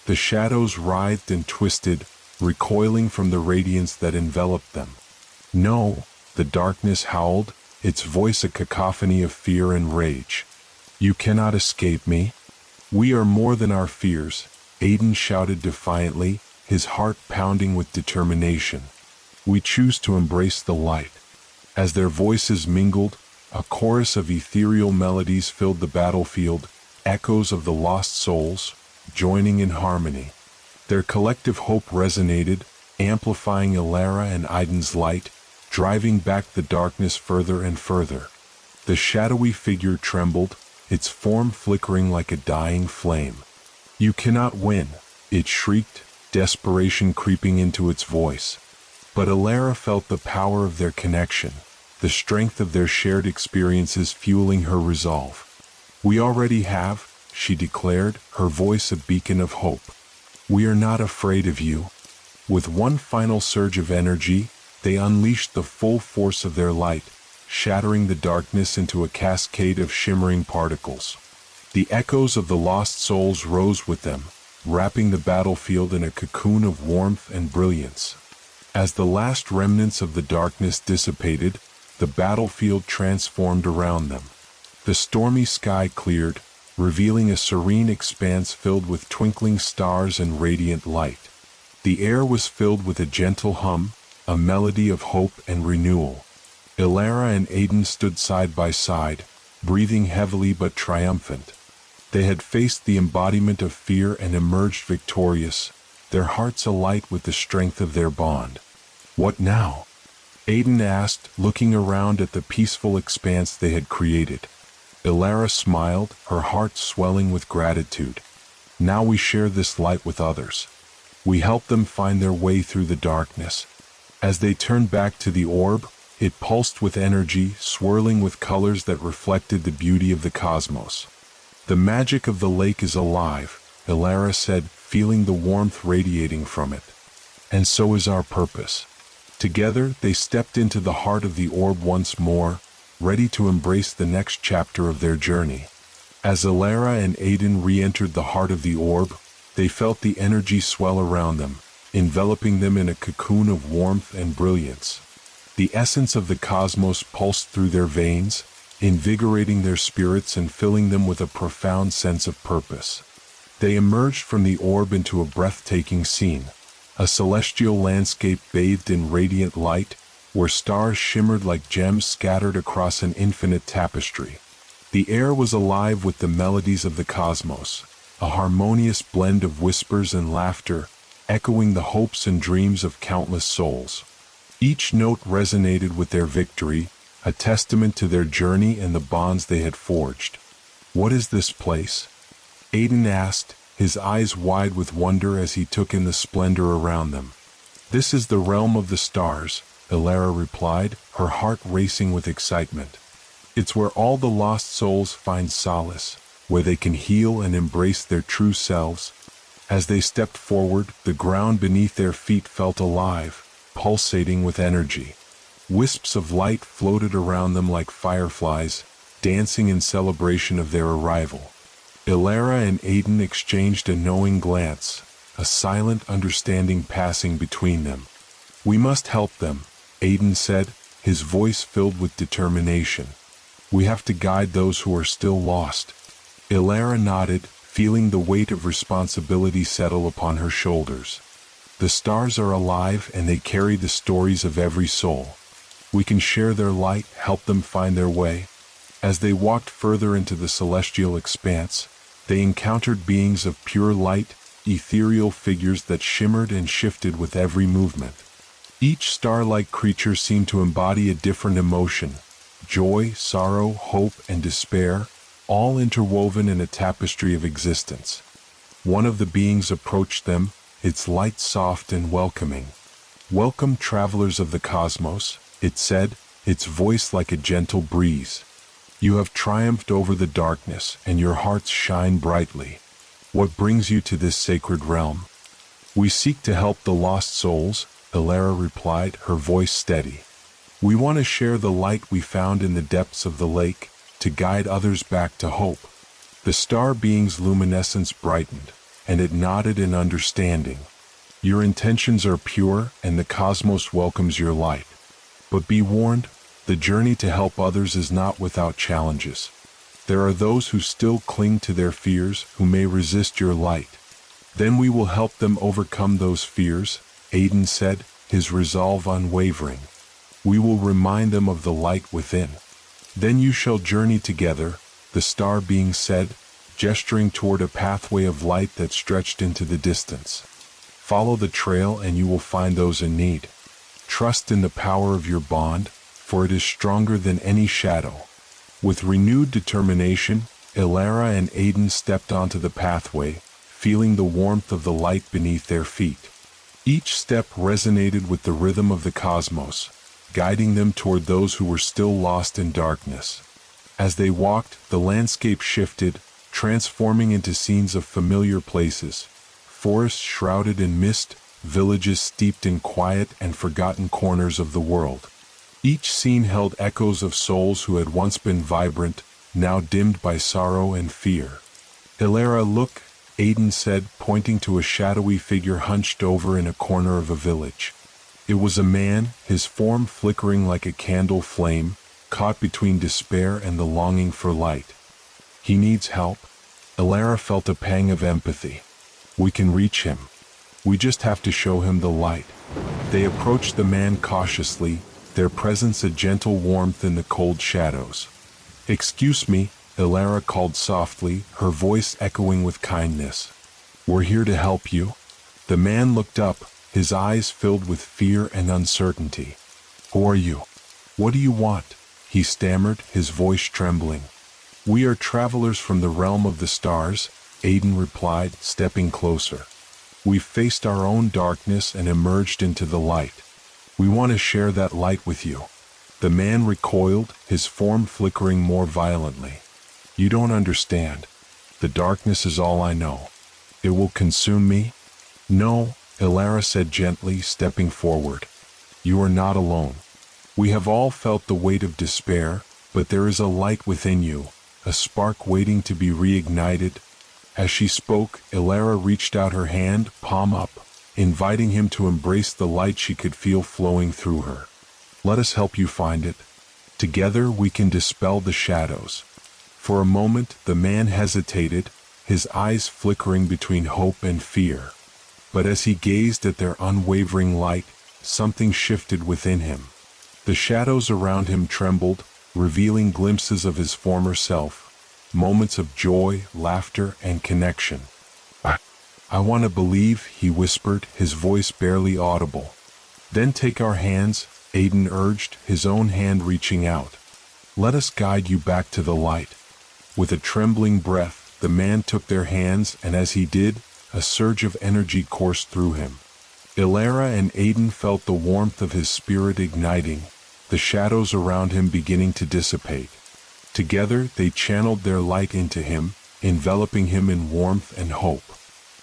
The shadows writhed and twisted, recoiling from the radiance that enveloped them. No, the darkness howled, its voice a cacophony of fear and rage. You cannot escape me. We are more than our fears, Aiden shouted defiantly, his heart pounding with determination. We choose to embrace the light. As their voices mingled, a chorus of ethereal melodies filled the battlefield, echoes of the lost souls, joining in harmony. Their collective hope resonated, amplifying Elara and Aiden's light, driving back the darkness further and further. The shadowy figure trembled, its form flickering like a dying flame. "You cannot win," it shrieked, desperation creeping into its voice. But Elara felt the power of their connection, the strength of their shared experiences fueling her resolve. "We already have," she declared, her voice a beacon of hope. "We are not afraid of you." With one final surge of energy, they unleashed the full force of their light, shattering the darkness into a cascade of shimmering particles. The echoes of the lost souls rose with them, wrapping the battlefield in a cocoon of warmth and brilliance. As the last remnants of the darkness dissipated, the battlefield transformed around them. The stormy sky cleared, revealing a serene expanse filled with twinkling stars and radiant light. The air was filled with a gentle hum, a melody of hope and renewal. Elara and Aiden stood side by side, breathing heavily but triumphant. They had faced the embodiment of fear and emerged victorious, their hearts alight with the strength of their bond. "What now?" Aiden asked, looking around at the peaceful expanse they had created. Elara smiled, her heart swelling with gratitude. "Now we share this light with others. We help them find their way through the darkness." As they turned back to the orb, it pulsed with energy, swirling with colors that reflected the beauty of the cosmos. "The magic of the lake is alive," Elara said, feeling the warmth radiating from it. "And so is our purpose." Together, they stepped into the heart of the orb once more, ready to embrace the next chapter of their journey. As Elara and Aiden re-entered the heart of the orb, they felt the energy swell around them, enveloping them in a cocoon of warmth and brilliance. The essence of the cosmos pulsed through their veins, invigorating their spirits and filling them with a profound sense of purpose. They emerged from the orb into a breathtaking scene, a celestial landscape bathed in radiant light, where stars shimmered like gems scattered across an infinite tapestry. The air was alive with the melodies of the cosmos, a harmonious blend of whispers and laughter, echoing the hopes and dreams of countless souls. Each note resonated with their victory, a testament to their journey and the bonds they had forged. "What is this place?" Aiden asked, his eyes wide with wonder as he took in the splendor around them. "This is the realm of the stars," Elara replied, her heart racing with excitement. "It's where all the lost souls find solace, where they can heal and embrace their true selves." As they stepped forward, the ground beneath their feet felt alive, pulsating with energy. Wisps of light floated around them like fireflies, dancing in celebration of their arrival. Elara and Aiden exchanged a knowing glance, a silent understanding passing between them. "We must help them," Aiden said, his voice filled with determination. "We have to guide those who are still lost." Elara nodded, feeling the weight of responsibility settle upon her shoulders. "The stars are alive and they carry the stories of every soul. We can share their light, help them find their way." As they walked further into the celestial expanse, they encountered beings of pure light, ethereal figures that shimmered and shifted with every movement. Each star-like creature seemed to embody a different emotion: joy, sorrow, hope, and despair, all interwoven in a tapestry of existence. One of the beings approached them, its light soft and welcoming. "Welcome, travelers of the cosmos," it said, its voice like a gentle breeze. "You have triumphed over the darkness, and your hearts shine brightly. What brings you to this sacred realm?" "We seek to help the lost souls," Elara replied, her voice steady. "We want to share the light we found in the depths of the lake, to guide others back to hope." The star being's luminescence brightened, and it nodded in understanding. "Your intentions are pure, and the cosmos welcomes your light. But be warned, the journey to help others is not without challenges. There are those who still cling to their fears, who may resist your light. Then we will help them overcome those fears," Aiden said, his resolve unwavering. "We will remind them of the light within. Then you shall journey together," the star being said, gesturing toward a pathway of light that stretched into the distance. Follow the trail and you will find those in need. Trust in the power of your bond, for it is stronger than any shadow. With renewed determination, Ilara and Aiden stepped onto the pathway, feeling the warmth of the light beneath their feet. Each step resonated with the rhythm of the cosmos, guiding them toward those who were still lost in darkness. As they walked, the landscape shifted, transforming into scenes of familiar places: forests shrouded in mist, villages steeped in quiet and forgotten corners of the world. Each scene held echoes of souls who had once been vibrant, now dimmed by sorrow and fear. "Ilara, look," Aiden said, pointing to a shadowy figure hunched over in a corner of a village. It was a man, his form flickering like a candle flame, caught between despair and the longing for light. "He needs help." Ilara felt a pang of empathy. "We can reach him. We just have to show him the light." They approached the man cautiously, their presence a gentle warmth in the cold shadows. "Excuse me," Ilara called softly, her voice echoing with kindness. "We're here to help you." The man looked up, his eyes filled with fear and uncertainty. "Who are you? What do you want?" he stammered, his voice trembling. "We are travelers from the realm of the stars," Aiden replied, stepping closer. "We've faced our own darkness and emerged into the light. We want to share that light with you." The man recoiled, his form flickering more violently. "You don't understand. The darkness is all I know. It will consume me." "No," Ilara said gently, stepping forward. "You are not alone. We have all felt the weight of despair, but there is a light within you, a spark waiting to be reignited." As she spoke, Ilara reached out her hand, palm up, inviting him to embrace the light she could feel flowing through her. "Let us help you find it. Together we can dispel the shadows." For a moment the man hesitated, his eyes flickering between hope and fear. But as he gazed at their unwavering light, something shifted within him. The shadows around him trembled, revealing glimpses of his former self, moments of joy, laughter, and connection. I want to believe," he whispered, his voice barely audible. "Then take our hands," Aiden urged, his own hand reaching out. "Let us guide you back to the light." With a trembling breath, the man took their hands, and as he did, a surge of energy coursed through him. Ilara and Aiden felt the warmth of his spirit igniting, the shadows around him beginning to dissipate. Together they channeled their light into him, enveloping him in warmth and hope.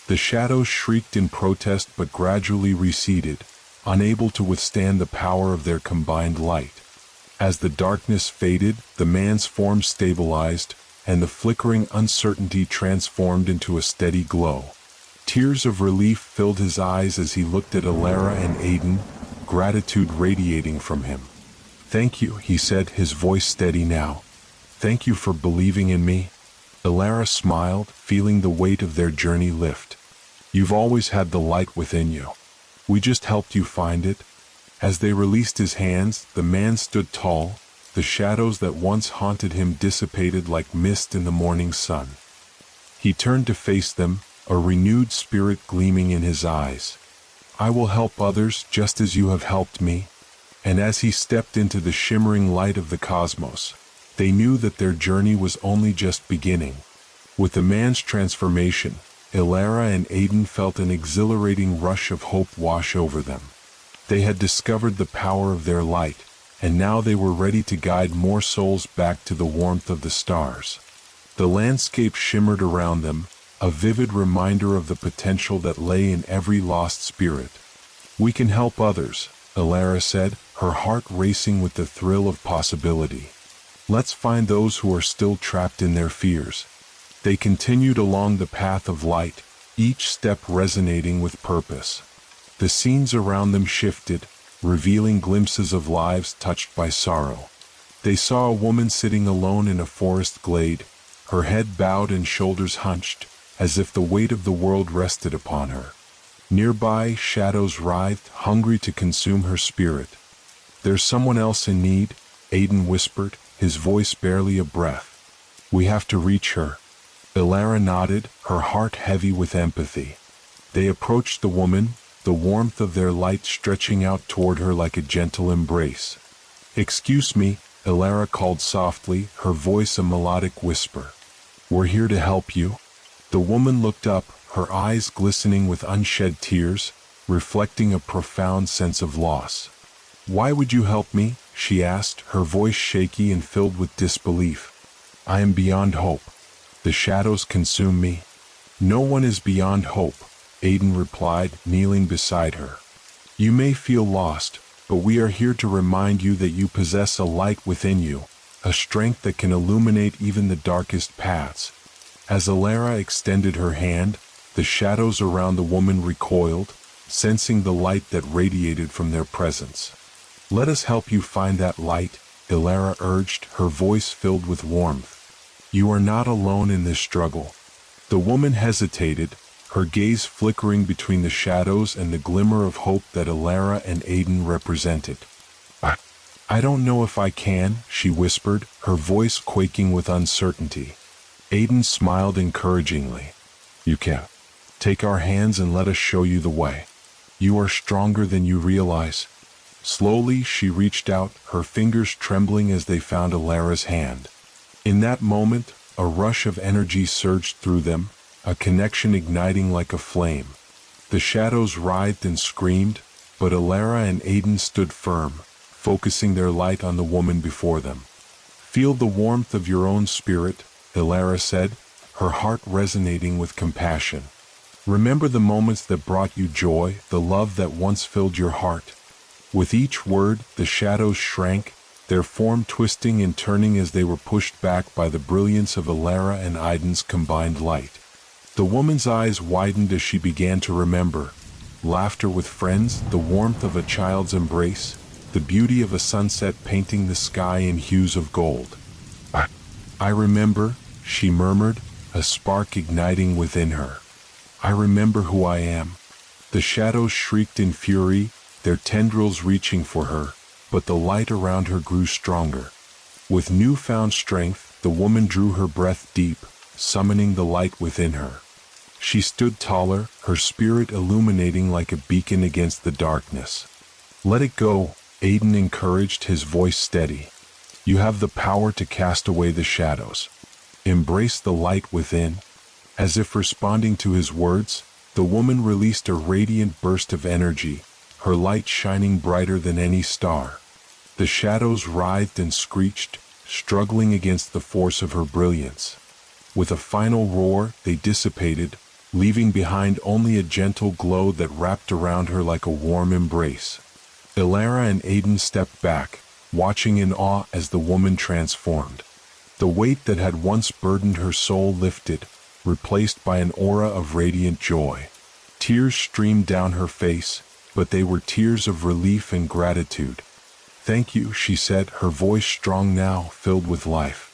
The shadows shrieked in protest but gradually receded, unable to withstand the power of their combined light. As the darkness faded, the man's form stabilized, and the flickering uncertainty transformed into a steady glow. Tears of relief filled his eyes as he looked at Ilara and Aiden, gratitude radiating from him. "Thank you," he said, his voice steady now. "Thank you for believing in me." Ilara smiled, feeling the weight of their journey lift. "You've always had the light within you. We just helped you find it." As they released his hands, the man stood tall, the shadows that once haunted him dissipated like mist in the morning sun. He turned to face them, a renewed spirit gleaming in his eyes. "I will help others just as you have helped me." And as he stepped into the shimmering light of the cosmos, they knew that their journey was only just beginning. With the man's transformation, Ilara and Aiden felt an exhilarating rush of hope wash over them. They had discovered the power of their light, and now they were ready to guide more souls back to the warmth of the stars. The landscape shimmered around them, a vivid reminder of the potential that lay in every lost spirit. "We can help others," Ilara said, her heart racing with the thrill of possibility. "Let's find those who are still trapped in their fears." They continued along the path of light, each step resonating with purpose. The scenes around them shifted, revealing glimpses of lives touched by sorrow. They saw a woman sitting alone in a forest glade, her head bowed and shoulders hunched, as if the weight of the world rested upon her. Nearby, shadows writhed, hungry to consume her spirit. "There's someone else in need," Aiden whispered, his voice barely a breath. "We have to reach her." Elara nodded, her heart heavy with empathy. They approached the woman, the warmth of their light stretching out toward her like a gentle embrace. "Excuse me," Elara called softly, her voice a melodic whisper. "We're here to help you." The woman looked up, her eyes glistening with unshed tears, reflecting a profound sense of loss. "Why would you help me?" she asked, her voice shaky and filled with disbelief. "I am beyond hope. The shadows consume me." "No one is beyond hope," Aiden replied, kneeling beside her. "You may feel lost, but we are here to remind you that you possess a light within you, a strength that can illuminate even the darkest paths." As Elara extended her hand, the shadows around the woman recoiled, sensing the light that radiated from their presence. "Let us help you find that light," Elara urged, her voice filled with warmth. "You are not alone in this struggle." The woman hesitated, her gaze flickering between the shadows and the glimmer of hope that Elara and Aiden represented. I don't know if I can," she whispered, her voice quaking with uncertainty. Aiden smiled encouragingly. "You can. Take our hands and let us show you the way. You are stronger than you realize." Slowly she reached out, her fingers trembling as they found Elara's hand. In that moment, a rush of energy surged through them, a connection igniting like a flame. The shadows writhed and screamed, but Elara and Aiden stood firm, focusing their light on the woman before them. "Feel the warmth of your own spirit," Elara said, her heart resonating with compassion. "Remember the moments that brought you joy, the love that once filled your heart." With each word, the shadows shrank, their form twisting and turning as they were pushed back by the brilliance of Elara and Aiden's combined light. The woman's eyes widened as she began to remember. Laughter with friends, the warmth of a child's embrace, the beauty of a sunset painting the sky in hues of gold. I remember," she murmured, a spark igniting within her. "I remember who I am." The shadows shrieked in fury, their tendrils reaching for her, but the light around her grew stronger. With newfound strength, the woman drew her breath deep, summoning the light within her. She stood taller, her spirit illuminating like a beacon against the darkness. "Let it go," Aiden encouraged, his voice steady. "You have the power to cast away the shadows. Embrace the light within." As if responding to his words, the woman released a radiant burst of energy, her light shining brighter than any star. The shadows writhed and screeched, struggling against the force of her brilliance. With a final roar, they dissipated, leaving behind only a gentle glow that wrapped around her like a warm embrace. Elara and Aiden stepped back, watching in awe as the woman transformed. The weight that had once burdened her soul lifted, replaced by an aura of radiant joy. Tears streamed down her face, but they were tears of relief and gratitude. "Thank you," she said, her voice strong now, filled with life.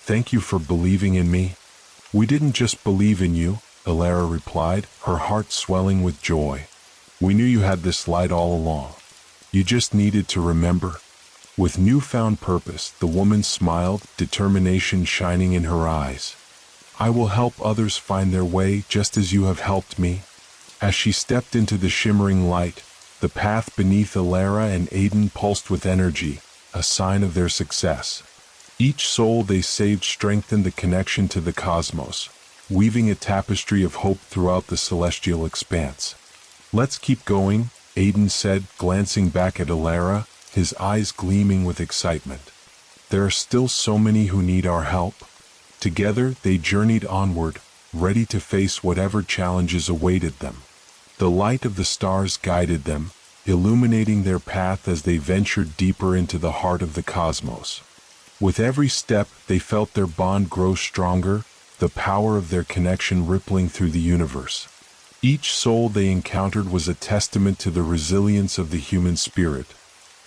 "Thank you for believing in me." "We didn't just believe in you," Elara replied, her heart swelling with joy. "We knew you had this light all along. You just needed to remember." With newfound purpose, the woman smiled, determination shining in her eyes. "I will help others find their way just as you have helped me." As she stepped into the shimmering light, the path beneath Elara and Aiden pulsed with energy, a sign of their success. Each soul they saved strengthened the connection to the cosmos, weaving a tapestry of hope throughout the celestial expanse. "Let's keep going," Aiden said, glancing back at Elara, his eyes gleaming with excitement. "There are still so many who need our help." Together, they journeyed onward, ready to face whatever challenges awaited them. The light of the stars guided them, illuminating their path as they ventured deeper into the heart of the cosmos. With every step, they felt their bond grow stronger, the power of their connection rippling through the universe. Each soul they encountered was a testament to the resilience of the human spirit,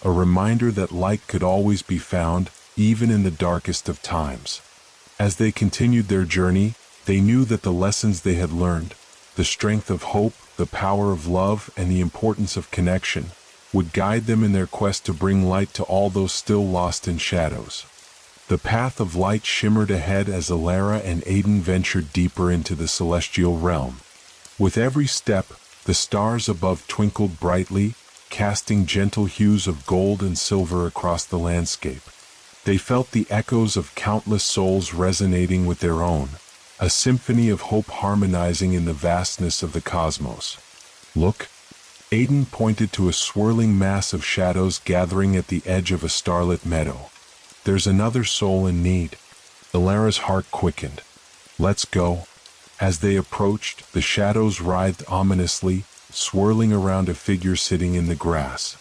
a reminder that light could always be found, even in the darkest of times. As they continued their journey, they knew that the lessons they had learned, the strength of hope, the power of love, and the importance of connection, would guide them in their quest to bring light to all those still lost in shadows. The path of light shimmered ahead as Alara and Aiden ventured deeper into the celestial realm. With every step, the stars above twinkled brightly, casting gentle hues of gold and silver across the landscape. They felt the echoes of countless souls resonating with their own, a symphony of hope harmonizing in the vastness of the cosmos. Look! Aiden pointed to a swirling mass of shadows gathering at the edge of a starlit meadow. There's another soul in need. Alara's heart quickened. Let's go. As they approached, the shadows writhed ominously, swirling around a figure sitting in the grass.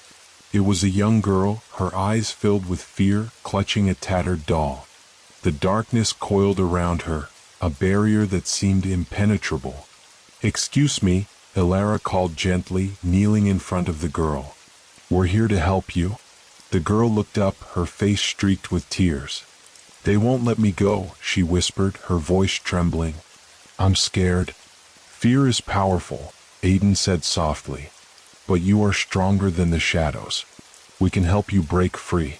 It was a young girl, her eyes filled with fear, clutching a tattered doll. The darkness coiled around her, a barrier that seemed impenetrable. "Excuse me," Alara called gently, kneeling in front of the girl. "We're here to help you." The girl looked up, her face streaked with tears. "They won't let me go," she whispered, her voice trembling. "I'm scared." "Fear is powerful," Aiden said softly. "But you are stronger than the shadows. We can help you break free."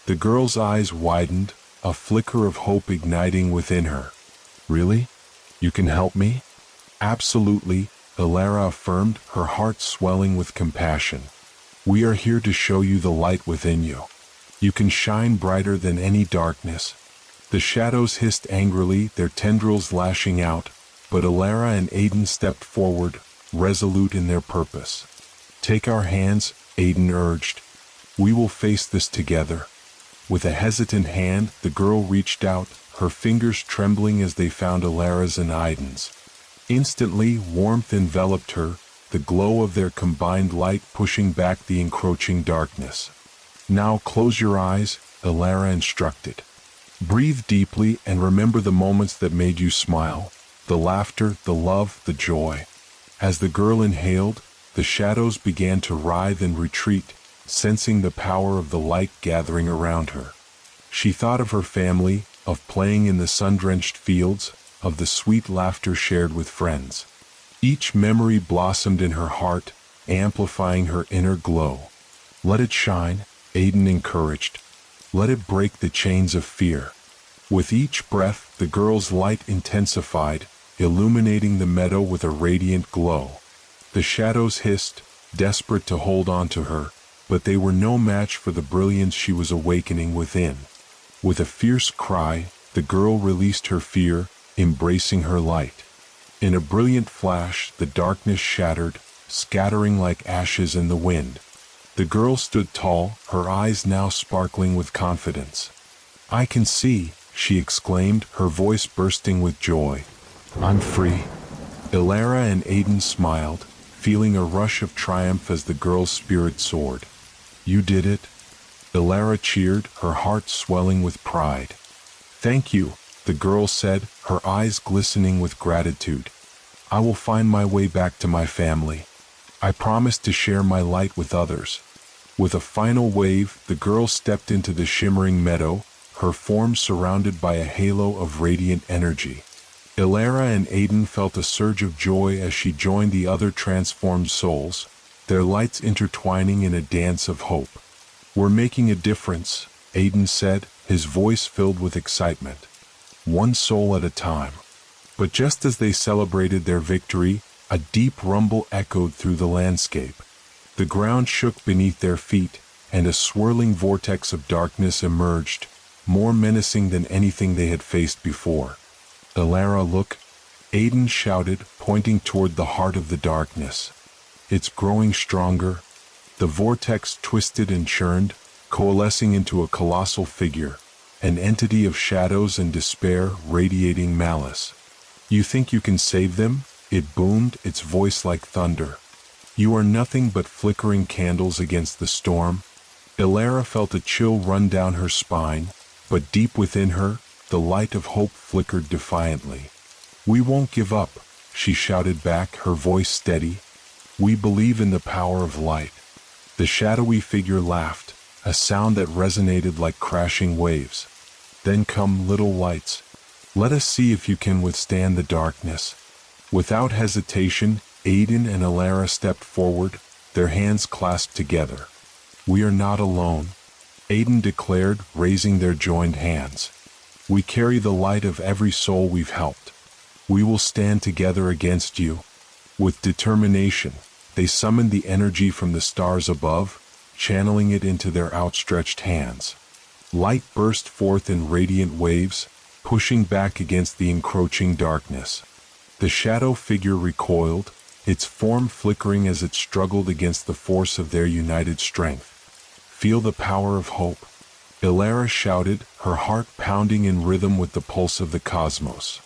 The girl's eyes widened, a flicker of hope igniting within her. "Really? You can help me?" "Absolutely," Alara affirmed, her heart swelling with compassion. "We are here to show you the light within you. You can shine brighter than any darkness." The shadows hissed angrily, their tendrils lashing out, but Alara and Aiden stepped forward, resolute in their purpose. "Take our hands," Aiden urged. "We will face this together." With a hesitant hand, the girl reached out, her fingers trembling as they found Alara's and Aiden's. Instantly, warmth enveloped her, the glow of their combined light pushing back the encroaching darkness. "Now close your eyes," Alara instructed. "Breathe deeply and remember the moments that made you smile, the laughter, the love, the joy." As the girl inhaled, the shadows began to writhe and retreat, sensing the power of the light gathering around her. She thought of her family, of playing in the sun-drenched fields, of the sweet laughter shared with friends. Each memory blossomed in her heart, amplifying her inner glow. "Let it shine," Aiden encouraged. "Let it break the chains of fear." With each breath, the girl's light intensified, illuminating the meadow with a radiant glow. The shadows hissed, desperate to hold on to her, but they were no match for the brilliance she was awakening within. With a fierce cry, the girl released her fear, embracing her light. In a brilliant flash, the darkness shattered, scattering like ashes in the wind. The girl stood tall, her eyes now sparkling with confidence. "I can see," she exclaimed, her voice bursting with joy. "I'm free." Alara and Aiden smiled, feeling a rush of triumph as the girl's spirit soared. "You did it." Alara cheered, her heart swelling with pride. "Thank you," the girl said, her eyes glistening with gratitude. "I will find my way back to my family. I promise to share my light with others." With a final wave, the girl stepped into the shimmering meadow, her form surrounded by a halo of radiant energy. Alara and Aiden felt a surge of joy as she joined the other transformed souls, their lights intertwining in a dance of hope. "We're making a difference," Aiden said, his voice filled with excitement. "One soul at a time." But just as they celebrated their victory, a deep rumble echoed through the landscape. The ground shook beneath their feet, and a swirling vortex of darkness emerged, more menacing than anything they had faced before. "Alara, look!" Aiden shouted, pointing toward the heart of the darkness. "It's growing stronger." The vortex twisted and churned, coalescing into a colossal figure, an entity of shadows and despair radiating malice. "You think you can save them?" It boomed, its voice like thunder. "You are nothing but flickering candles against the storm." Alara felt a chill run down her spine, but deep within her, the light of hope flickered defiantly. "We won't give up," she shouted back, her voice steady. "We believe in the power of light." The shadowy figure laughed, a sound that resonated like crashing waves. "Then come, little lights. Let us see if you can withstand the darkness." Without hesitation, Aiden and Alara stepped forward, their hands clasped together. "We are not alone." Aiden declared, raising their joined hands. We carry the light of every soul we've helped. We will stand together against you. With determination, they summoned the energy from the stars above, channeling it into their outstretched hands. Light burst forth in radiant waves, pushing back against the encroaching darkness. The shadow figure recoiled, its form flickering as it struggled against the force of their united strength. Feel the power of hope, Ilara shouted, her heart pounding in rhythm with the pulse of the cosmos.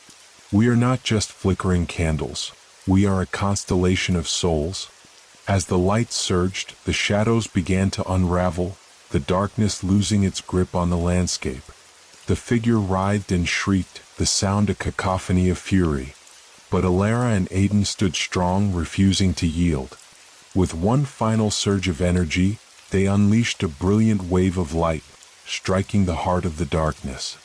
We are not just flickering candles, we are a constellation of souls. As the light surged, the shadows began to unravel, the darkness losing its grip on the landscape. The figure writhed and shrieked, the sound a cacophony of fury. But Ilara and Aiden stood strong, refusing to yield. With one final surge of energy, they unleashed a brilliant wave of light, striking the heart of the darkness.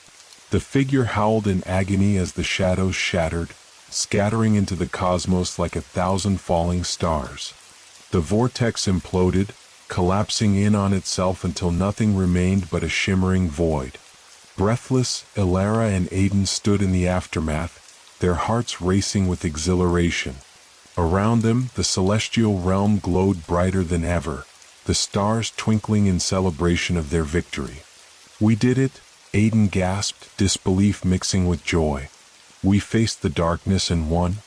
The figure howled in agony as the shadows shattered, scattering into the cosmos like 1,000 falling stars. The vortex imploded, collapsing in on itself until nothing remained but a shimmering void. Breathless, Ilara and Aiden stood in the aftermath, their hearts racing with exhilaration. Around them, the celestial realm glowed brighter than ever, the stars twinkling in celebration of their victory. We did it, Aiden gasped, disbelief mixing with joy. We faced the darkness and won.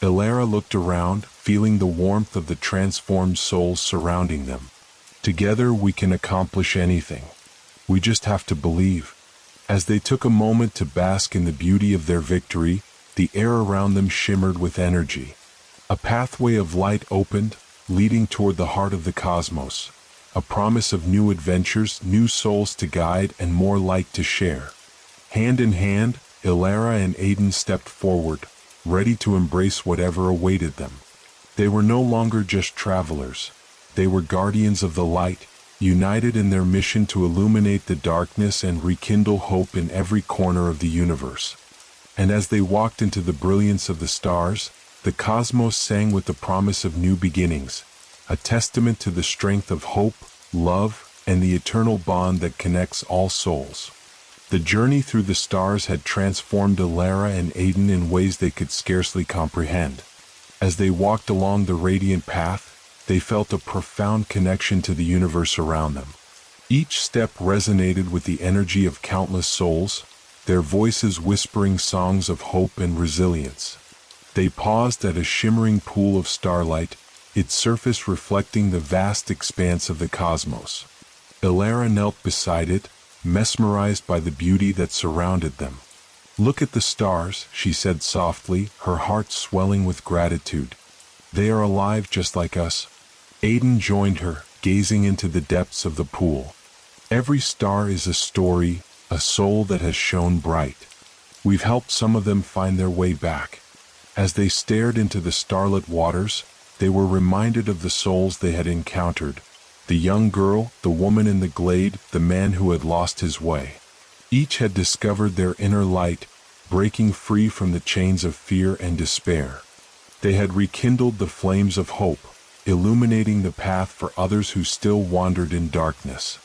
Ilara looked around, feeling the warmth of the transformed souls surrounding them. Together we can accomplish anything. We just have to believe. As they took a moment to bask in the beauty of their victory, the air around them shimmered with energy. A pathway of light opened, leading toward the heart of the cosmos, a promise of new adventures, new souls to guide, and more light to share. Hand in hand, Ilara and Aiden stepped forward, ready to embrace whatever awaited them. They were no longer just travelers. They were guardians of the light, united in their mission to illuminate the darkness and rekindle hope in every corner of the universe. And as they walked into the brilliance of the stars, the cosmos sang with the promise of new beginnings, a testament to the strength of hope, love, and the eternal bond that connects all souls. The journey through the stars had transformed Ilara and Aiden in ways they could scarcely comprehend. As they walked along the radiant path, they felt a profound connection to the universe around them. Each step resonated with the energy of countless souls, their voices whispering songs of hope and resilience. They paused at a shimmering pool of starlight, its surface reflecting the vast expanse of the cosmos. Ilara knelt beside it, mesmerized by the beauty that surrounded them. "Look at the stars," she said softly, her heart swelling with gratitude. "They are alive just like us." Aiden joined her, gazing into the depths of the pool. "Every star is a story, a soul that has shone bright. We've helped some of them find their way back." As they stared into the starlit waters, they were reminded of the souls they had encountered. The young girl, the woman in the glade, the man who had lost his way. Each had discovered their inner light, breaking free from the chains of fear and despair. They had rekindled the flames of hope, illuminating the path for others who still wandered in darkness.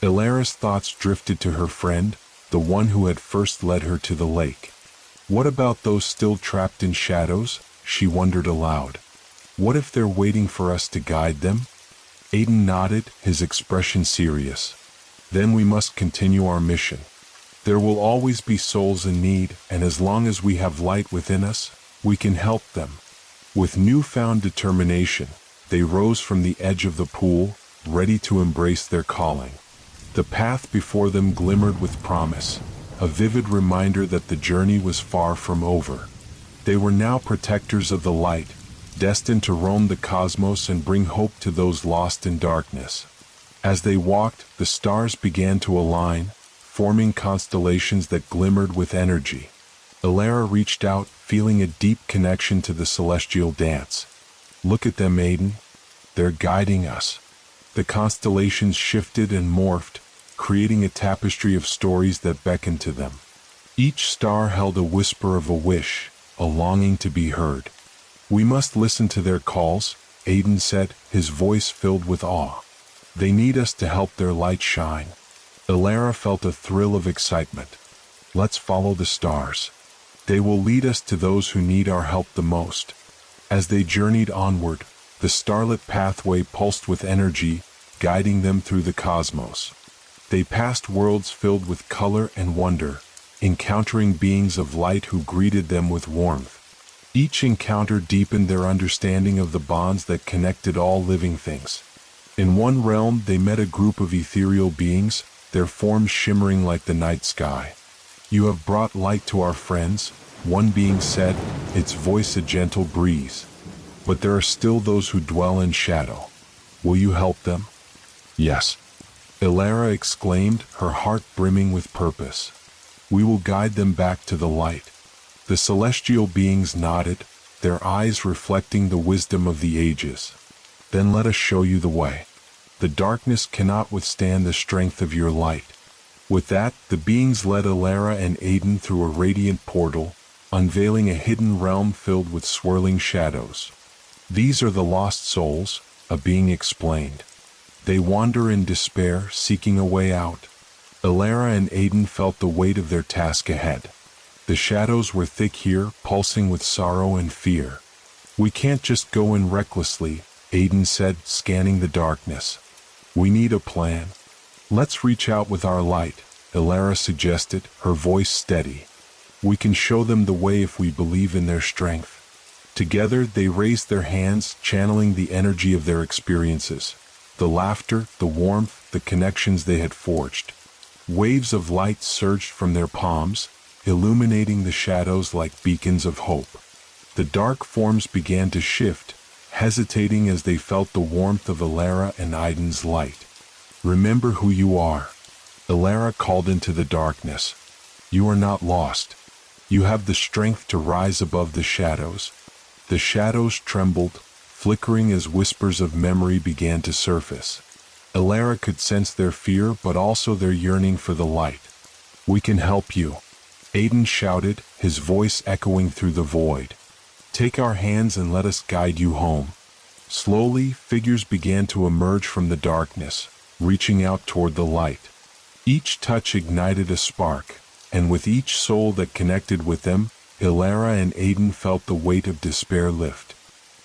Ilara's thoughts drifted to her friend, the one who had first led her to the lake. What about those still trapped in shadows? She wondered aloud. What if they're waiting for us to guide them? Aiden nodded, his expression serious. Then we must continue our mission. There will always be souls in need, and as long as we have light within us, we can help them. With newfound determination, they rose from the edge of the pool, ready to embrace their calling. The path before them glimmered with promise, a vivid reminder that the journey was far from over. They were now protectors of the light, destined to roam the cosmos and bring hope to those lost in darkness. As they walked, the stars began to align, forming constellations that glimmered with energy. Ilara reached out, feeling a deep connection to the celestial dance. "Look at them, Aiden. They're guiding us." The constellations shifted and morphed, creating a tapestry of stories that beckoned to them. Each star held a whisper of a wish, a longing to be heard. "We must listen to their calls," Aiden said, his voice filled with awe. "They need us to help their light shine." Elara felt a thrill of excitement. Let's follow the stars. They will lead us to those who need our help the most. As they journeyed onward, the starlit pathway pulsed with energy, guiding them through the cosmos. They passed worlds filled with color and wonder, encountering beings of light who greeted them with warmth. Each encounter deepened their understanding of the bonds that connected all living things. In one realm, they met a group of ethereal beings, their forms shimmering like the night sky. "You have brought light to our friends," one being said, its voice a gentle breeze. "But there are still those who dwell in shadow. Will you help them?" "Yes," Elara exclaimed, her heart brimming with purpose. "We will guide them back to the light." The celestial beings nodded, their eyes reflecting the wisdom of the ages. "Then let us show you the way. The darkness cannot withstand the strength of your light." With that, the beings led Elara and Aiden through a radiant portal, unveiling a hidden realm filled with swirling shadows. "These are the lost souls," a being explained. "They wander in despair, seeking a way out." Elara and Aiden felt the weight of their task ahead. The shadows were thick here, pulsing with sorrow and fear. "We can't just go in recklessly," Aiden said, scanning the darkness. "We need a plan." "Let's reach out with our light," Elara suggested, her voice steady. "We can show them the way if we believe in their strength." Together, they raised their hands, channeling the energy of their experiences. The laughter, the warmth, the connections they had forged. Waves of light surged from their palms, illuminating the shadows like beacons of hope. The dark forms began to shift, hesitating as they felt the warmth of Elara and Aiden's light. "Remember who you are," Elara called into the darkness. "You are not lost. You have the strength to rise above the shadows." The shadows trembled, flickering as whispers of memory began to surface. Elara could sense their fear but also their yearning for the light. "We can help you," Aiden shouted, his voice echoing through the void. "Take our hands and let us guide you home." Slowly, figures began to emerge from the darkness, reaching out toward the light. Each touch ignited a spark, and with each soul that connected with them, Elara and Aiden felt the weight of despair lift.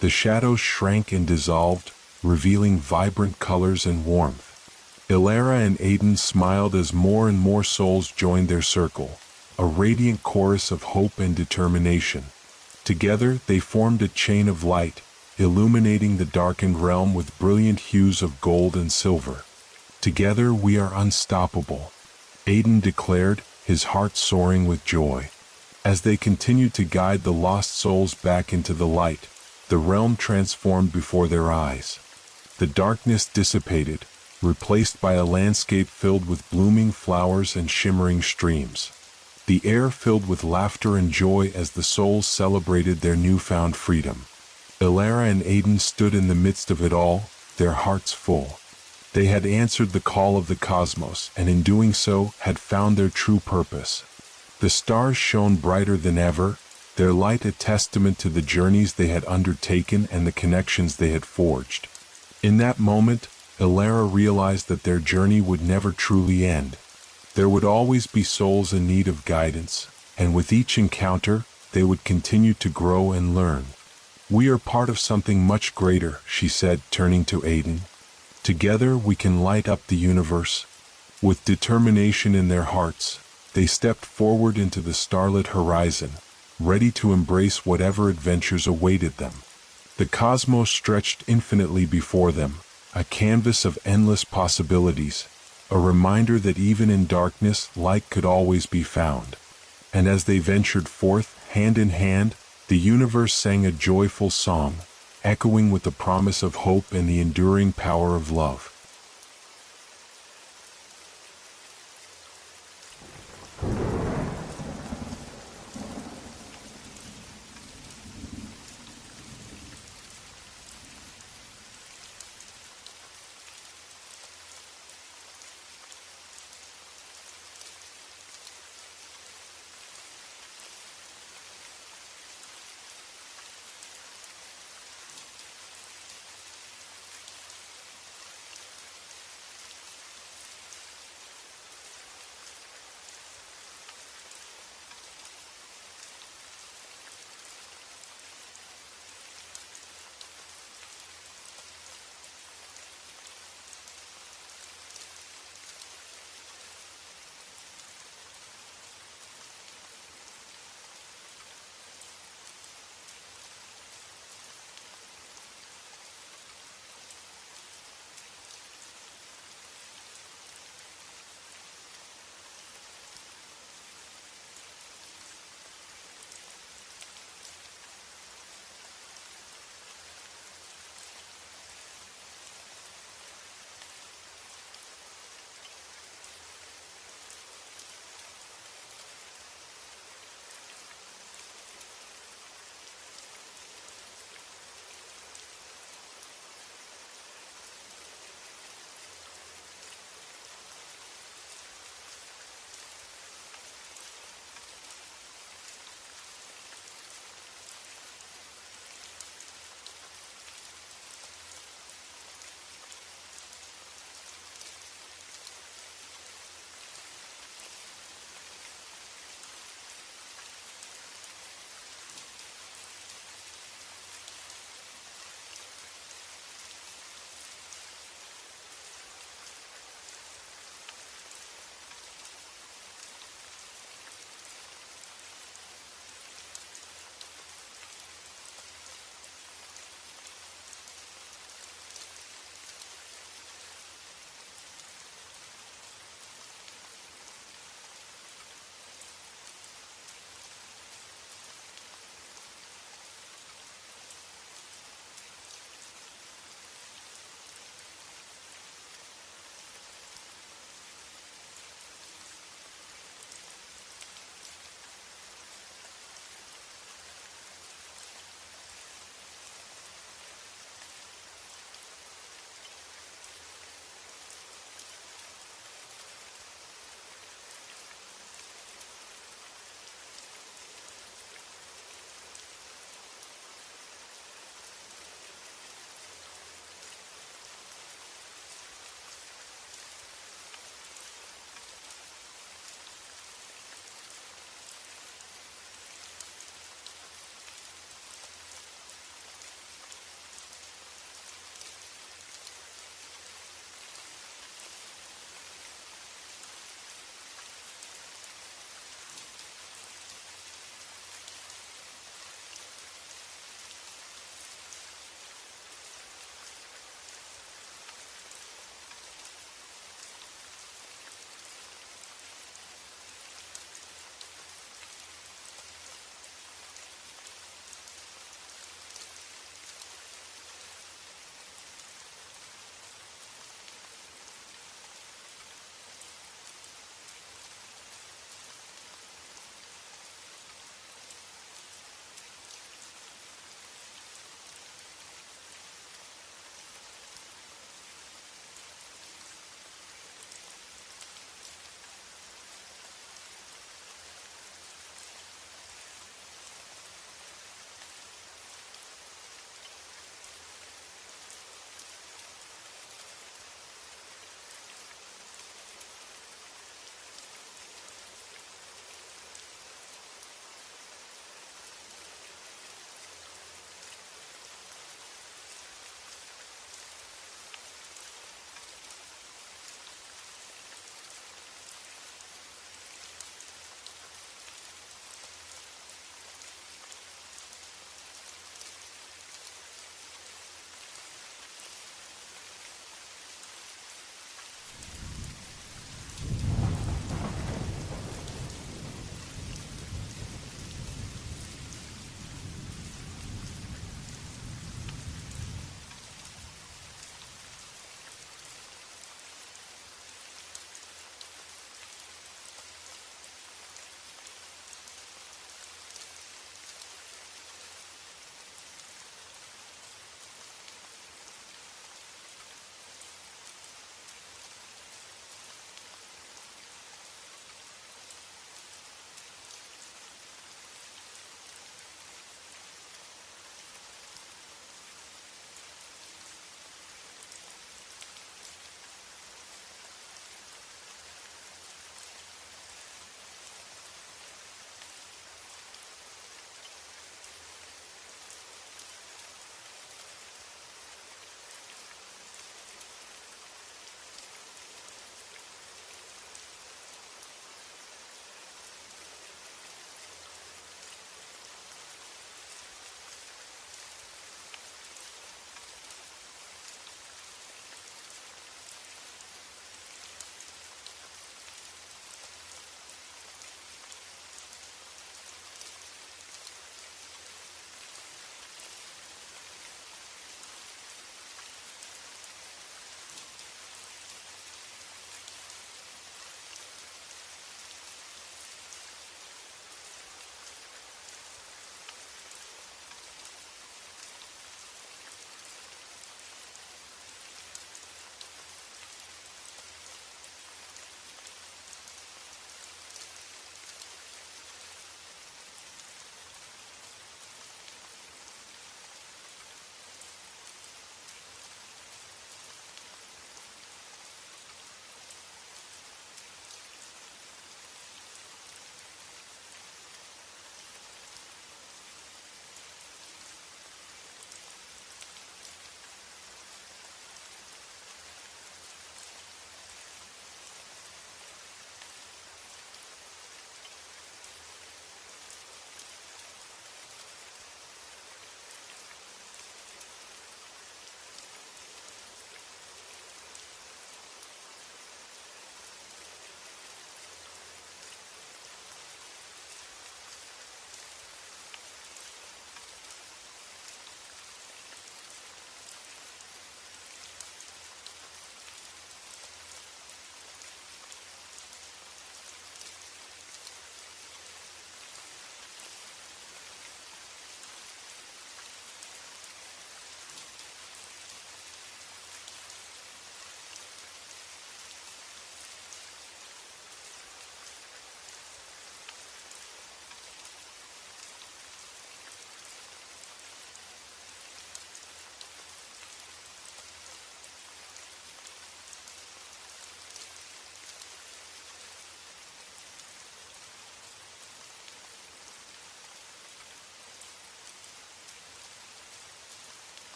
The shadows shrank and dissolved, revealing vibrant colors and warmth. Elara and Aiden smiled as more and more souls joined their circle, a radiant chorus of hope and determination. Together, they formed a chain of light, illuminating the darkened realm with brilliant hues of gold and silver. "Together we are unstoppable," Aiden declared, his heart soaring with joy. As they continued to guide the lost souls back into the light, the realm transformed before their eyes. The darkness dissipated, replaced by a landscape filled with blooming flowers and shimmering streams. The air filled with laughter and joy as the souls celebrated their newfound freedom. Elara and Aiden stood in the midst of it all, their hearts full. They had answered the call of the cosmos, and in doing so, had found their true purpose. The stars shone brighter than ever, their light a testament to the journeys they had undertaken and the connections they had forged. In that moment, Elara realized that their journey would never truly end. There would always be souls in need of guidance, and with each encounter, they would continue to grow and learn. "We are part of something much greater," she said, turning to Aiden. "Together we can light up the universe." With determination in their hearts, they stepped forward into the starlit horizon, ready to embrace whatever adventures awaited them. The cosmos stretched infinitely before them, a canvas of endless possibilities, a reminder that even in darkness, light could always be found. And as they ventured forth, hand in hand, the universe sang a joyful song, echoing with the promise of hope and the enduring power of love.